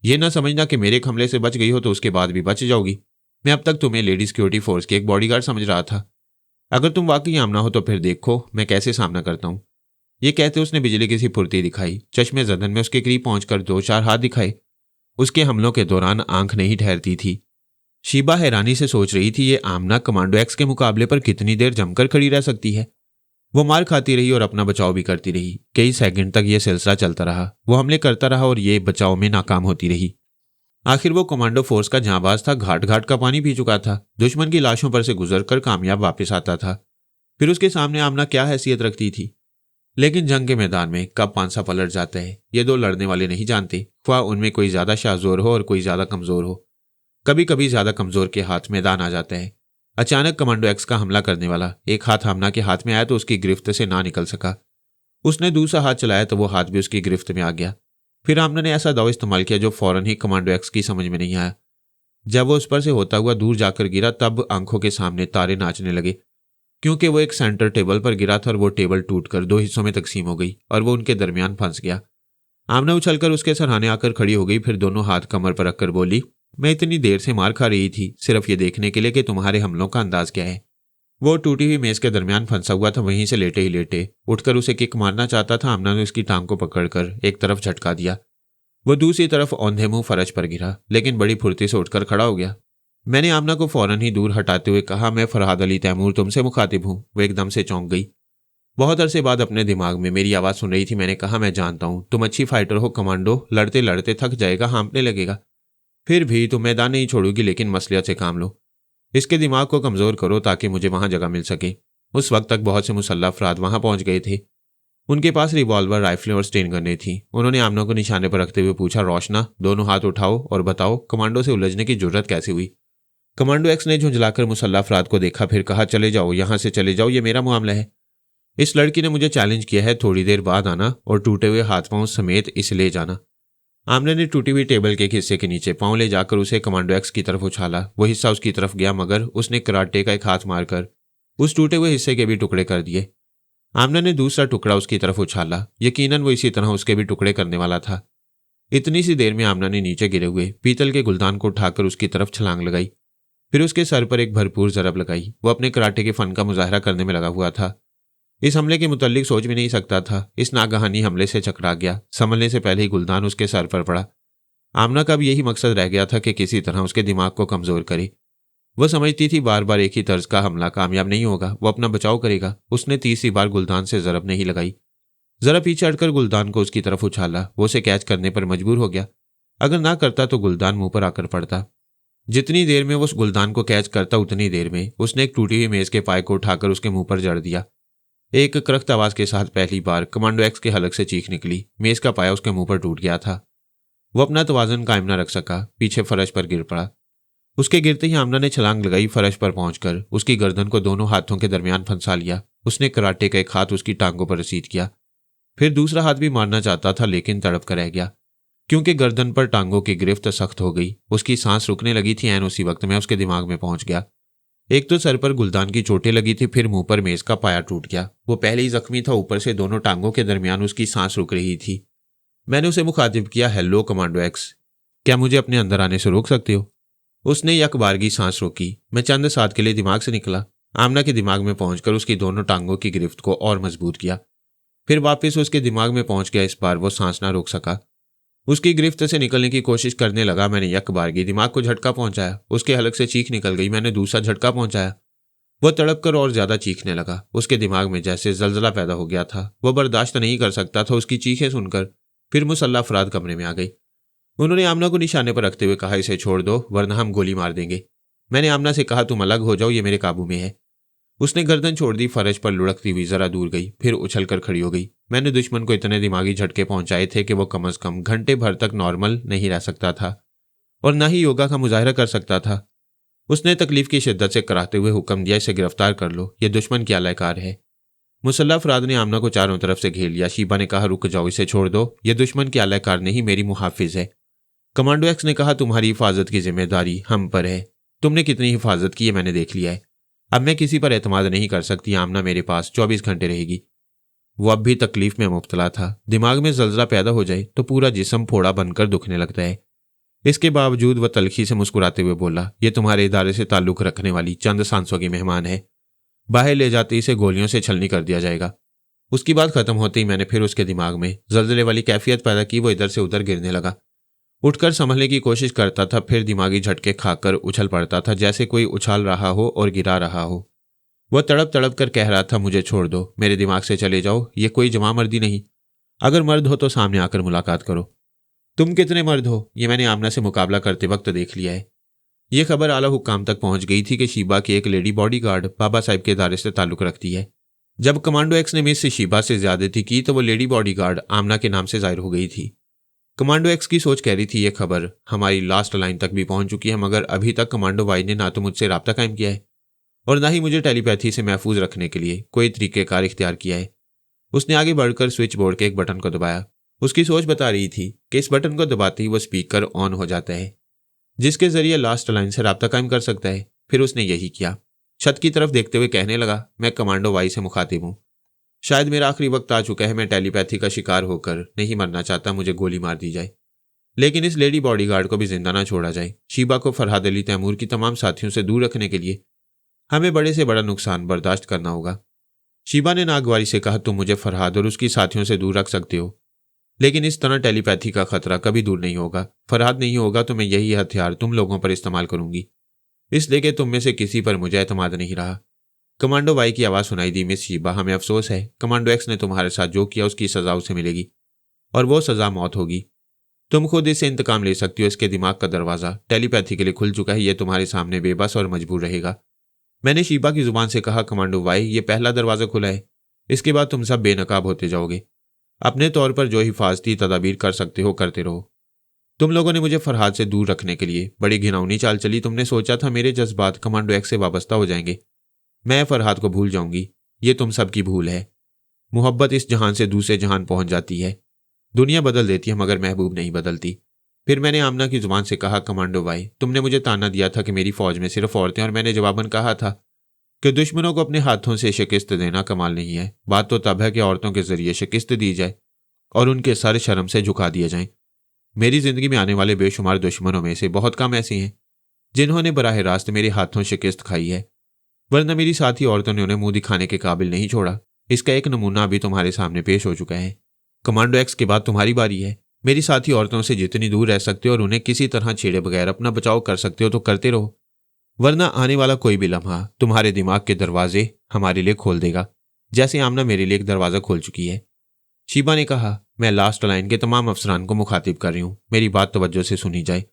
यह ना समझना कि मेरे एक हमले से बच गई हो तो उसके बाद भी बच जाओगी। मैं अब तक तुम्हें लेडी सिक्योरिटी फोर्स के एक बॉडीगार्ड समझ रहा था। अगर तुम वाकई आमना हो तो फिर देखो मैं कैसे सामना करता हूं। ये कहते उसने बिजली की सी फुर्ती दिखाई। चश्मे जदन में उसके करीब पहुंचकर 2-4 हाथ दिखाए। उसके हमलों के दौरान आंख नहीं ठहरती थी। शीबा हैरानी से सोच रही थी, ये आमना कमांडो एक्स के मुकाबले पर कितनी देर जमकर खड़ी रह सकती है। वो मार खाती रही और अपना बचाव भी करती रही। कई सेकंड तक यह सिलसिला चलता रहा। वो हमले करता रहा और ये बचाव में नाकाम होती रही। आखिर वो कमांडो फोर्स का जांबाज था। घाट घाट का पानी पी चुका था। दुश्मन की लाशों पर से गुजरकर कामयाब वापस आता था। फिर उसके सामने आमना क्या हैसियत रखती थी। लेकिन जंग के मैदान में कब पांसा पलट जाता है ये दो लड़ने वाले नहीं जानते। ख्वाह उनमें कोई ज्यादा शाहजोर हो और कोई ज्यादा कमजोर हो। कभी कभी ज्यादा कमजोर के हाथ मैदान आ जाता है। अचानक कमांडो एक्स का हमला करने वाला एक हाथ आमना के हाथ में आया तो उसकी गिरफ्त से ना निकल सका। उसने दूसरा हाथ चलाया तो वो हाथ भी उसकी गिरफ्त में आ गया। फिर आमना ने ऐसा दाव इस्तेमाल किया जो फौरन ही कमांडो एक्स की समझ में नहीं आया। जब वो उस पर से होता हुआ दूर जाकर गिरा तब आंखों के सामने तारे नाचने लगे, क्योंकि वो एक सेंटर टेबल पर गिरा था और वो टेबल टूटकर 2 हिस्सों में तकसीम हो गई और वो उनके दरमियान फंस गया। आमना उछलकर उसके सराहने आकर खड़ी हो गई। फिर दोनों हाथ कमर पर रखकर बोली, मैं इतनी देर से मार खा रही थी सिर्फ ये देखने के लिए कि तुम्हारे हमलों का अंदाज क्या है। वो टूटी हुई मेज के दरमियान फंसा हुआ था। वहीं से लेटे ही लेटे उठकर उसे किक मारना चाहता था। आमना ने उसकी टांग को पकड़कर एक तरफ झटका दिया। वो दूसरी तरफ औंधे मुंह फर्श पर गिरा, लेकिन बड़ी फुर्ती से उठकर खड़ा हो गया। मैंने आमना को फौरन ही दूर हटाते हुए कहा, मैं फरहाद अली तैमूर तुमसे मुखातिब हूं। वो एकदम से चौंक गई। बहुत अरसे बाद अपने दिमाग में मेरी आवाज सुन रही थी। मैंने कहा, मैं जानता हूं तुम अच्छी फाइटर हो कमांडो, लड़ते लड़ते थक जाएगा, हाँफने लगेगा, फिर भी तुम मैदान नहीं छोड़ोगी, लेकिन मसलियत से काम लो। इसके दिमाग को कमजोर करो ताकि मुझे वहां जगह मिल सके। उस वक्त तक बहुत से मुसल्लह अफराद वहां पहुंच गए थे। उनके पास रिवॉल्वर, राइफलें और स्टेन गन्नें थीं। उन्होंने आमना को निशाने पर रखते हुए पूछा, रोशना दोनों हाथ उठाओ और बताओ कमांडो से उलझने की जुर्रत कैसे हुई? कमांडो एक्स ने झुंझलाकर मुसल्लह अफराद को देखा, फिर कहा, चले जाओ यहां से, चले जाओ, ये मेरा मामला है। इस लड़की ने मुझे चैलेंज किया है, थोड़ी देर बाद आना और टूटे हुए हाथ पांव समेत इसे ले जाना। आमने ने टूटी हुई टेबल के एक हिस्से के नीचे पांव ले जाकर उसे कमांडो एक्स की तरफ उछाला। वो हिस्सा उसकी तरफ गया मगर उसने कराटे का एक हाथ मारकर उस टूटे हुए हिस्से के भी टुकड़े कर दिए। आमना ने दूसरा टुकड़ा उसकी तरफ उछाला। यकीनन वो इसी तरह उसके भी टुकड़े करने वाला था। इतनी सी देर में आमना ने नीचे गिरे हुए पीतल के गुलदान को उठाकर उसकी तरफ छलांग लगाई। फिर उसके सर पर एक भरपूर जरब लगाई। वो अपने कराटे के फन का मुजाहरा करने में लगा हुआ था। इस हमले के मुतल्लिक सोच भी नहीं सकता था। इस नागहानी हमले से चकरा गया। संभलने से पहले ही गुलदान उसके सर पर पड़ा। आमना का भी यही मकसद रह गया था कि किसी तरह उसके दिमाग को कमजोर करे। वह समझती थी बार बार एक ही तर्ज का हमला कामयाब नहीं होगा, वो अपना बचाव करेगा। उसने तीसरी बार गुलदान से जरब नहीं लगाई। जरा पीछे हटकर गुलदान को उसकी तरफ उछाला। वो उसे कैच करने पर मजबूर हो गया। अगर ना करता तो गुलदान मुंह पर आकर पड़ता। जितनी देर में वो उस गुलदान को कैच करता उतनी देर में उसने एक टूटी हुई मेज के पाए को उठाकर उसके मुंह पर जड़ दिया। एक करख्त आवाज के साथ पहली बार कमांडो एक्स के हलक से चीख निकली। मेज का पाया उसके मुंह पर टूट गया था। वो अपना तवाजन कायम न रख सका, पीछे फर्श पर गिर पड़ा। उसके गिरते ही आमना ने छलांग लगाई। फर्श पर पहुंचकर उसकी गर्दन को दोनों हाथों के दरमियान फंसा लिया। उसने कराटे का एक हाथ उसकी टांगों पर रसीद किया। फिर दूसरा हाथ भी मारना चाहता था लेकिन तड़प कर रह गया, क्योंकि गर्दन पर टांगों की गिरफ्त सख्त हो गई। उसकी सांस रुकने लगी थी। ऐन उसी वक्त में उसके दिमाग में पहुंच गया। एक तो सर पर गुलदान की चोटें लगी थी, फिर मुंह पर मेज का पाया टूट गया। वो पहले ही जख्मी था, ऊपर से दोनों टांगों के दरमियान उसकी सांस रुक रही थी। मैंने उसे मुखातिब किया, हेलो कमांडो एक्स, क्या मुझे अपने अंदर आने से रोक सकते हो? उसने यकबारगी सांस रोकी। मैं चंद साथ के लिए दिमाग से निकला। आमना के दिमाग में पहुंचकर उसकी दोनों टांगों की गिरफ्त को और मजबूत किया। फिर वापस उसके दिमाग में पहुंच गया। इस बार वो सांस ना रोक सका। उसकी गिरफ्त से निकलने की कोशिश करने लगा। मैंने यकबारगी दिमाग को झटका पहुंचाया। उसके हलक से चीख निकल गई। मैंने दूसरा झटका पहुंचाया। वह तड़प कर और ज्यादा चीखने लगा। उसके दिमाग में जैसे जलजला पैदा हो गया था। वह बर्दाश्त नहीं कर सकता था उसकी चीखें सुनकर। फिर मुसल्लह अफराद कमरे में आ गई। उन्होंने आमना को निशाने पर रखते हुए कहा, इसे छोड़ दो वरना हम गोली मार देंगे। मैंने आमना से कहा, तुम अलग हो जाओ, ये मेरे काबू में है। उसने गर्दन छोड़ दी। फर्श पर लुढ़कती हुई जरा दूर गई, फिर उछलकर खड़ी हो गई। मैंने दुश्मन को इतने दिमागी झटके पहुंचाए थे कि वो कम से कम घंटे भर तक नॉर्मल नहीं रह सकता था और न ही योगा का मुजाहरा कर सकता था। उसने तकलीफ की शिद्दत से कराते हुए हुक्म दिया, इसे गिरफ्तार कर लो, ये दुश्मन की आलाकार है। मुसल्लह अफराद ने आमना को चारों तरफ से घेर लिया। शीबा ने कहा, रुक जाओ, इसे छोड़ दो, ये दुश्मन की आलाकार नहीं, मेरी मुहाफिज है। कमांडो एक्स ने कहा, तुम्हारी हिफाजत की जिम्मेदारी हम पर है। तुमने कितनी हिफाजत की है मैंने देख लिया है। अब मैं किसी पर एतमाद नहीं कर सकती। आमना मेरे पास 24 घंटे रहेगी। वो अब भी तकलीफ में मुब्तला था। दिमाग में जल्जला पैदा हो जाए तो पूरा जिस्म फोड़ा बनकर दुखने लगता है। इसके बावजूद वह तलखी से मुस्कुराते हुए बोला, यह तुम्हारे इदारे से ताल्लुक रखने वाली चंद सांसों की मेहमान है। बाहर ले जाते इसे गोलियों से छलनी कर दिया जाएगा। उसकी बात खत्म होते ही मैंने फिर उसके दिमाग में जल्जले वाली कैफियत पैदा की। वो इधर से उधर गिरने लगा, उठकर संभलने की कोशिश करता था, फिर दिमागी झटके खाकर उछल पड़ता था जैसे कोई उछाल रहा हो और गिरा रहा हो। वह तड़प तड़प कर कह रहा था, मुझे छोड़ दो, मेरे दिमाग से चले जाओ, ये कोई जमा मर्दी नहीं। अगर मर्द हो तो सामने आकर मुलाकात करो। तुम कितने मर्द हो ये मैंने आमना से मुकाबला करते वक्त देख लिया है। यह खबर आला हुक्काम तक पहुंच गई थी कि शीबा की एक लेडी बॉडीगार्ड बाबा साहब के इदारे से ताल्लुक रखती है। जब कमांडो एक्स ने मिस शीबा से ज्यादती की तो वो लेडी बॉडीगार्ड आमना के नाम से जाहिर हो गई थी। कमांडो एक्स की सोच कह रही थी, यह खबर हमारी लास्ट लाइन तक भी पहुंच चुकी है, मगर अभी तक कमांडो वाई ने ना तो मुझसे राब्ता कायम किया है और ना ही मुझे टेलीपैथी से महफूज रखने के लिए कोई तरीकेकार इख्तियार किया है। उसने आगे बढ़कर स्विच बोर्ड के एक बटन को दबाया। उसकी सोच बता रही थी कि इस बटन को दबाते ही वो स्पीकर ऑन हो जाता है जिसके जरिए लास्ट लाइन से राब्ता कायम कर सकता है। फिर उसने यही किया। छत की तरफ देखते हुए कहने लगा, मैं कमांडो वाई से मुखातिब हूं। शायद मेरा आखिरी वक्त आ चुका है। मैं टेलीपैथी का शिकार होकर नहीं मरना चाहता। मुझे गोली मार दी जाए लेकिन इस लेडी बॉडीगार्ड को भी जिंदा ना छोड़ा जाए। शीबा को फरहाद अली तैमूर की तमाम साथियों से दूर रखने के लिए हमें बड़े से बड़ा नुकसान बर्दाश्त करना होगा। शीबा ने नागवारी से कहा, तुम मुझे फरहाद और उसकी साथियों से दूर रख सकते हो लेकिन इस तरह टेलीपैथी का खतरा कभी दूर नहीं होगा। फरहाद नहीं होगा तो मैं यही हथियार तुम लोगों पर इस्तेमाल करूंगी, इसलिए कि तुम में से किसी पर मुझे एतमाद नहीं रहा। कमांडो वाई की आवाज़ सुनाई दी, मिस शीबा, हमें अफसोस है, कमांडो एक्स ने तुम्हारे साथ जो किया उसकी सज़ा उसे मिलेगी और वो सज़ा मौत होगी। तुम खुद इससे इंतकाम ले सकती हो। इसके दिमाग का दरवाज़ा टेलीपैथी के लिए खुल चुका है। यह तुम्हारे सामने बेबस और मजबूर रहेगा। मैंने शीबा की जुबान से कहा, कमांडो वाई, ये पहला दरवाज़ा खुला है, इसके बाद तुम सब बेनकाब होते जाओगे। अपने तौर पर जो हिफाजती तदाबीर कर सकते हो करते रहो। तुम लोगों ने मुझे फरहाद से दूर रखने के लिए बड़ी घिनौनी चाल चली। तुमने सोचा था मेरे जज्बात कमांडो एक्स से वाबस्ता हो जाएंगे, मैं फरहाद को भूल जाऊंगी। ये तुम सबकी भूल है। मोहब्बत इस जहान से दूसरे जहान पहुंच जाती है, दुनिया बदल देती है मगर महबूब नहीं बदलती। फिर मैंने आमना की जुबान से कहा, कमांडो भाई, तुमने मुझे ताना दिया था कि मेरी फौज में सिर्फ औरतें, और मैंने जवाबन कहा था कि दुश्मनों को अपने हाथों से शिकस्त देना कमाल नहीं है। बात तो तब है कि औरतों के जरिए शिकस्त दी जाए और उनके सर शर्म से झुका दिए जाएं। मेरी जिंदगी में आने वाले बेशुमार दुश्मनों में से बहुत कम ऐसे हैं जिन्होंने बराह रास्त मेरे हाथों शिकस्त खाई है, वरना मेरी साथी औरतों ने उन्हें मुंह दिखाने के काबिल नहीं छोड़ा। इसका एक नमूना अभी तुम्हारे सामने पेश हो चुका है। कमांडो एक्स के बाद तुम्हारी बारी है। मेरी साथी औरतों से जितनी दूर रह सकते हो और उन्हें किसी तरह छेड़े बगैर अपना बचाव कर सकते हो तो करते रहो, वरना आने वाला कोई भी लम्हा तुम्हारे दिमाग के दरवाजे हमारे लिए खोल देगा, जैसे आमना मेरे लिए एक दरवाजा खोल चुकी है। शीबा ने कहा, मैं लास्ट लाइन के तमाम अफसरान को मुखातिब कर रही हूँ, मेरी बात तवज्जो से सुनी जाए।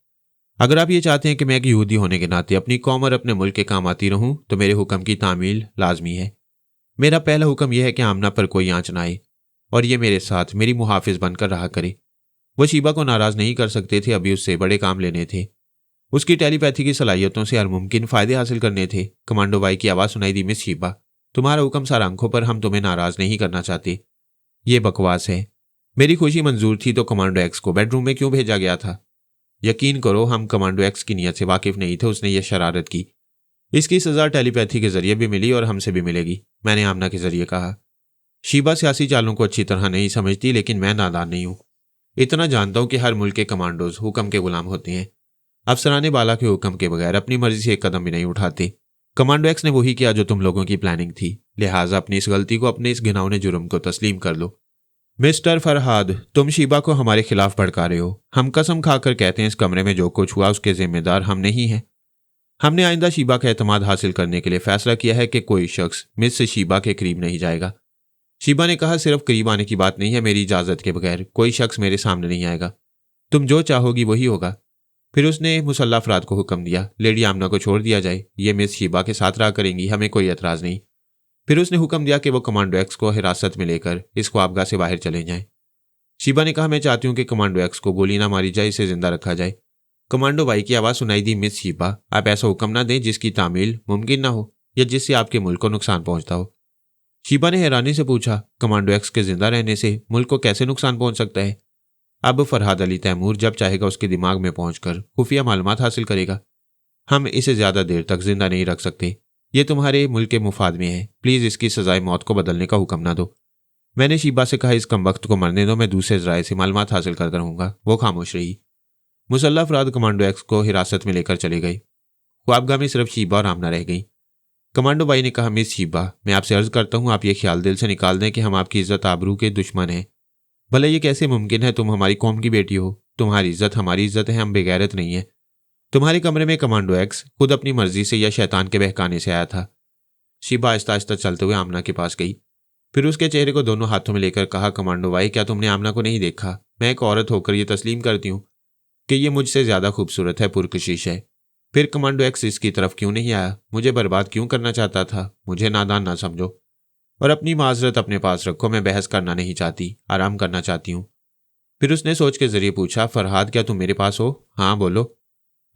अगर आप ये चाहते हैं कि मैं एक यहूदी होने के नाते अपनी कौम और अपने मुल्क के काम आती रहूं तो मेरे हुक्म की तामील लाजमी है। मेरा पहला हुक्म यह है कि आमना पर कोई आंच ना आए और ये मेरे साथ मेरी मुहाफिज बनकर रहा करे। वो शीबा को नाराज नहीं कर सकते थे, अभी उससे बड़े काम लेने थे। उसकी टेलीपैथी की सलाहियतों से हर मुमकिन फायदे हासिल करने थे। कमांडो भाई की आवाज़ सुनाई दी, मिस शीबा, तुम्हारा हुक्म सार आंखों पर, हम तुम्हें नाराज नहीं करना चाहते। ये बकवास है। मेरी खुशी मंजूर थी तो कमांडो एक्स को बेडरूम में क्यों भेजा गया था? यकीन करो, हम कमांडो एक्स की नीयत से वाकिफ नहीं थे। उसने यह शरारत की, इसकी सजा टेलीपैथी के जरिए भी मिली और हमसे भी मिलेगी, मैंने आमना के जरिए कहा। शीबा सियासी चालों को अच्छी तरह नहीं समझती, लेकिन मैं नादान नहीं हूं। इतना जानता हूं कि हर मुल्क के कमांडोज हुक्म के गुलाम होते हैं। अफसराने बाला के हुक्म के बगैर अपनी मर्जी से एक कदम भी नहीं उठाते। कमांडो एक्स ने वही किया जो तुम लोगों की प्लानिंग थी, लिहाजा अपनी इस गलती को, अपने इस घिनौने जुर्म को तस्लीम कर लो। मिस्टर फरहाद, तुम शीबा को हमारे खिलाफ भड़का रहे हो। हम कसम खाकर कहते हैं इस कमरे में जो कुछ हुआ उसके जिम्मेदार हम नहीं हैं। हमने आइंदा शीबा का एतमाद हासिल करने के लिए फैसला किया है कि कोई शख्स मिस शीबा के करीब नहीं जाएगा। शीबा ने कहा, सिर्फ करीब आने की बात नहीं है, मेरी इजाज़त के बगैर कोई शख्स मेरे सामने नहीं आएगा। तुम जो चाहोगी वही होगा। फिर उसने मुसल्लह अफराद को हुक्म दिया, लेडी आमना को छोड़ दिया जाए, ये मिस शीबा के साथ रहा करेंगी, हमें कोई एतराज़ नहीं। फिर उसने हुक्म दिया कि वो कमांडो एक्स को हिरासत में लेकर इस ख्वाबगाह से बाहर चले जाएं। शीबा ने कहा, मैं चाहती हूँ कि कमांडो एक्स को गोली ना मारी जाए, इसे जिंदा रखा जाए। कमांडो वाई की आवाज़ सुनाई दी, मिस शीबा, आप ऐसा हुक्म ना दें जिसकी तामील मुमकिन ना हो या जिससे आपके मुल्क को नुकसान पहुंचता हो। शीबा ने हैरानी से पूछा, कमांडो एक्स के जिंदा रहने से मुल्क को कैसे नुकसान पहुंच सकता है? अब फरहाद अली तैमूर जब चाहेगा उसके दिमाग में पहुंचकर खुफिया मालूमात हासिल करेगा। हम इसे ज्यादा देर तक जिंदा नहीं रख सकते। ये तुम्हारे मुल्क के मुफाद में है। प्लीज इसकी सजाए मौत को बदलने का हुक्म ना दो। मैंने शीबा से कहा, इस कमबख्त को मरने दो, मैं दूसरे जराए से मालूमात हासिल करता रहूंगा। वो खामोश रही। मुसल्लह अफराद कमांडो एक्स को हिरासत में लेकर चले गए। ख्वाबगाह में सिर्फ शीबा और आमना रह गई। कमांडो भाई ने कहा, मिस शीबा, मैं आपसे अर्ज करता हूँ आप ये ख्याल दिल से निकाल दें कि हम आपकी इज्जत आबरू के दुश्मन हैं। भले ये कैसे मुमकिन है? तुम हमारी कौम की बेटी हो, तुम्हारी इज्जत हमारी इज्जत है, हम बेगैरत नहीं है। तुम्हारे कमरे में कमांडो एक्स खुद अपनी मर्जी से या शैतान के बहकाने से आया था। शीबा आहिस्ता आहिस्ता चलते हुए आमना के पास गई। फिर उसके चेहरे को दोनों हाथों में लेकर कहा, कमांडो भाई, क्या तुमने आमना को नहीं देखा? मैं एक औरत होकर यह तस्लीम करती हूँ कि ये मुझसे ज्यादा खूबसूरत है, पुरकशिश है। फिर कमांडो एक्स इसकी तरफ क्यों नहीं आया? मुझे बर्बाद क्यों करना चाहता था? मुझे नादान ना समझो और अपनी माजरत अपने पास रखो। मैं बहस करना नहीं चाहती, आराम करना चाहती हूँ। फिर उसने सोच के जरिए पूछा, फरहाद, क्या तुम मेरे पास हो? हाँ, बोलो।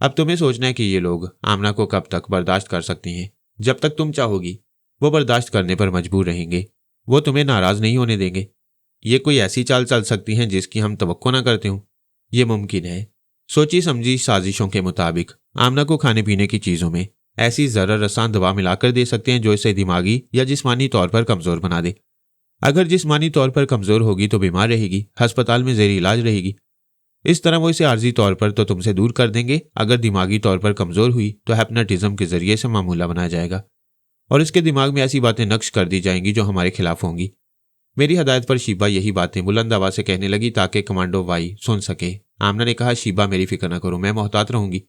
अब तुम्हें सोचना है कि ये लोग आमना को कब तक बर्दाश्त कर सकती हैं। जब तक तुम चाहोगी वो बर्दाश्त करने पर मजबूर रहेंगे। वो तुम्हें नाराज नहीं होने देंगे। ये कोई ऐसी चाल चल सकती हैं जिसकी हम तवक्को ना करते हों। ये मुमकिन है। सोची समझी साजिशों के मुताबिक आमना को खाने पीने की चीज़ों में ऐसी ज़रर रसान दवा मिलाकर दे सकते हैं जो इसे दिमागी या जिस्मानी तौर पर कमज़ोर बना दे। अगर जिस्मानी तौर पर कमज़ोर होगी तो बीमार रहेगी, अस्पताल में ज़ेर इलाज रहेगी। इस तरह वो इसे आर्जी तौर पर तो तुमसे दूर कर देंगे। अगर दिमागी तौर पर कमज़ोर हुई तो हिप्नोटिज्म के ज़रिए से मामूला बनाया जाएगा और इसके दिमाग में ऐसी बातें नक्श कर दी जाएंगी जो हमारे खिलाफ होंगी। मेरी हदायत पर शीबा यही बातें बुलंद आवाज़ से कहने लगी ताकि कमांडो वाई सुन सके। आमना ने कहा, शीबा, मेरी फिक्र न करो, मैं मोहतात रहूंगी।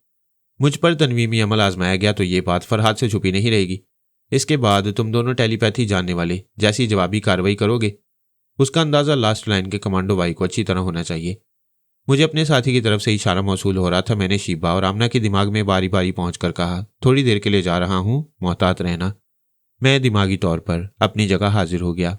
मुझ पर तनवीमी अमल आजमाया गया तो ये बात फरहाद से छुपी नहीं रहेगी। इसके बाद तुम दोनों टेलीपैथी जानने वाले जैसी जवाबी कार्रवाई करोगे उसका अंदाज़ा लास्ट लाइन के कमांडो वाई को अच्छी तरह होना चाहिए। मुझे अपने साथी की तरफ से इशारा मौसूल हो रहा था। मैंने शीबा और आमना के दिमाग में बारी बारी पहुंचकर कहा, थोड़ी देर के लिए जा रहा हूं, मोहतात रहना। मैं दिमागी तौर पर अपनी जगह हाजिर हो गया।